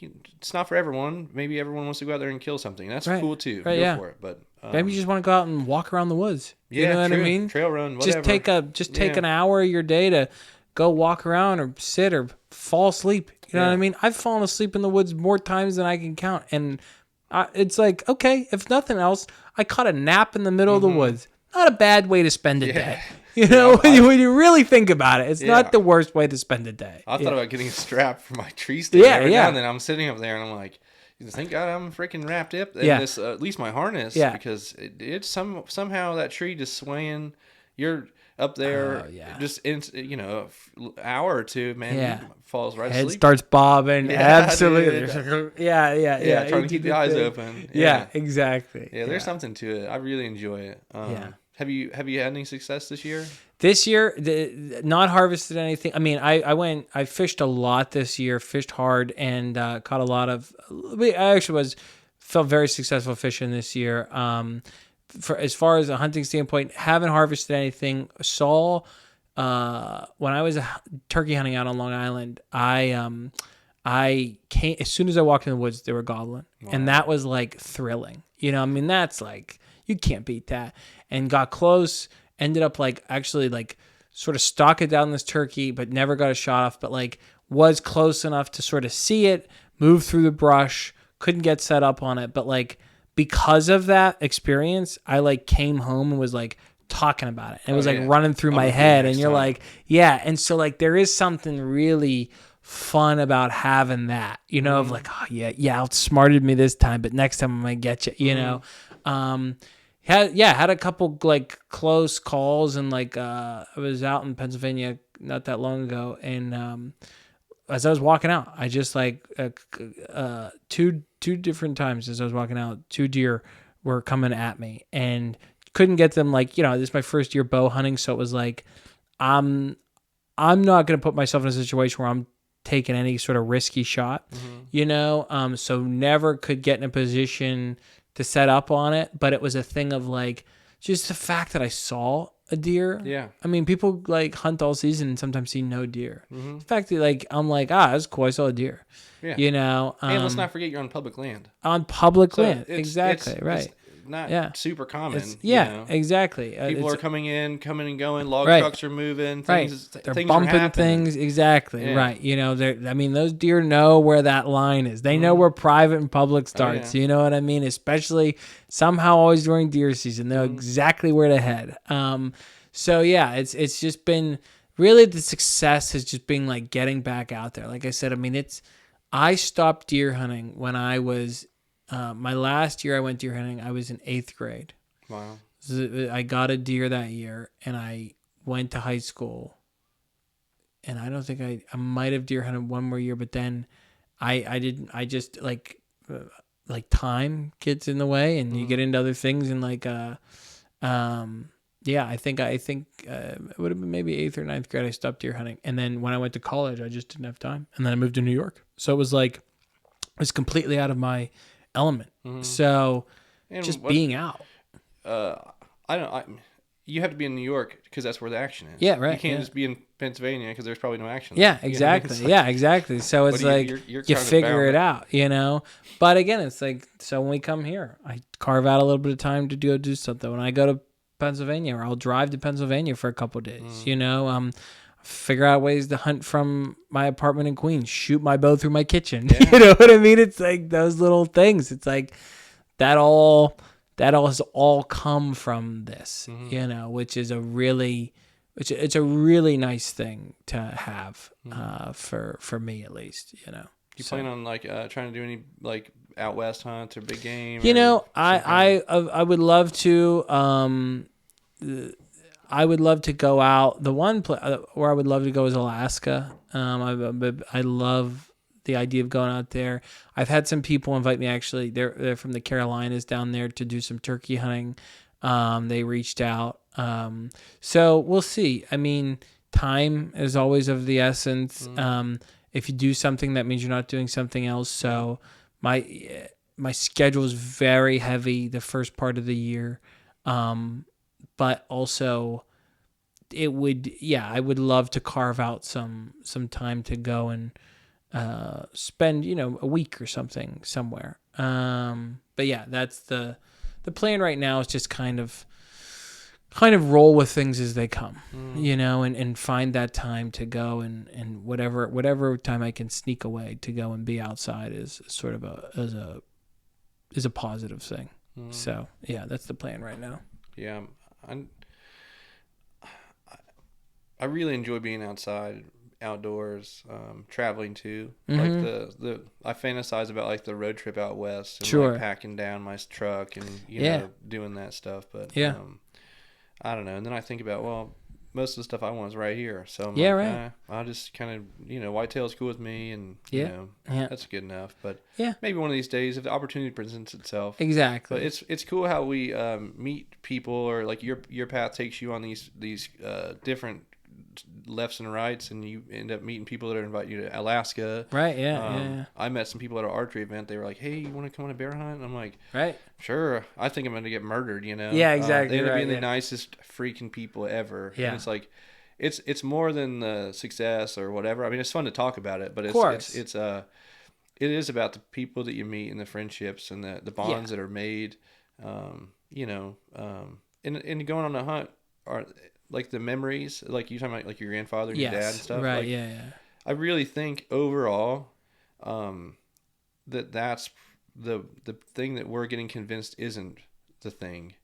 it's not for everyone, maybe everyone wants to go out there and kill something. That's cool too. Right, go for it. But maybe you just want to go out and walk around the woods. You know what I mean? Trail run, whatever. Just take an hour of your day to go walk around or sit or fall asleep. You know what I mean? I've fallen asleep in the woods more times than I can count. And it's like, okay, if nothing else, I caught a nap in the middle of the woods. Not a bad way to spend a day. You know, when you really think about it, it's not the worst way to spend a day. I thought about getting a strap for my tree stand. Every now and then I'm sitting up there and I'm like, thank God I'm freaking wrapped up in this, at least my harness, because it's somehow that tree just swaying. You're up there, just in, you know, an hour or two, man, falls right asleep. Head starts bobbing. Absolutely. Trying to keep the eyes open. Yeah, exactly. Yeah, there's something to it. I really enjoy it. Have you had any success this year? This year, not harvested anything. I mean, I fished a lot this year, fished hard, and caught a lot of. I actually felt very successful fishing this year. For as far as a hunting standpoint, haven't harvested anything. Saw when I was turkey hunting out on Long Island, I came as soon as I walked in the woods, they were gobbling, and that was like thrilling. You know, I mean, that's like you can't beat that. And got close. Ended up like actually like sort of stalking down this turkey, but never got a shot off. But like was close enough to sort of see it, move through the brush. Couldn't get set up on it, but like. Because of that experience, I like came home and was like talking about it. And it was like running through my head. And you're like, And so like there is something really fun about having that, you know, of like, oh yeah, outsmarted me this time, but next time I'm gonna get you, you know. Had a couple like close calls and like I was out in Pennsylvania not that long ago, and as I was walking out, I just like two different times as I was walking out, 2 deer were coming at me and couldn't get them. Like, you know, this is my first year bow hunting, so it was like I'm not gonna put myself in a situation where I'm taking any sort of risky shot, you know. So never could get in a position to set up on it, but it was a thing of like just the fact that I saw a deer. Yeah. I mean, people like hunt all season and sometimes see no deer. The fact that like I'm like, that's cool, I saw a deer. Yeah. You know. And let's not forget you're on public land. On public land. Exactly. Right. It's not super common. You know? Exactly. People are coming and going. Log trucks are moving. Things, They're things bumping are things. Exactly. Yeah. Right. You know, I mean, those deer know where that line is. They know where private and public starts. You know what I mean? Especially somehow always during deer season. They know exactly where to head. So yeah, it's just been really the success has just been like getting back out there. Like I said, I mean, I stopped deer hunting when I was, my last year I went deer hunting, I was in 8th grade. Wow. I got a deer that year, and I went to high school, and I don't think I might have deer hunted one more year, but then I didn't. I just time gets in the way, and you get into other things, and yeah, I think it would have been maybe 8th or 9th grade I stopped deer hunting, and then when I went to college, I just didn't have time, and then I moved to New York, so it was like it was completely out of my element. So And just being out. You have to be in New York because that's where the action is. Yeah, right. You can't just be in Pennsylvania because there's probably no action. Yeah, there. exactly. You know what I mean? It's like, exactly. So it's but like you're you kind of figure it bound. out. But again, it's like, so when we come here, I carve out a little bit of time to go do something. When I go to Pennsylvania, or I'll drive to Pennsylvania for a couple of days, figure out ways to hunt from my apartment in Queens, shoot my bow through my kitchen. Yeah. You know what I mean? It's like those little things. It's like that all has all come from this, which is it's a really nice thing to have, for me at least, You plan on trying to do any like out west hunts or big game? I would love to. I would love to go out. The one where I would love to go is Alaska. I love the idea of going out there. I've had some people invite me. Actually, they're from the Carolinas down there to do some turkey hunting. They reached out. So we'll see. I mean, time is always of the essence. If you do something, that means you're not doing something else. So my schedule is very heavy the first part of the year. But also I would love to carve out some time to go and spend, a week or something somewhere. But yeah, that's the plan right now, is just kind of roll with things as they come, and find that time to go and whatever time I can sneak away to go and be outside is sort of a positive thing. So yeah, that's the plan right now. Yeah. I really enjoy being outside, outdoors, traveling too. Like I fantasize about like the road trip out west and like packing down my truck and doing that stuff. But I don't know. And then I think about, well, most of the stuff I want is right here. So I'm right. I'll just kind of, whitetail's cool with me, and that's good enough. But maybe one of these days, if the opportunity presents itself. Exactly. But it's cool how we meet people, or like your path takes you on these different lefts and rights, and you end up meeting people that are inviting you to Alaska. Right. Yeah. I met some people at an archery event. They were like, "Hey, you want to come on a bear hunt?" And I'm like, "Right, sure." I think I'm going to get murdered. Yeah, exactly. They end up being the nicest freaking people ever. Yeah. And it's like, it's more than the success or whatever. I mean, it's fun to talk about it, but it is about the people that you meet and the friendships and the bonds that are made. And going on a hunt are like the memories, like you talking about, like your grandfather and your dad and stuff. Right. Like, yeah. I really think overall, that's the thing that we're getting convinced isn't the thing.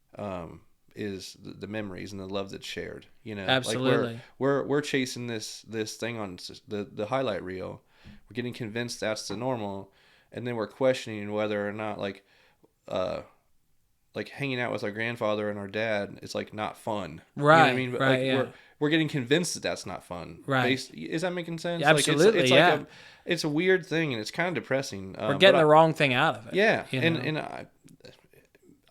Is the memories and the love that's shared. Absolutely. Like we're chasing this thing on the highlight reel. We're getting convinced that's the normal, and then we're questioning whether or not like hanging out with our grandfather and our dad is like not fun. Right. You know what I mean? But right. We're getting convinced that that's not fun. Right. Is that making sense? Absolutely. It's it's a weird thing, and it's kind of depressing. We're getting the wrong thing out of it. Yeah. And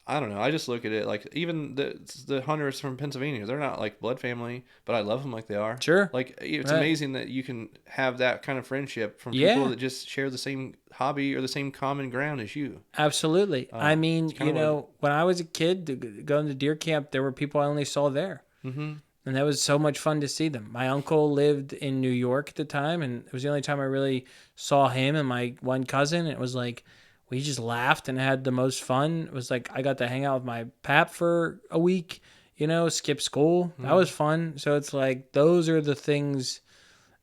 I don't know. I just look at it like, even the hunters from Pennsylvania, they're not like blood family, but I love them like they are. Sure. Like, it's amazing that you can have that kind of friendship from people that just share the same hobby or the same common ground as you. Absolutely. I mean, when I was a kid going to deer camp, there were people I only saw there. Mm-hmm. And that was so much fun to see them. My uncle lived in New York at the time, and it was the only time I really saw him and my one cousin. It was like, we just laughed and had the most fun. It was like I got to hang out with my pap for a week, skip school. That was fun. So it's like, those are the things.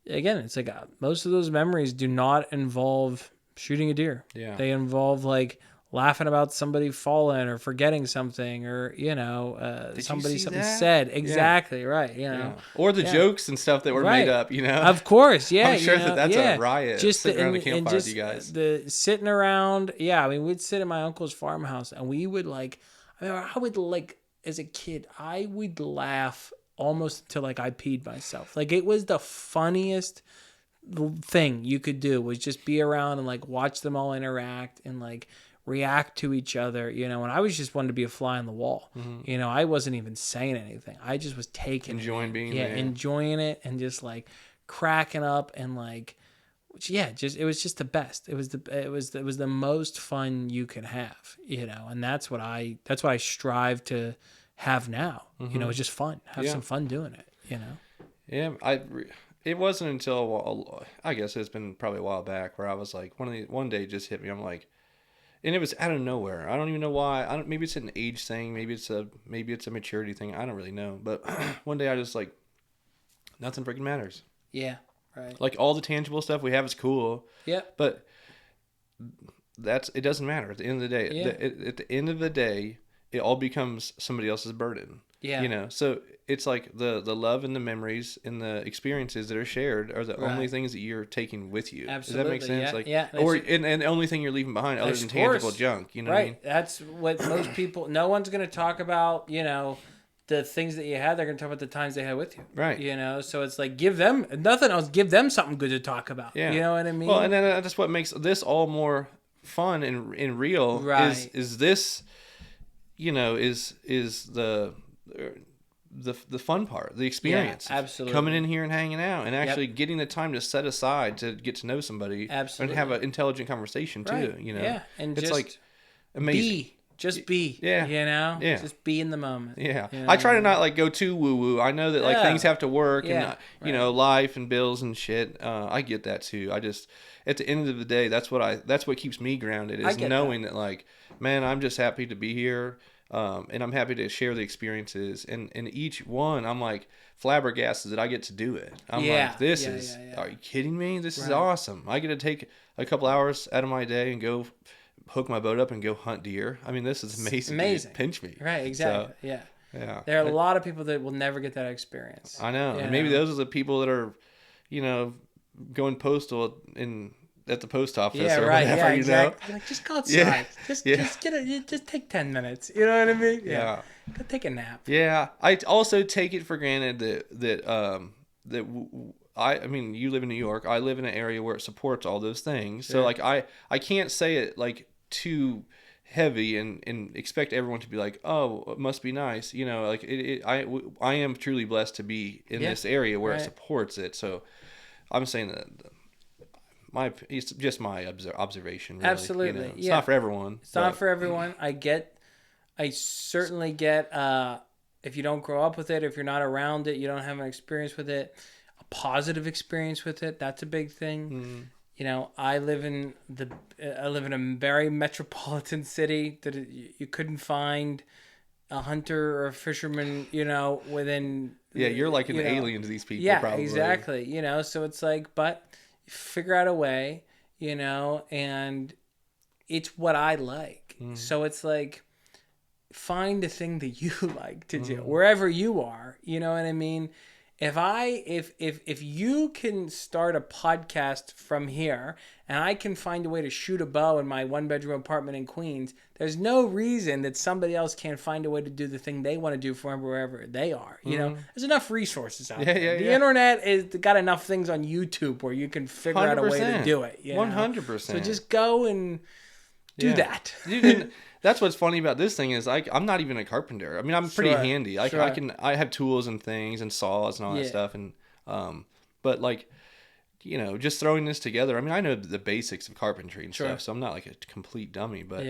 Again, it's like most of those memories do not involve shooting a deer. Yeah. They involve like laughing about somebody falling or forgetting something, or somebody something that? said Yeah. exactly right, Or the jokes and stuff that were Right. made up, Of course, yeah. I'm sure that's a riot, Just sitting around the and campfire with just you guys. the sitting around. Yeah, I mean, we'd sit at my uncle's farmhouse, and we would I would as a kid, I would laugh almost until I peed myself. It was the funniest thing you could do, was just be around and watch them all interact and react to each other, and I was just wanted to be a fly on the wall. I wasn't even saying anything. I just was Enjoying being there. enjoying it, and just cracking up, and it was just the best. It was the most fun you could have, and that's what I strive to have now. It's just fun. Have some fun doing it, Yeah, it wasn't until I guess it's been probably a while back where I was like, one day it just hit me. I'm like, and it was out of nowhere. I don't even know why. Maybe it's an age thing. Maybe it's a maturity thing. I don't really know. But one day I just nothing freaking matters. Yeah, right. All the tangible stuff we have is cool. Yeah. But it doesn't matter at the end of the day. Yeah. At the end of the day, it all becomes somebody else's burden. Yeah. So it's the love and the memories and the experiences that are shared are the only things that you're taking with you. Absolutely. Does that make sense? Yeah. And the only thing you're leaving behind other than tangible junk. You know what I mean? That's what most people. No one's going to talk about. The things that you had. They're going to talk about the times they had with you. Right. So it's give them nothing else. Give them something good to talk about. Yeah. You know what I mean? Well, and then that's what makes this all more fun and real. Right. Is this, is the fun part, the experience. Yeah, absolutely. Coming in here and hanging out and actually getting the time to set aside to get to know somebody. Absolutely. And have an intelligent conversation too. Right. Yeah. And it's just amazing. Just be. Yeah. Yeah. Just be in the moment. Yeah. I try to not go too woo woo. I know that things have to work and life and bills and shit. I get that too. I just, at the end of the day, that's what keeps me grounded, is knowing that man, I'm just happy to be here. And I'm happy to share the experiences, and each one I'm flabbergasted that I get to do it. I'm this is, are you kidding me? This is awesome. I get to take a couple hours out of my day and go hook my boat up and go hunt deer. I mean, this is amazing. Dude. Pinch me. Right. Exactly. So, yeah. There are a lot of people that will never get that experience. I know. And maybe those are the people that are, going postal at the post office or whatever, yeah, exactly. Just go outside. Just take 10 minutes. You know what I mean? Yeah. Go take a nap. Yeah. I also take it for granted that I mean, you live in New York. I live in an area where it supports all those things. So I can't say it too heavy and expect everyone to be oh, it must be nice. I am truly blessed to be in this area where it supports it. So I'm saying that it's just my observation. Really. Absolutely. It's not for everyone. It's not for everyone. I certainly get, if you don't grow up with it, if you're not around it, you don't have an experience with it, a positive experience with it. That's a big thing. Mm-hmm. I live in a very metropolitan city that you couldn't find a hunter or a fisherman, within. Yeah, you're an alien to these people. Yeah, probably. Exactly. So it's but figure out a way, and it's what I like. Mm. So it's find a thing that you like to do wherever you are. You know what I mean? If you can start a podcast from here, and I can find a way to shoot a bow in my 1-bedroom apartment in Queens, there's no reason that somebody else can't find a way to do the thing they want to do from wherever they are. There's enough resources out there. The internet has got enough things on YouTube where you can figure out a way to do it. 100%. So just go and do that. That's what's funny about this thing is I'm not even a carpenter. I mean, I'm pretty handy. I have tools and things and saws and all that stuff. And, but just throwing this together. I mean, I know the basics of carpentry and stuff, so I'm not a complete dummy, but,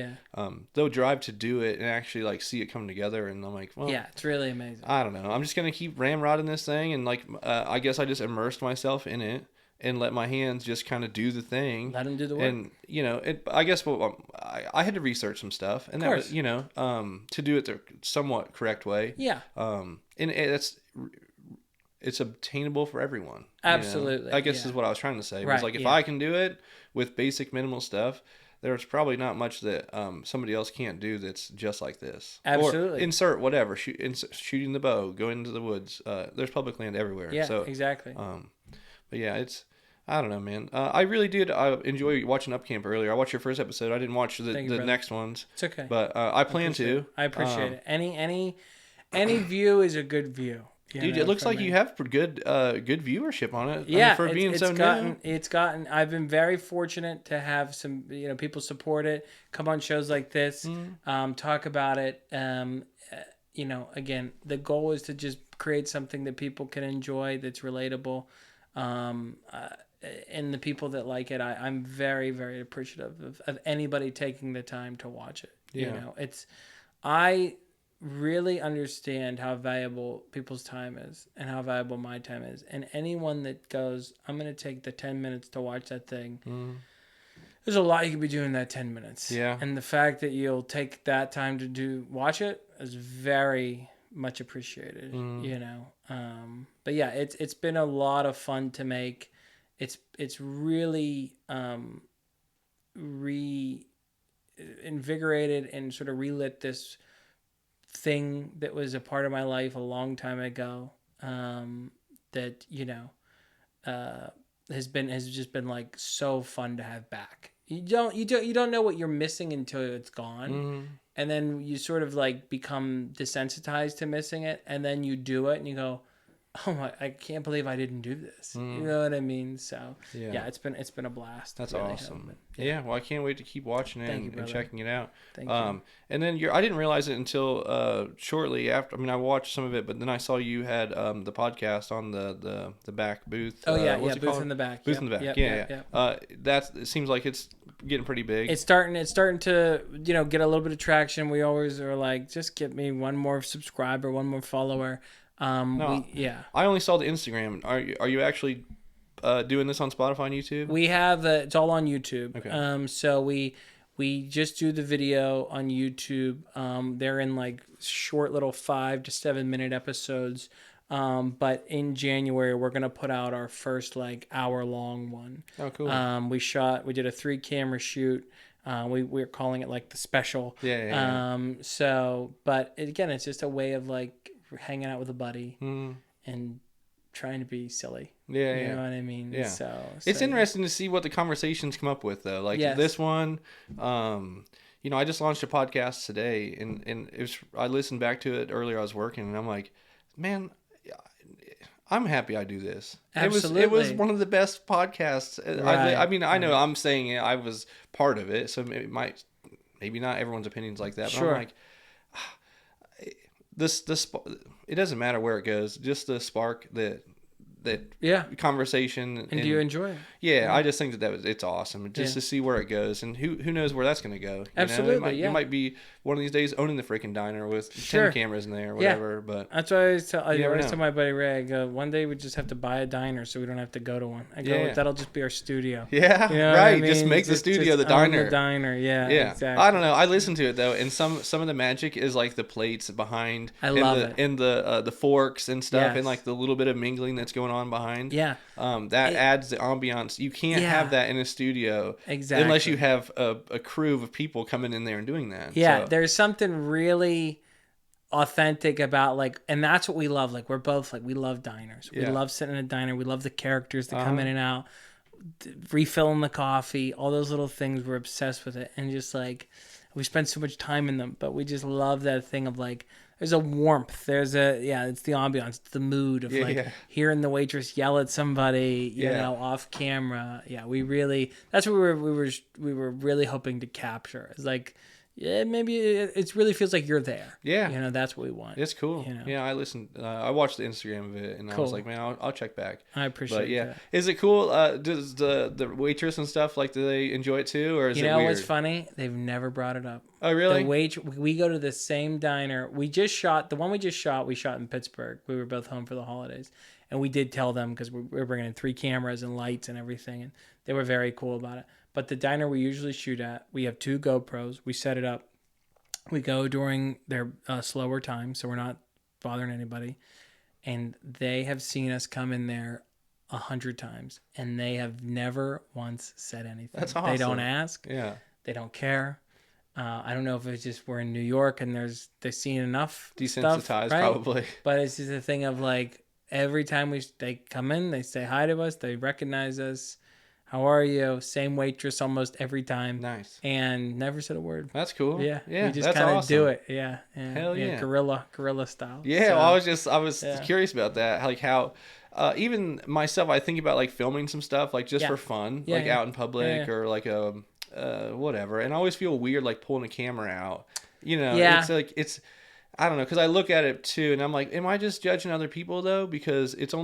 they'll drive to do it and actually see it come together. And I'm well, it's really amazing. I don't know. I'm just going to keep ramrodding this thing. And I guess I just immersed myself in it and let my hands just kind of do the thing. Let them do the work. And, I guess I had to research some stuff, and that was, to do it the somewhat correct way. Yeah. And it's obtainable for everyone. Absolutely. I guess is what I was trying to say. It was if I can do it with basic minimal stuff, there's probably not much that somebody else can't do that's just like this. Absolutely. Or insert whatever, shooting the bow, going into the woods. There's public land everywhere. Yeah, So exactly. but yeah, I don't know, man. I really did enjoy watching Up Camp earlier. I watched your first episode. I didn't watch the next ones. It's okay. But I plan to. I appreciate it. Any view is a good view. Dude, it looks like you have good viewership on it. Yeah, for being so new. It's gotten. I've been very fortunate to have some, people support it, come on shows like this, talk about it. Again, the goal is to just create something that people can enjoy, that's relatable, and the people that like it, I'm very, very appreciative of anybody taking the time to watch it. Yeah. I really understand how valuable people's time is and how valuable my time is. And anyone that goes, I'm going to take the 10 minutes to watch that thing. There's a lot you could be doing in that 10 minutes. Yeah. And the fact that you'll take that time to watch it is very much appreciated, But yeah, it's been a lot of fun to make. It's really reinvigorated and sort of relit this thing that was a part of my life a long time ago, that has just been like so fun to have back. You don't know what you're missing until it's gone, and then you sort of like become desensitized to missing it, and then you do it and you go, oh my, I can't believe I didn't do this. You know what I mean? So yeah, it's been a blast. That's really awesome. Yeah, well, I can't wait to keep watching it and checking it out. Thank you. And then I didn't realize it until shortly after. I mean, I watched some of it, but then I saw you had the podcast on the back booth. Oh yeah, booth in the back. Booth in the back. Yeah. It seems like it's getting pretty big. It's starting to get a little bit of traction. We always are like, just get me one more subscriber, one more follower. I only saw the Instagram. Are you actually doing this on Spotify and YouTube? We have it's all on YouTube. Okay. So we just do the video on YouTube. They're in like short little 5 to 7 minute episodes. But in January we're gonna put out our first like hour long one. Oh, cool. We did a 3 camera shoot. We're calling it like the special. Yeah. But again, it's just a way of like hanging out with a buddy and trying to be silly. You know what I mean? Yeah. So it's interesting to see what the conversations come up with, though. Like this one, I just launched a podcast today, and I listened back to it earlier. I was working, and I'm like, man, I'm happy I do this. Absolutely. It was one of the best podcasts. Right. I know I'm saying it. I was part of it, so maybe not everyone's opinions like that. But sure. I'm like, it doesn't matter where it goes, just the spark that conversation. And do you enjoy it? Yeah, I just think it's awesome just to see where it goes, and who knows where that's going to go. Absolutely. You might be one of these days owning the freaking diner with 10 cameras in there or whatever. But that's why I always tell my buddy Ray, I go, one day we just have to buy a diner so we don't have to go to one. I go, that'll just be our studio. Yeah, right. I mean? Just make the studio the diner. The diner, yeah. Exactly. I don't know. I listen to it though, and some of the magic is like the plates behind. I love it. And the forks and stuff, and like the little bit of mingling that's going on behind. Yeah. That adds the ambiance. You can't have that in a studio. Exactly. Unless you have a crew of people coming in there and doing that. Yeah, there's something really authentic about and that's what we love. Like we're both we love diners. We love sitting in a diner. We love the characters that come in and out, refilling the coffee, all those little things. We're obsessed with it, and just we spend so much time in them. But we just love that thing of there's a warmth. There's it's the ambiance, it's the mood of hearing the waitress yell at somebody, you know, off camera. Yeah, that's what we were really hoping to capture. It's maybe it really feels like you're there. Yeah, that's what we want. It's cool. Yeah, I listened. I watched the Instagram of it, and I was like, man, I'll check back. I appreciate that. Is it cool? Does the waitress and stuff do they enjoy it too, or is it weird? You know what's funny? They've never brought it up. Oh, really? We go to the same diner. We shot in Pittsburgh. We were both home for the holidays, and we did tell them because we were bringing in 3 cameras and lights and everything, and they were very cool about it. But the diner we usually shoot at, we have 2 GoPros. We set it up. We go during their slower time, so we're not bothering anybody. And they have seen us come in there 100 times, and they have never once said anything. That's awesome. They don't ask. Yeah. They don't care. I don't know if it's just we're in New York and they're seeing enough Desensitized, stuff, right? probably. But it's just a thing of like every time they come in, they say hi to us, they recognize us. How are you? Same waitress almost every time. Nice. And never said a word. That's cool. Yeah. Yeah, We just that's kind of awesome. do it. Yeah. Hell yeah. Guerrilla style. Yeah, So, well, I was curious about that. Like how, even myself, I think about like filming some stuff like just Yeah. for fun, Yeah, like yeah. out in public Yeah. or like whatever. And I always feel weird like pulling a camera out. You know, Yeah. it's like I don't know, because I look at it too, and I'm like, am I just judging other people though? Because it's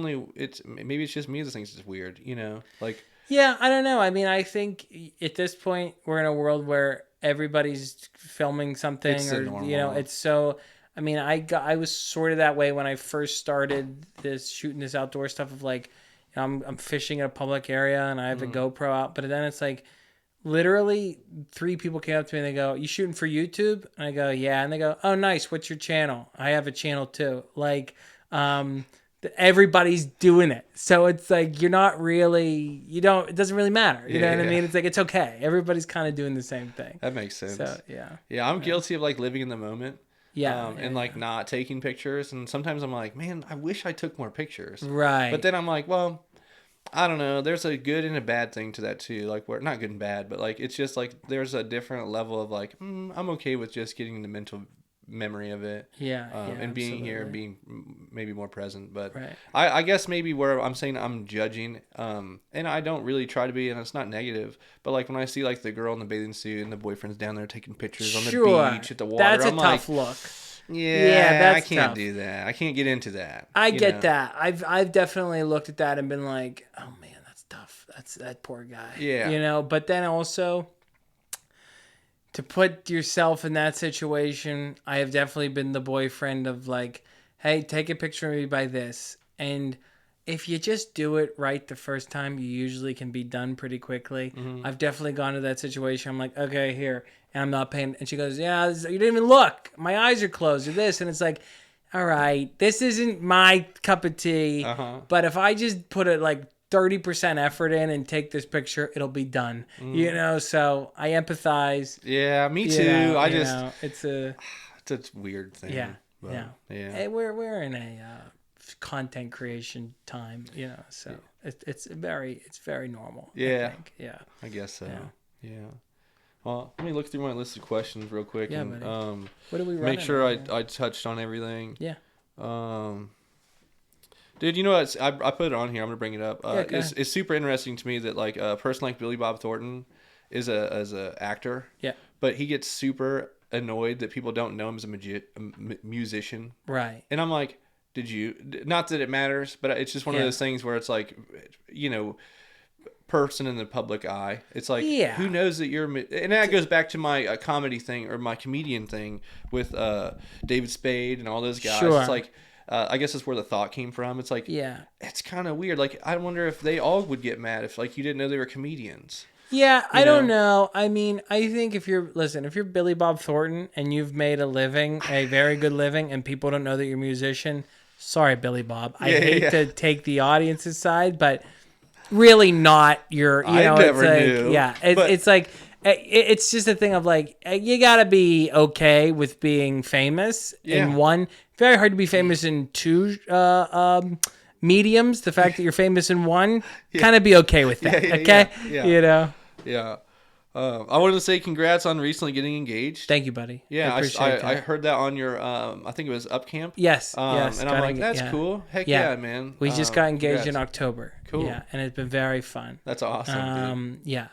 maybe it's just me that thinks it's weird. You know, like. Yeah, I don't know. I mean, I think at this point we're in a world where everybody's filming something, It's or normal. it's so. I mean, I was sort of that way when I first started shooting this outdoor stuff of like, I'm fishing in a public area and I have a GoPro out, but then it's like, literally 3 people came up to me and they go, "You shooting for YouTube?" And I go, "Yeah." And they go, "Oh, nice. What's your channel?" I have a channel too. Like, everybody's doing it. So it's like, you're not really, it doesn't really matter. You know what I mean? It's like, it's okay. Everybody's kind of doing the same thing. That makes sense. So, yeah. Yeah, I'm guilty of like living in the moment. Yeah. And like not taking pictures. And sometimes I'm like, man, I wish I took more pictures. Right. But then I'm like, well, I don't know. There's a good and a bad thing to that too. Like, we're not good and bad, but like, it's just like there's a different level of like, I'm okay with just getting the mental memory of it. Yeah. And being here and being maybe more present. But Right. I guess maybe where I'm saying I'm judging, and I don't really try to be, and it's not negative, but like when I see like the girl in the bathing suit and the boyfriend's down there taking pictures on the beach at the water, That's a I'm tough like, look. yeah, that's I can't tough. do that. I can't get into that. I you get know? that. I've definitely looked at that and been like, oh man, that's tough. That's that poor guy. Yeah. But then also, to put yourself in that situation, I have definitely been the boyfriend of like, hey, take a picture of me by this. And if you just do it right the first time, you usually can be done pretty quickly. I've definitely gone to that situation. I'm like, okay, here. And I'm not paying. And she goes, yeah, you didn't even look. My eyes are closed or this. And it's like, all right, this isn't my cup of tea. But if I just put it like 30% effort in and take this picture, it'll be done. So I empathize. Yeah, me too. It's a weird thing. yeah. But, yeah. Hey, we're in a content creation time, so it's very normal. Yeah. I think. Yeah. I guess so. Yeah. Well, let me look through my list of questions real quick and buddy. What do we make sure I touched on everything. Yeah. Dude, you know what? I put it on here. I'm gonna bring it up. It's super interesting to me that like a person like Billy Bob Thornton is a actor. Yeah. But he gets super annoyed that people don't know him as a musician. Right. And I'm like, did you? Not that it matters, but it's just one of those things where it's like, person in the public eye. It's like, who knows that you're... And that goes back to my comedy thing or my comedian thing with David Spade and all those guys. Sure. It's like, I guess that's where the thought came from. It's like, it's kind of weird. Like, I wonder if they all would get mad if like you didn't know they were comedians. Yeah, I don't know. I mean, I think if you're Billy Bob Thornton and you've made a living, a very good living, and people don't know that you're a musician, sorry, Billy Bob. I hate to take the audience's side, but really not your, I never it's like, knew. Yeah, it's like, it's just a thing of like, you gotta be okay with being famous in one. Very hard to be famous in two mediums. The fact that you're famous in one, kind of be okay with that. Okay? Yeah. I wanted to say congrats on recently getting engaged. Thank you, buddy. Yeah, I appreciate that. I heard that on your, I think it was Up Camp. Yes, yes. And I'm like, that's cool. Heck yeah, man. We just got engaged in October. Cool. Yeah, and it's been very fun. That's awesome, dude. Yeah,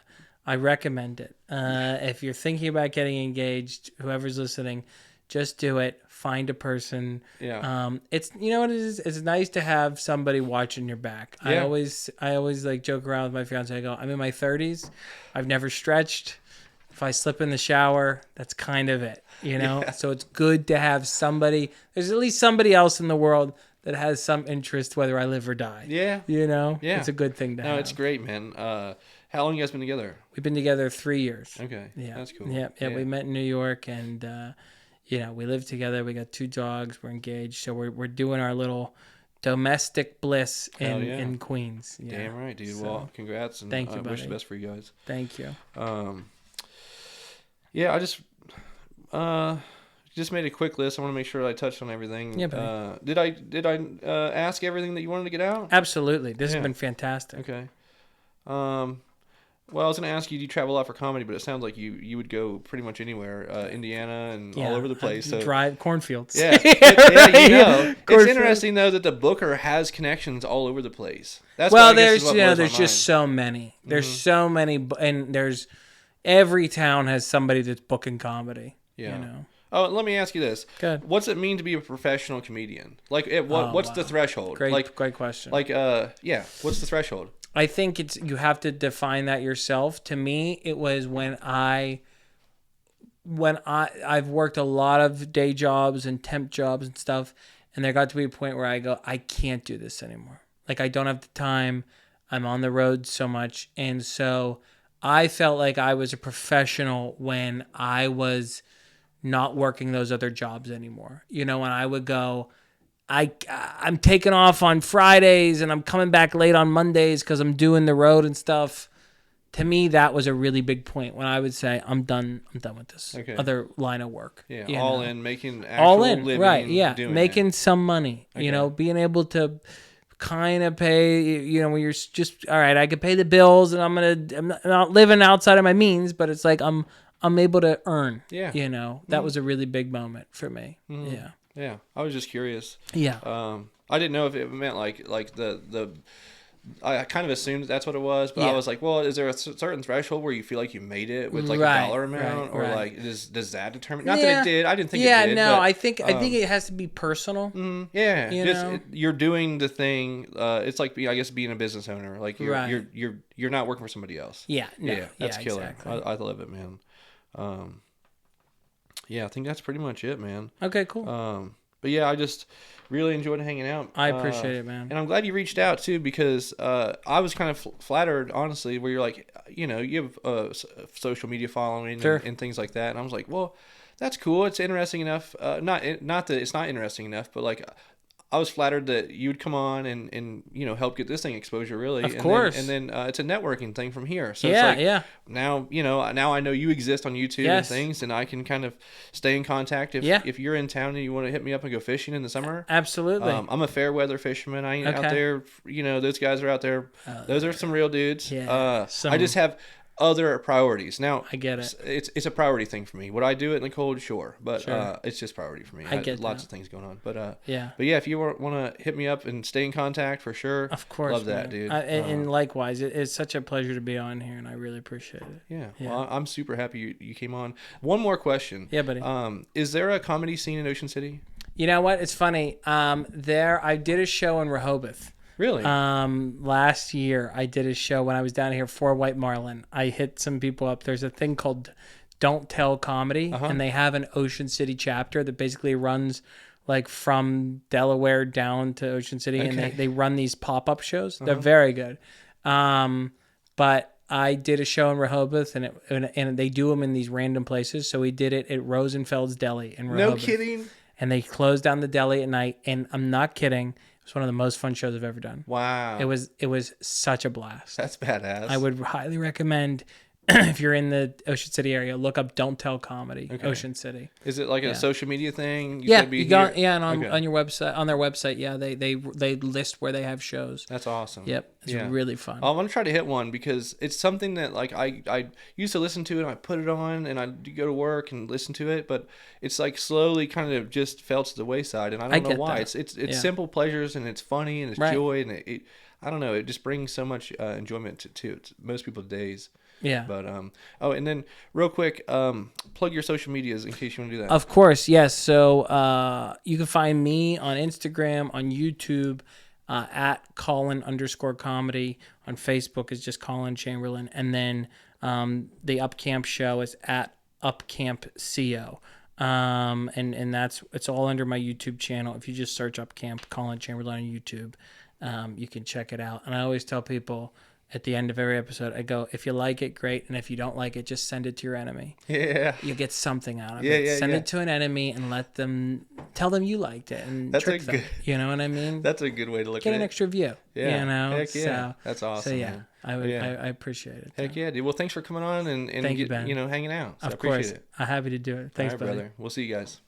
I recommend it. If you're thinking about getting engaged, whoever's listening, just do it. Find a person. Yeah. It's what it is. It's nice to have somebody watching your back. Yeah. I always like joke around with my fiance. I go, I'm in my 30s. I've never stretched. If I slip in the shower, that's kind of it. Yeah. So it's good to have somebody. There's at least somebody else in the world that has some interest, whether I live or die. Yeah. Yeah. It's a good thing to have. No, it's great, man. How long you guys been together? We've been together 3 years. Okay. Yeah. That's cool. Yeah. We met in New York and, we live together. We got 2 dogs. We're engaged. So we're doing our little domestic bliss in Queens. Yeah. Damn right, dude. So, well, congrats. And thank you, I wish the best for you guys. Thank you. Yeah, I just made a quick list. I want to make sure I touched on everything. Yeah, buddy. Did I ask everything that you wanted to get out? Absolutely. This Yeah. has been fantastic. Okay. Well, I was going to ask you, do you travel a lot for comedy? But it sounds like you would go pretty much anywhere, Indiana and all over the place. So drive cornfields. yeah, Right? you know. It's Cornfields. interesting though that the booker has connections all over the place. That's Well, what I guess is what blows there's my just so many. There's so many, and there's every town has somebody that's booking comedy. Yeah. You know. Oh, let me ask you this. Good. What's it mean to be a professional comedian? Like, what's the threshold? Great question. Like, what's the threshold? I think you have to define that yourself. To me, it was when I've worked a lot of day jobs and temp jobs and stuff, and there got to be a point where I go, I can't do this anymore. Like, I don't have the time. I'm on the road so much, and so I felt like I was a professional when I was not working those other jobs anymore. You know, when I would go, I'm taking off on Fridays and I'm coming back late on Mondays because I'm doing the road and stuff. To me, that was a really big point when I would say, I'm done with this other line of work. Yeah, all in, making actual living. Right, yeah. Making it. Some money, you know, being able to kind of pay, you know, when you're just, all right, I could pay the bills and I'm not living outside of my means, but it's like I'm able to earn. Yeah. You know, that was a really big moment for me. Mm-hmm. Yeah. Yeah, I was just curious. Yeah. I didn't know if it meant like the. I kind of assumed that's what it was, but I was like, well, is there a certain threshold where you feel like you made it with like a dollar amount, or like does that determine? Not that it did. I didn't think it did. Yeah, no, but, I think it has to be personal. Yeah, You you're doing the thing. It's like I guess being a business owner. Like you're not working for somebody else. Yeah, no, yeah, that's killer. Exactly. I love it, man. Yeah, I think that's pretty much it, man. Okay, cool. But yeah, I just really enjoyed hanging out. I appreciate it, man. And I'm glad you reached out too, because I was kind of flattered, honestly, where you're like, you know, you have a social media following and things like that. And I was like, well, that's cool. It's interesting enough. Not that it's not interesting enough, but like, I was flattered that you would come on and you know, help get this thing exposure, really. Of course. And then it's a networking thing from here. So yeah, it's like, now, you know, now I know you exist on YouTube and things, and I can kind of stay in contact if you're in town and you want to hit me up and go fishing in the summer. Absolutely. I'm a fair weather fisherman. I ain't out there, you know, those guys are out there. Those are some real dudes. Yeah, I just have other priorities. Now, I get it. It's a priority thing for me. Would I do it in the cold? Sure. But it's just priority for me. I get lots of things going on. But But yeah, if you want to hit me up and stay in contact, for sure. Of course. Love that, dude. And likewise, it's such a pleasure to be on here, and I really appreciate it. Yeah. Well, I'm super happy you came on. One more question. Yeah, buddy. Is there a comedy scene in Ocean City? You know what? It's funny. I did a show in Rehoboth. Really? Last year I did a show when I was down here for White Marlin. I hit some people up. There's a thing called Don't Tell Comedy, and they have an Ocean City chapter that basically runs like from Delaware down to Ocean City, and they run these pop-up shows. They're very good. But I did a show in Rehoboth, and they do them in these random places. So we did it at Rosenfeld's Deli in Rehoboth. No kidding. And they closed down the deli at night, and I'm not kidding. It was one of the most fun shows I've ever done. Wow. It was such a blast. That's badass. I would highly recommend, if you're in the Ocean City area, look up Don't Tell Comedy, Ocean City. Is it like a social media thing? And on your website, on their website, they list where they have shows. That's awesome. Yep, it's really fun. I want to try to hit one because it's something that like I used to listen to it, and I put it on and I go to work and listen to it, but it's like slowly kind of just fell to the wayside, and I don't know why. That. It's simple pleasures, and it's funny, and it's joy, and it I don't know, it just brings so much enjoyment to most people's days. Yeah. But and then real quick, plug your social medias in case you want to do that. Of course, yes. So you can find me on Instagram, on YouTube, at Collin_comedy. On Facebook is just Collin Chamberlin, and then the Upcamp show is at UpCampCO. And it's all under my YouTube channel. If you just search Upcamp Collin Chamberlin on YouTube, you can check it out. And I always tell people at the end of every episode, I go, if you like it, great. And if you don't like it, just send it to your enemy. Yeah. You'll get something out of it. Send it to an enemy and let them tell them you liked it and That's trick a them. good- You know what I mean? That's a good way to look Get at an it. extra view. Yeah. You know? Heck yeah. So, That's awesome. So yeah, man. I would. Yeah. I appreciate it. Heck yeah, dude. Well, thanks for coming on and Thank you, Ben. hanging out. So Of I appreciate course. it. I'm happy to do it. Thanks, All right, brother. brother. We'll see you guys.